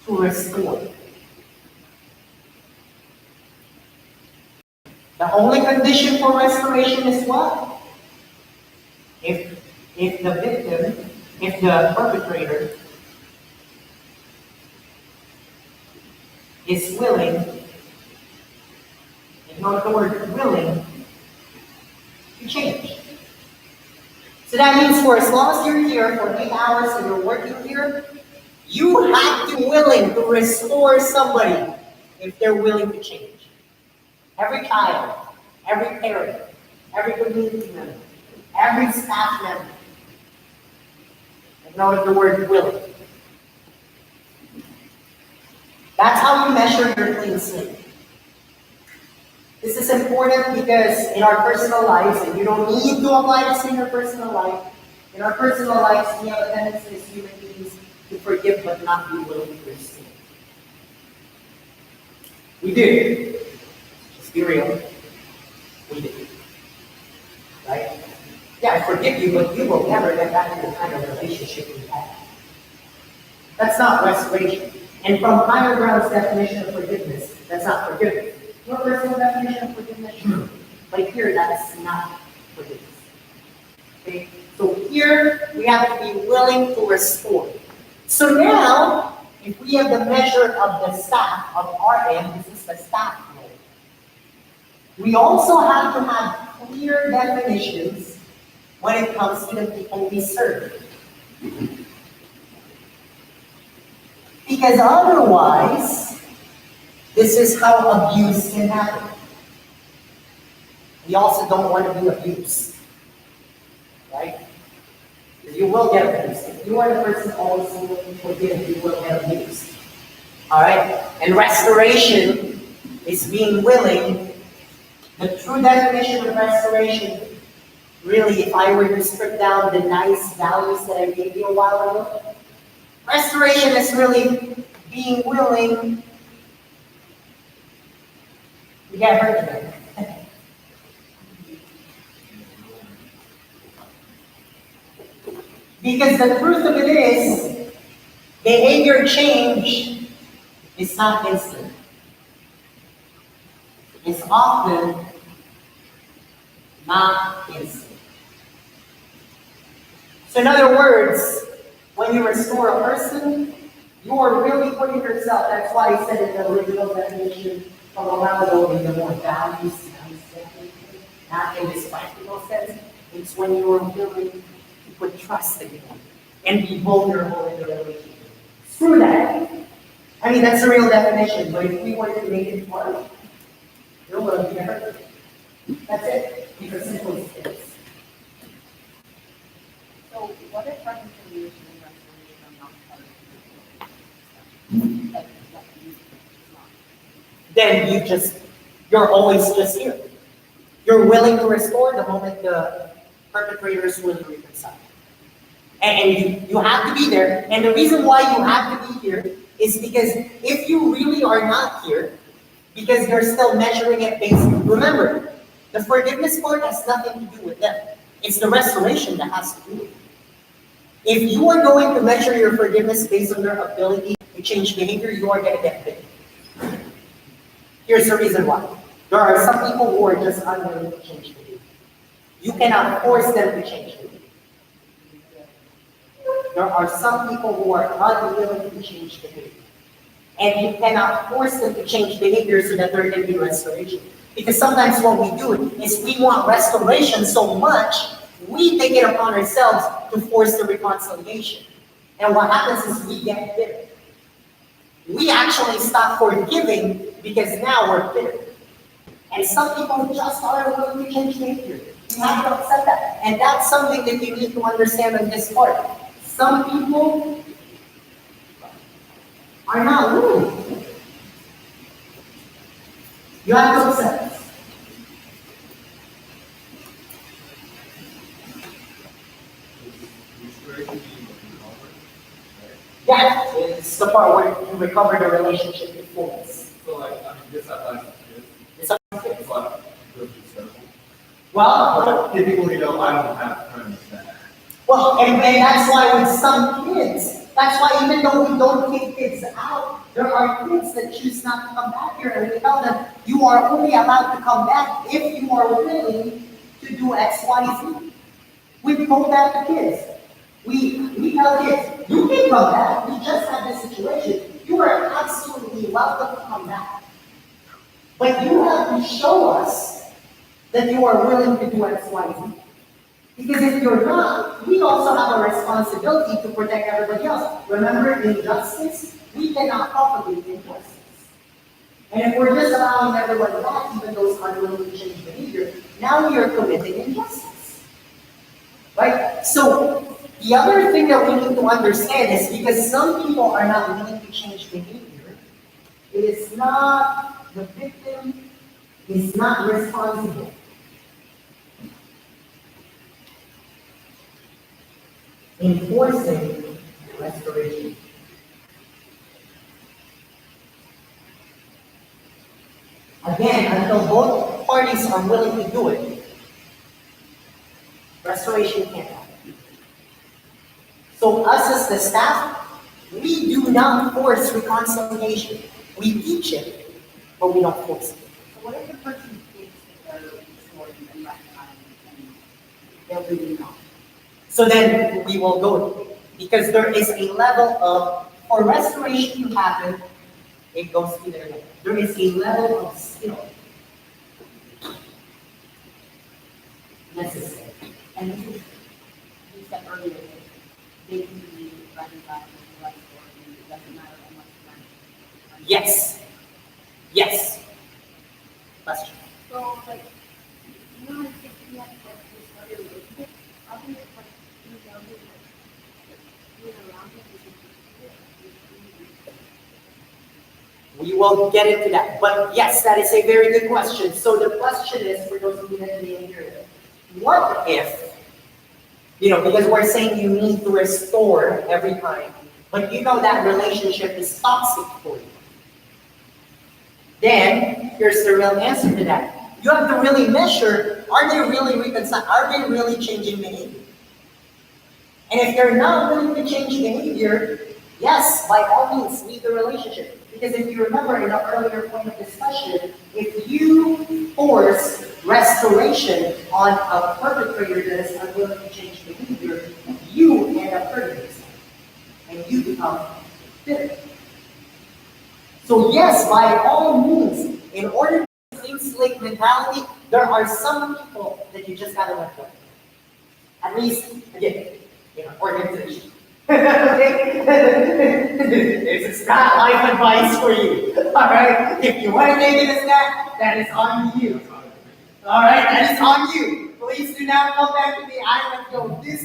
to restore. The only condition for restoration is what? If the victim, if the perpetrator is willing, ignore the word willing, to change. So that means for as long as you're here for 8 hours and you're working here, you have to be willing to restore somebody if they're willing to change. Every child, every parent, every community member, every staff member. Ignore the word willing. That's how you measure your clean slate. This is important because in our personal lives, and you don't need to apply this in your personal life, in our personal lives, we have a tendency as human beings to forgive but not be willing to restore. We do. Just be real. We do. Right? Yeah, I forgive you, but you will never get back to the kind of relationship we had. That's not restoration. And from higher ground's definition of forgiveness, that's not forgiveness. Your personal definition of forgiveness, sure. But here, that's not forgiveness. Okay? So here, we have to be willing to restore. So now, if we have the measure of the staff of RM, this is the staff role. We also have to have clear definitions when it comes to the people we serve. Because otherwise, this is how abuse can happen. We also don't want to be abused. Right? Because you will get abused. If you are the person always willing to forgive, you will get abused. Alright? And restoration is being willing. The true definition of restoration, really, if I were to strip down the nice values that I gave you a while ago, restoration is really being willing to get hurt again. Because the truth of it is, behavior change is not instant. It's often not instant. So in other words, when you restore a person, you are really putting yourself, that's why I said in the original definition from a while ago, in the more values, not in this practical sense, it's when you are willing to put trust again and be vulnerable in the relationship. Screw that. I mean, that's the real definition, but if we want to make it work, you're willing to get hurt. That's it. It's as simple as it is. So what if reconciliation and restoration are not part of the like you not? Then you're always just here. You're willing to restore the moment the perpetrator is willing to reconcile. And you have to be there. And the reason why you have to be here is because if you really are not here, because you're still measuring it based, remember, the forgiveness part has nothing to do with them. It's the restoration that has to do with it. If you are going to measure your forgiveness based on their ability to change behavior, you are going to get bit. Here's the reason why. There are some people who are just unwilling to change behavior. You cannot force them to change behavior. There are some people who are unwilling to change behavior. And you cannot force them to change behavior so that there can be restoration. Because sometimes what we do is we want restoration so much, we take it upon ourselves to force the reconciliation. And what happens is we get bitter. We actually stop forgiving because now we're bitter. And some people just aren't willing to change behavior. You have to accept that. And that's something that you need to understand on this part. Some people are not willing. You have to accept this. Yeah, it's the part where you recover the relationship in fullness. So like, I mean, this applies to kids, It's up to you. but with the circle. Well, Typically, though, I don't have friends that. well, and that's why with some kids, that's why even though we don't take kids out, there are kids that choose not to come back here, and we tell them, you are only allowed to come back if you are willing to do X, Y, Z. We told that to kids. We tell kids, you can come back, we just had this situation, you are absolutely welcome to come back. But you have to show us that you are willing to do X, Y, Z. Because if you're not, we also have a responsibility to protect everybody else. Remember, injustice, we cannot propagate injustice. And if we're just allowing everyone back, even those unwilling to change behavior, now we are committing injustice. Right? So, the other thing that we need to understand is because some people are not willing to change behavior, it is not, the victim is not responsible. Enforcing restoration. Again, until both parties are willing to do it, restoration can't happen. So us as the staff, we do not force reconciliation. We teach it, but we don't force it. So what if the person thinks that they're restored and recognized and they're really not? So then we will go, because there is a level of, for restoration to happen, it goes to their level. There is a level of skill necessary. And this is, you said earlier, that they can be recognized and restored, and it doesn't matter how much time. Yes. Yes. Question. So, like, you know, if you have like this other relationship, I think it's like, you know, being around it, We will get into that. But yes, that is a very good question. So the question is, for those of you that didn't hear it, what if, because we're saying you need to restore every time, but you know that relationship is toxic for you. Then, here's the real answer to that. You have to really measure, are they really reconciled? Are they really changing behavior? And if they're not willing to change behavior, yes, by all means, leave the relationship. Because if you remember in our earlier point of discussion, if you force restoration on a perpetrator that is unwilling to change behavior, you end up hurting yourself. And you become bitter. So yes, by all means, in order to clean slate mentality, there are some people that you just gotta let go. At least, again, organization. This is not life advice for you. Alright? If you want to take it as that is on you. Alright, that is on you. Please do not come back to me. I let go this,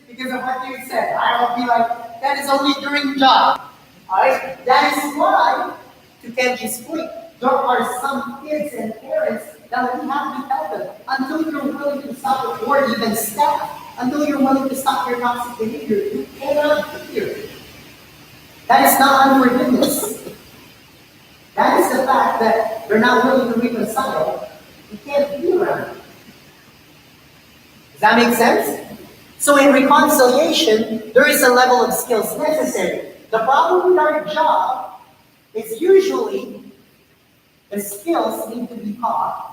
because of what you said. I will be like, that is only during the job. Alright? That is why, to Kenji's point, there are some kids and parents that we have to tell them, until you're willing to stop it, or even staff, until you're willing to stop your toxic behavior, you cannot be here. That is not unforgiveness. That is the fact that they're not willing to reconcile. You can't be around it. Does that make sense? So in reconciliation, there is a level of skills necessary. The problem with our job is usually the skills need to be taught.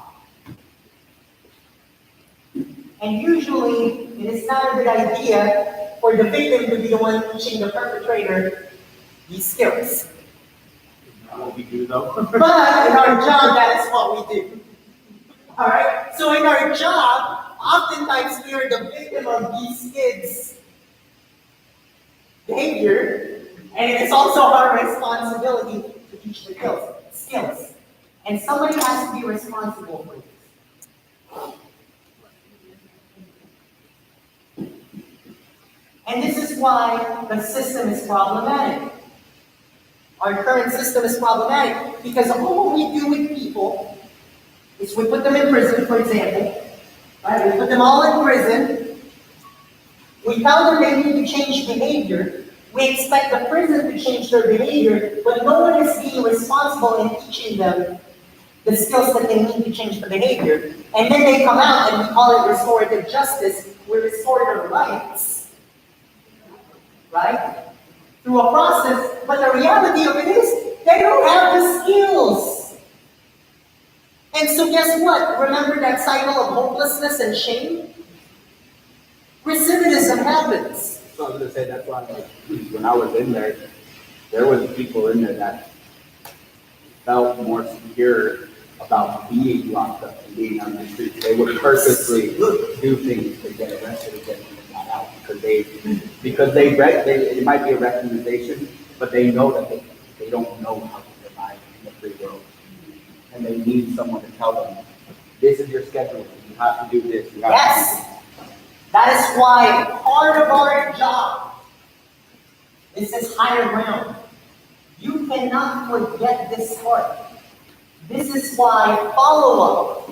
And usually, it is not a good idea for the victim to be the one teaching the perpetrator these skills. Not what we do though. But in our job, that is what we do. Alright? So in our job, oftentimes we are the victim of these kids' behavior, and it is also our responsibility to teach the skills. And somebody has to be responsible for this. And this is why the system is problematic. Our current system is problematic because all what we do with people is we put them in prison, for example. Right? We put them all in prison. We tell them they need to change behavior. We expect the prison to change their behavior, but no one is being responsible in teaching them the skills that they need to change the behavior. And then they come out and we call it restorative justice. We restore their rights. Right? Through a process, but the reality of it is, they don't have the skills. And so guess what? Remember that cycle of hopelessness and shame? Recidivism happens. So I was gonna say, that's why, like, when I was in there was people in there that felt more secure about being locked up and being on the streets. They would purposely do things to get arrested and get out because it might be a recommendation, but they know that they don't know how to survive in the free world, and they need someone to tell them, this is your schedule. You have to do this. You have Yes. to do this. That is why part of our job is this higher ground. You cannot forget this part. This is why follow-up.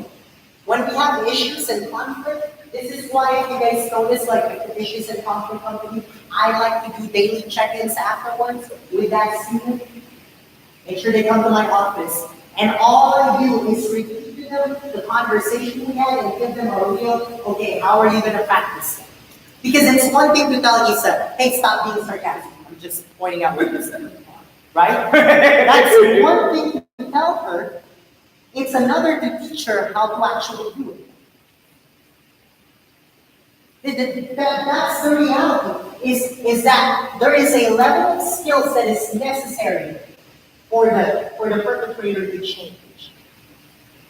When we have issues and conflict, this is why, if you guys notice, like the issues and conflict company, I like to do daily check-ins afterwards with that student. Make sure they come to my office. And all I do is repeat to them the conversation we had and give them a real, okay, how are you going to practice? Because it's one thing to tell Isa, hey, stop being sarcastic. I'm just pointing out what you said. Right? That's one thing to tell her. It's another to teach her how to actually do it. That's the reality, is that there is a level of skills that is necessary for the perpetrator to change.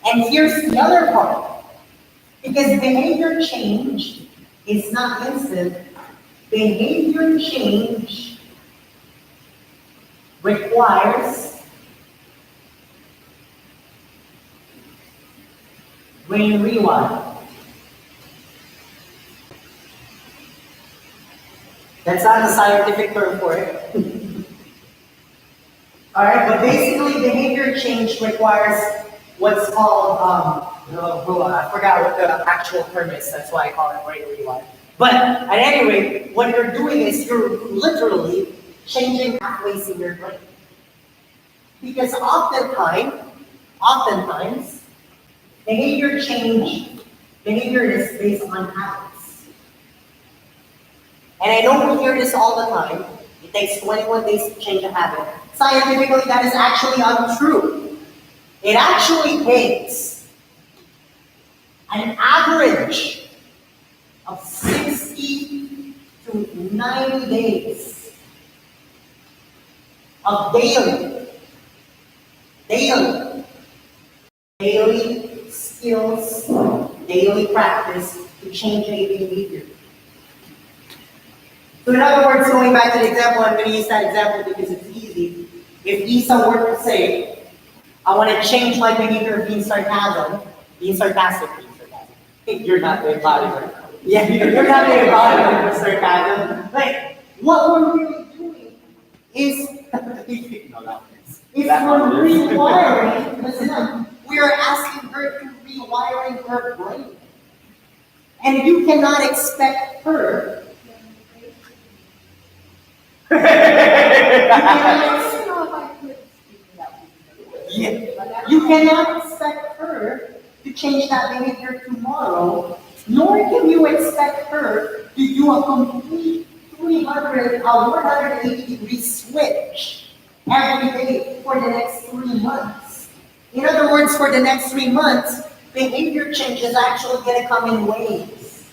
And here's the other part. Because behavior change is not instant. Behavior change requires brain rewire. That's not a scientific term for it. Alright, but basically behavior change requires what's called, I forgot what the actual term is, that's why I call it brain rewire. But at any rate, what you're doing is you're literally changing pathways in your brain. Because oftentimes, behavior is based on habits. And I know we hear this all the time. It takes 21 days to change a habit. Scientifically, that is actually untrue. It actually takes an average of 60 to 90 days of daily skills, daily practice to change a behavior. So in other words, going back to the example, I'm going to use that example because it's easy. If Isa were to say, I want to change my behavior of being sarcastic. You're not being bothered. Yeah, you're not being bothered with sarcasm. Like, what we're really doing is, we're rewiring, listen, we are asking her to rewiring her brain. And you cannot expect her cannot, don't know if I could speak to that. yeah, you cannot expect her to change that behavior tomorrow, nor can you expect her to do a complete 180-degree switch every day for the next 3 months. In other words, for the next 3 months, behavior change is actually going to come in waves.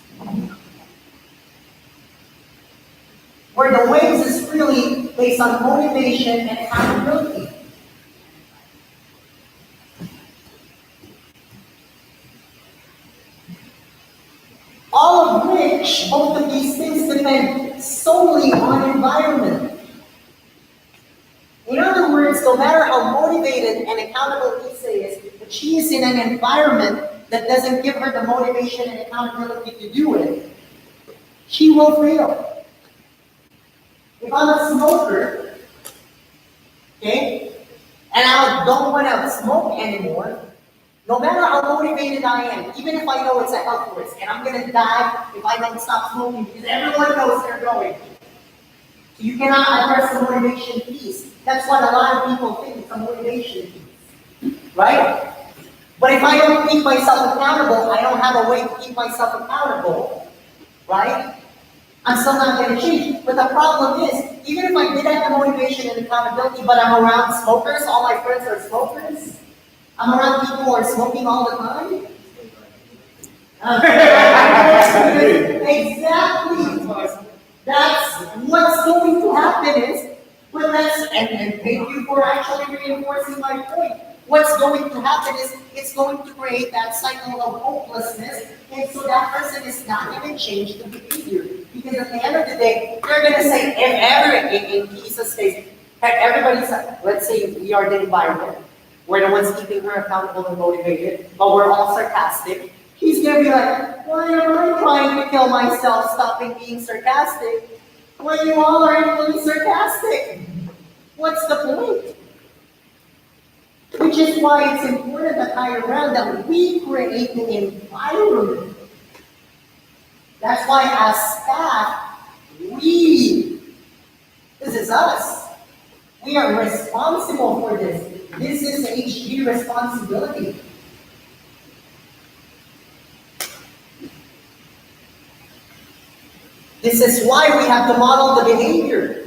Where the waves is really based on motivation and accountability. All of which, both of these things depend solely on environment. In other words, no matter how motivated and accountable Lisa is, if she is in an environment that doesn't give her the motivation and accountability to do it, she will fail. If I'm a smoker, okay, and I don't want to smoke anymore, no matter how motivated I am, even if I know it's a health risk, and I'm going to die if I don't stop smoking, because everyone knows they're going to. So you cannot address the motivation piece. That's what a lot of people think, it's a motivation piece, right? But if I don't keep myself accountable, I don't have a way to keep myself accountable, right? I'm still not going to change. But the problem is, even if I did have the motivation and accountability, but I'm around smokers, all my friends are smokers, I'm around people who are smoking all the time. Exactly. That's what's going to happen is, well, and thank you for actually reinforcing my point. What's going to happen is, it's going to create that cycle of hopelessness, and so that person is not going to change the behavior. Because at the end of the day, they're going to say, if ever, in Jesus' case, everybody's, let's say we are the environment, we're the ones keeping her accountable and motivated, but we're all sarcastic. He's going to be like, why am I trying to kill myself stopping being sarcastic when you all are equally sarcastic? What's the point? Which is why it's important that higher ground that we create an environment. That's why as staff, this is us. We are responsible for this. This is HG responsibility. This is why we have to model the behavior.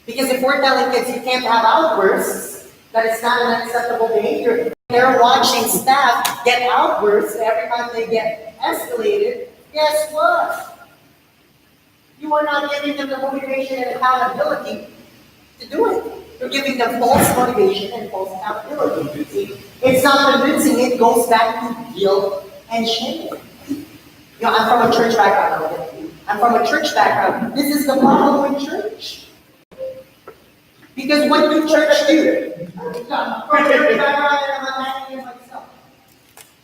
Because if we're telling kids you can't have outbursts, that it's not an acceptable behavior, they're watching staff get outbursts every time they get escalated, guess what? You are not giving them the motivation and accountability to do it. You're giving them false motivation and false accountability. See, it's not convincing, it goes back to guilt and shame. You know, I'm from a church background. This is the problem with church. Because what do church do?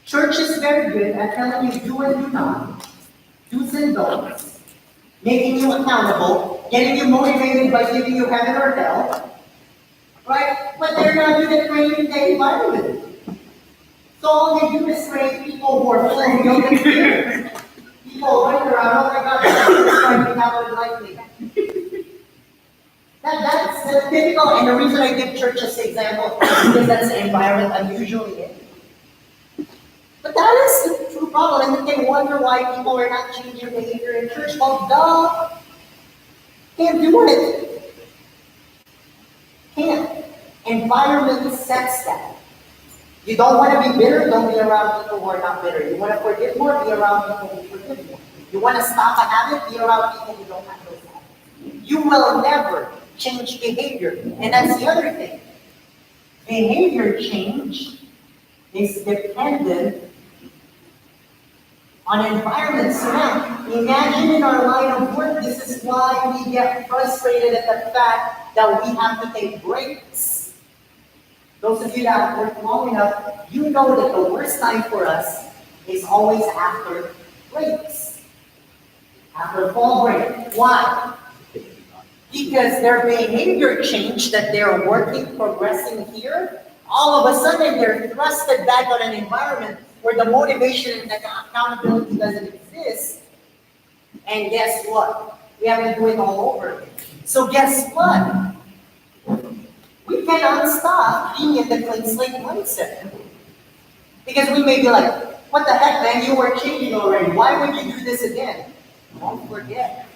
Church is very good at telling you do and do not, do's and don'ts, making you accountable, getting you motivated by giving you heaven or hell, right? But they're not good at creating the environment. So all they do is create people who are full of guilt and fear. People running around, oh my God, this might be how I would like me. That's the typical, and the reason I give church as an example is because that's the environment I'm usually in. But that is the true problem, and they wonder why people are not changing behavior in church. Well, duh, can't do it. Can't. Environment sets that. You don't want to be bitter, don't be around people who are not bitter. You want to forgive more, be around people who forgive more. You want to stop a habit, be around people who don't have those habits. You will never change behavior. And that's the other thing. Behavior change is dependent on environment surround. Imagine in our line of work, this is why we get frustrated at the fact that we have to take breaks. Those of you that have worked long enough, you know that the worst time for us is always after breaks. After fall break. Why? Because their behavior change that they're working, progressing here, all of a sudden they're thrusted back on an environment where the motivation and the accountability doesn't exist. And guess what? We have to do it all over again. So guess what? we cannot stop being in the clean slate mindset. Because we may be like, what the heck, man, you were cheating already. Why would you do this again? Don't forget.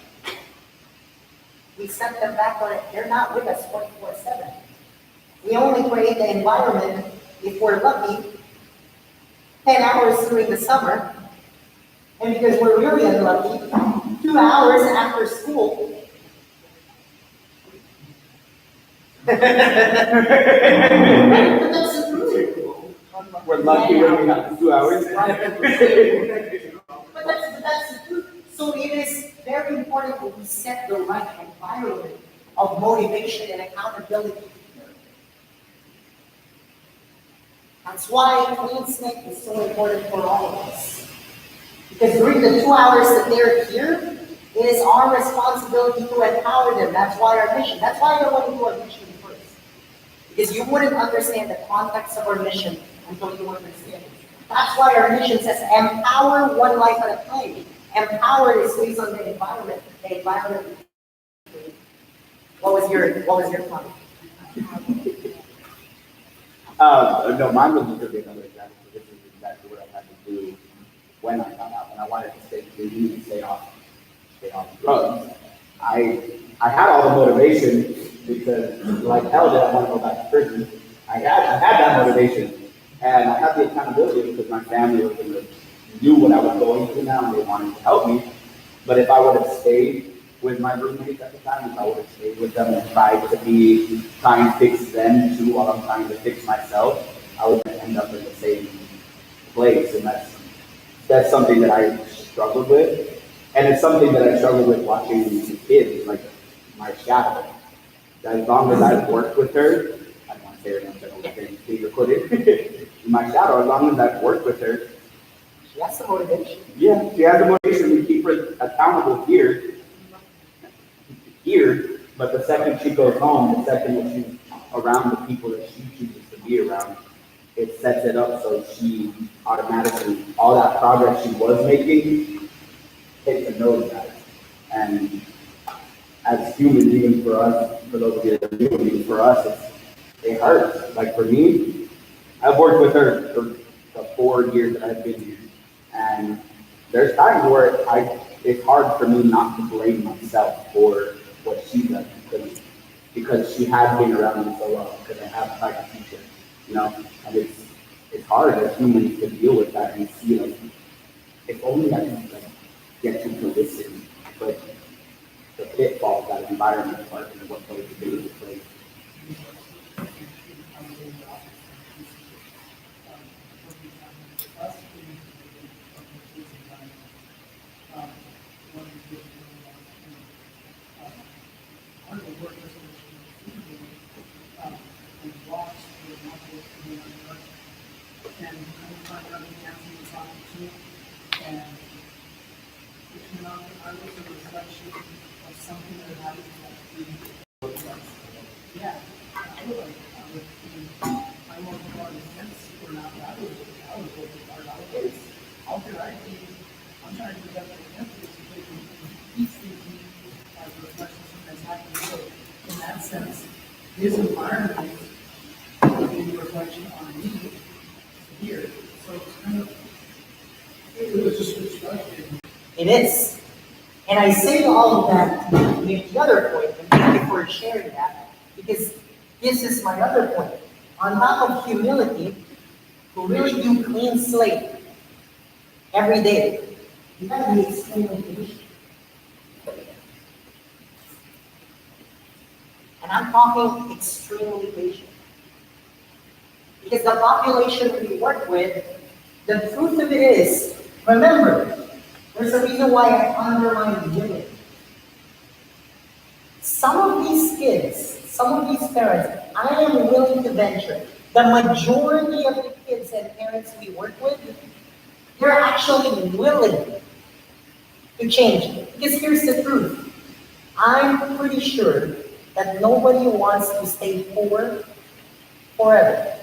We set them back on it. They're not with us 24/7. We only create the environment, if we're lucky, 10 hours during the summer. And because we're really unlucky, 2 hours after school. But that's the truth. We're lucky when we have 2 hours. But that's the truth. So it is very important that we set the right environment of motivation and accountability. That's why clean slate is so important for all of us. Because during the 2 hours that they're here, it is our responsibility to empower them. That's why our mission. That's why I want to do our mission first. Because you wouldn't understand the context of our mission until you understand it. That's why our mission says empower one life at a time. Empower is based on the environment. The environment. What was your comment? No, mine was just gonna be another example. This is exactly what I had to do when I found out. When I wanted to stay clean and stay off drugs. I had all the motivation because, like hell, did I want to go back to prison. I had that motivation, and I had the accountability because my family was gonna knew what I was going through now, and they wanted to help me. But if I would have stayed with my roommates at the time, if I would have stayed with them and tried to try and fix them too while I'm trying to fix myself, I would end up in the same place. And that's something that I struggled with. And it's something that I struggled with watching these kids, like my shadow. As long as I've worked with her, I don't want to say her name, so I don't get being recorded. My shadow, as long as I've worked with her, She has the motivation. yeah, she has the motivation. We keep her accountable here, but the second she goes home, the second that she's around the people that she chooses to be around, it sets it up so she automatically, all that progress she was making, hits a nosedive. And as humans, even for us, for those of you that are new, even for us, it hurts. Like for me, I've worked with her for the 4 years that I've been here. And there's times where it's hard for me not to blame myself for what she does because she has been around me so long, because I have tried to teach her, and it's hard as humans to deal with that and see, like, if only I can get you to listen, but the pitfalls that environment are and what those do to play. His environment will be a reflection on me here. So it's kind of, it was just constructed. It is. And I say all of that to make the other point, and thank you for sharing that, because this is my other point. On top of humility, to really do clean slate every day, you gotta be extremely patient. And I'm talking extremely patient. Because the population we work with, the truth of it is, remember, there's a reason why I underline women. Some of these kids, some of these parents, I am willing to venture, the majority of the kids and parents we work with, they're actually willing to change. Because here's the truth. I'm pretty sure that nobody wants to stay poor forever.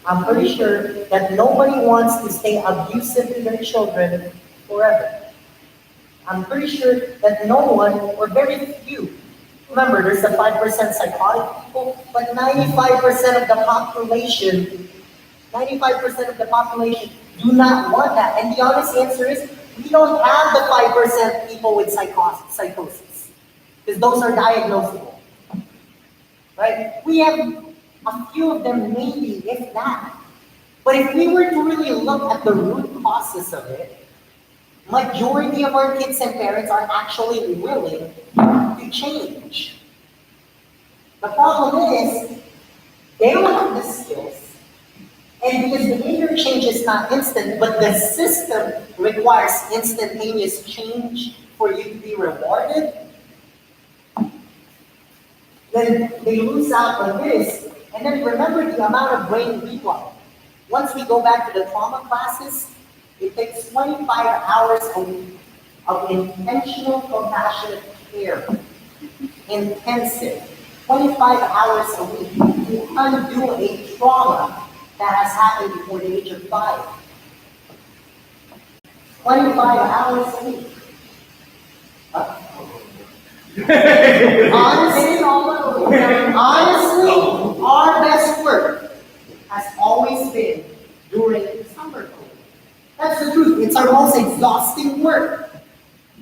I'm pretty sure that nobody wants to stay abusive to their children forever. I'm pretty sure that no one, or very few, Remember, there's the 5% psychotic people, but 95% of the population, 95% of the population do not want that. And the honest answer is, we don't have the 5% people with psychosis, because those are diagnosable, right? We have a few of them maybe, if that. But if we were to really look at the root causes of it, majority of our kids and parents are actually willing to change. The problem is, they don't have the skills. And because behavior change is not instant, but the system requires instantaneous change for you to be rewarded, then they lose out on this. And then remember the amount of brain rewire. Once we go back to the trauma classes, it takes 25 hours a week of intentional compassionate care. Intensive. 25 hours a week to undo a trauma that has happened before the age of 5. 25 hours a week. Honestly, our best work has always been during summer school. That's the truth. It's our most exhausting work,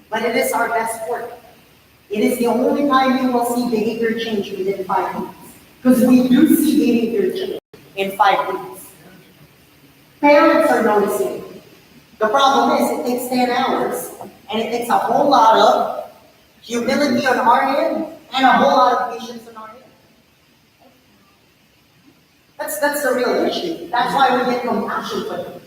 but it is our best work. It is the only time you will see behavior change within 5 weeks, because we do see behavior change in 5 weeks. Parents are noticing. The problem is it takes 10 hours, and it takes a whole lot of humility on our end and a whole lot of patience on our end. That's the real issue. That's why we get compassion for them.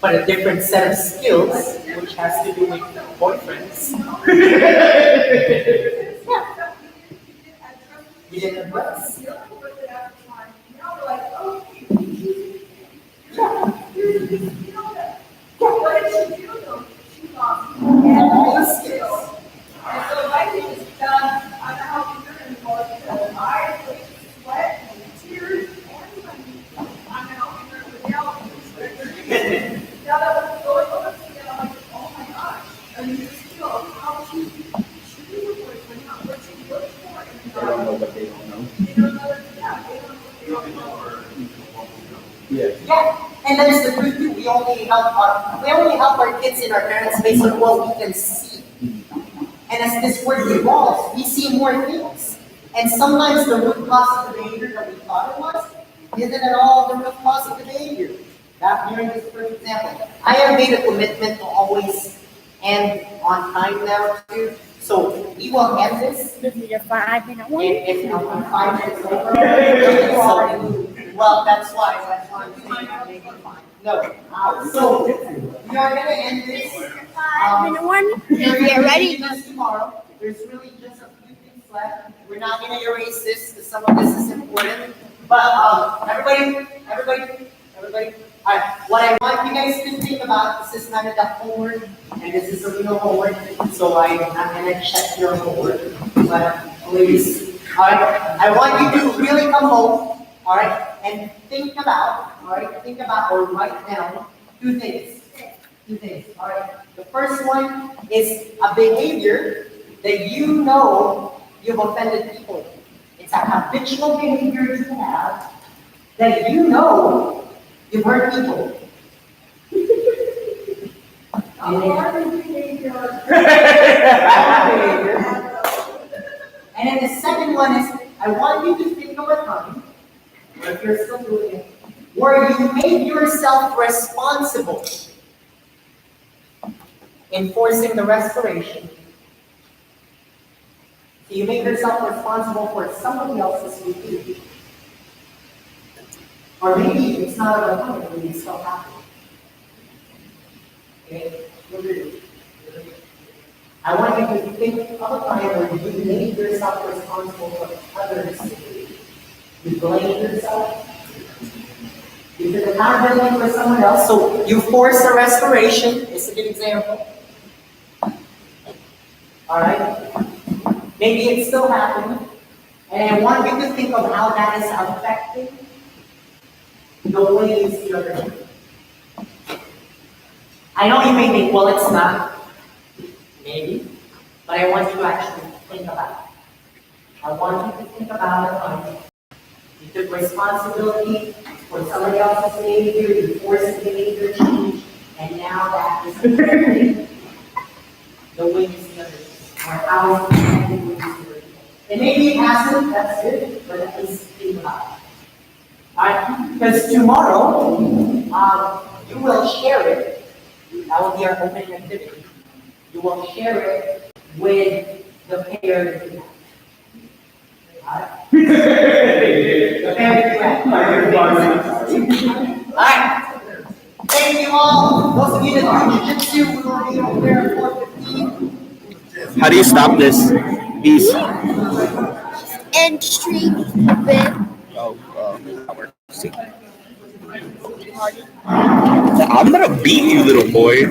But a different set of skills, which has to do with boyfriends. You didn't address. All the skills. They don't know what they don't know. Yeah, and that's the truth too. We only help our kids and our parents based on what we can see. And as this work evolves, we see more things. And sometimes the root cause of the behavior that we thought it was isn't at all the root cause of the behavior. That during this first example. I have made a commitment to always end on time now too. So we will end this. This is your 5-minute one. If I'm 5 minutes over. So, well, that's why I'm saying I make it fine. No, so we are gonna end this. 5-minute one. Get ready. Tomorrow, there's really just a few things left. We're not gonna erase this, because some of this is important. But, everybody, alright, what I want you guys to think about, this is kind of the homework, and this is a real homework, so I'm not gonna check your homework, but please, alright, I want you to really come home, alright, and think about or write down two things, alright. The first one is a behavior that you know you've offended people. It's a habitual behavior you have that you know you've hurt people. And then the second one is, I want you to think of a time, if you're still doing it, where you made yourself responsible in forcing the restoration. So you make yourself responsible for somebody else's behavior. Or maybe it's not a moment, maybe it's still happening. Okay? I want you to think of a time where you made yourself responsible for others' behavior. You blame yourself. You took accountability for someone else, so you force a restoration. It's a good example. Alright? Maybe it's still happening. And I want you to think of how that is affecting the way you see other people. I know you may think, well, it's not. Maybe. But I want you to actually think about it. I want you to think about it on you took responsibility for somebody else's behavior, you forced the behavior change, and now that is affecting the way you see other people, or how it's affecting the way you see other people. And maybe it hasn't, that's good, but at least think about it. Alright, because tomorrow, you will share it. That will be our opening activity. You will share it with the parent you have. Alright? The parent you have. Alright. Thank you all. Those of you that do jiu-jitsu, we will be over there at 4:15. How do you stop this? Peace. End stream with. I'm gonna beat you, little boy.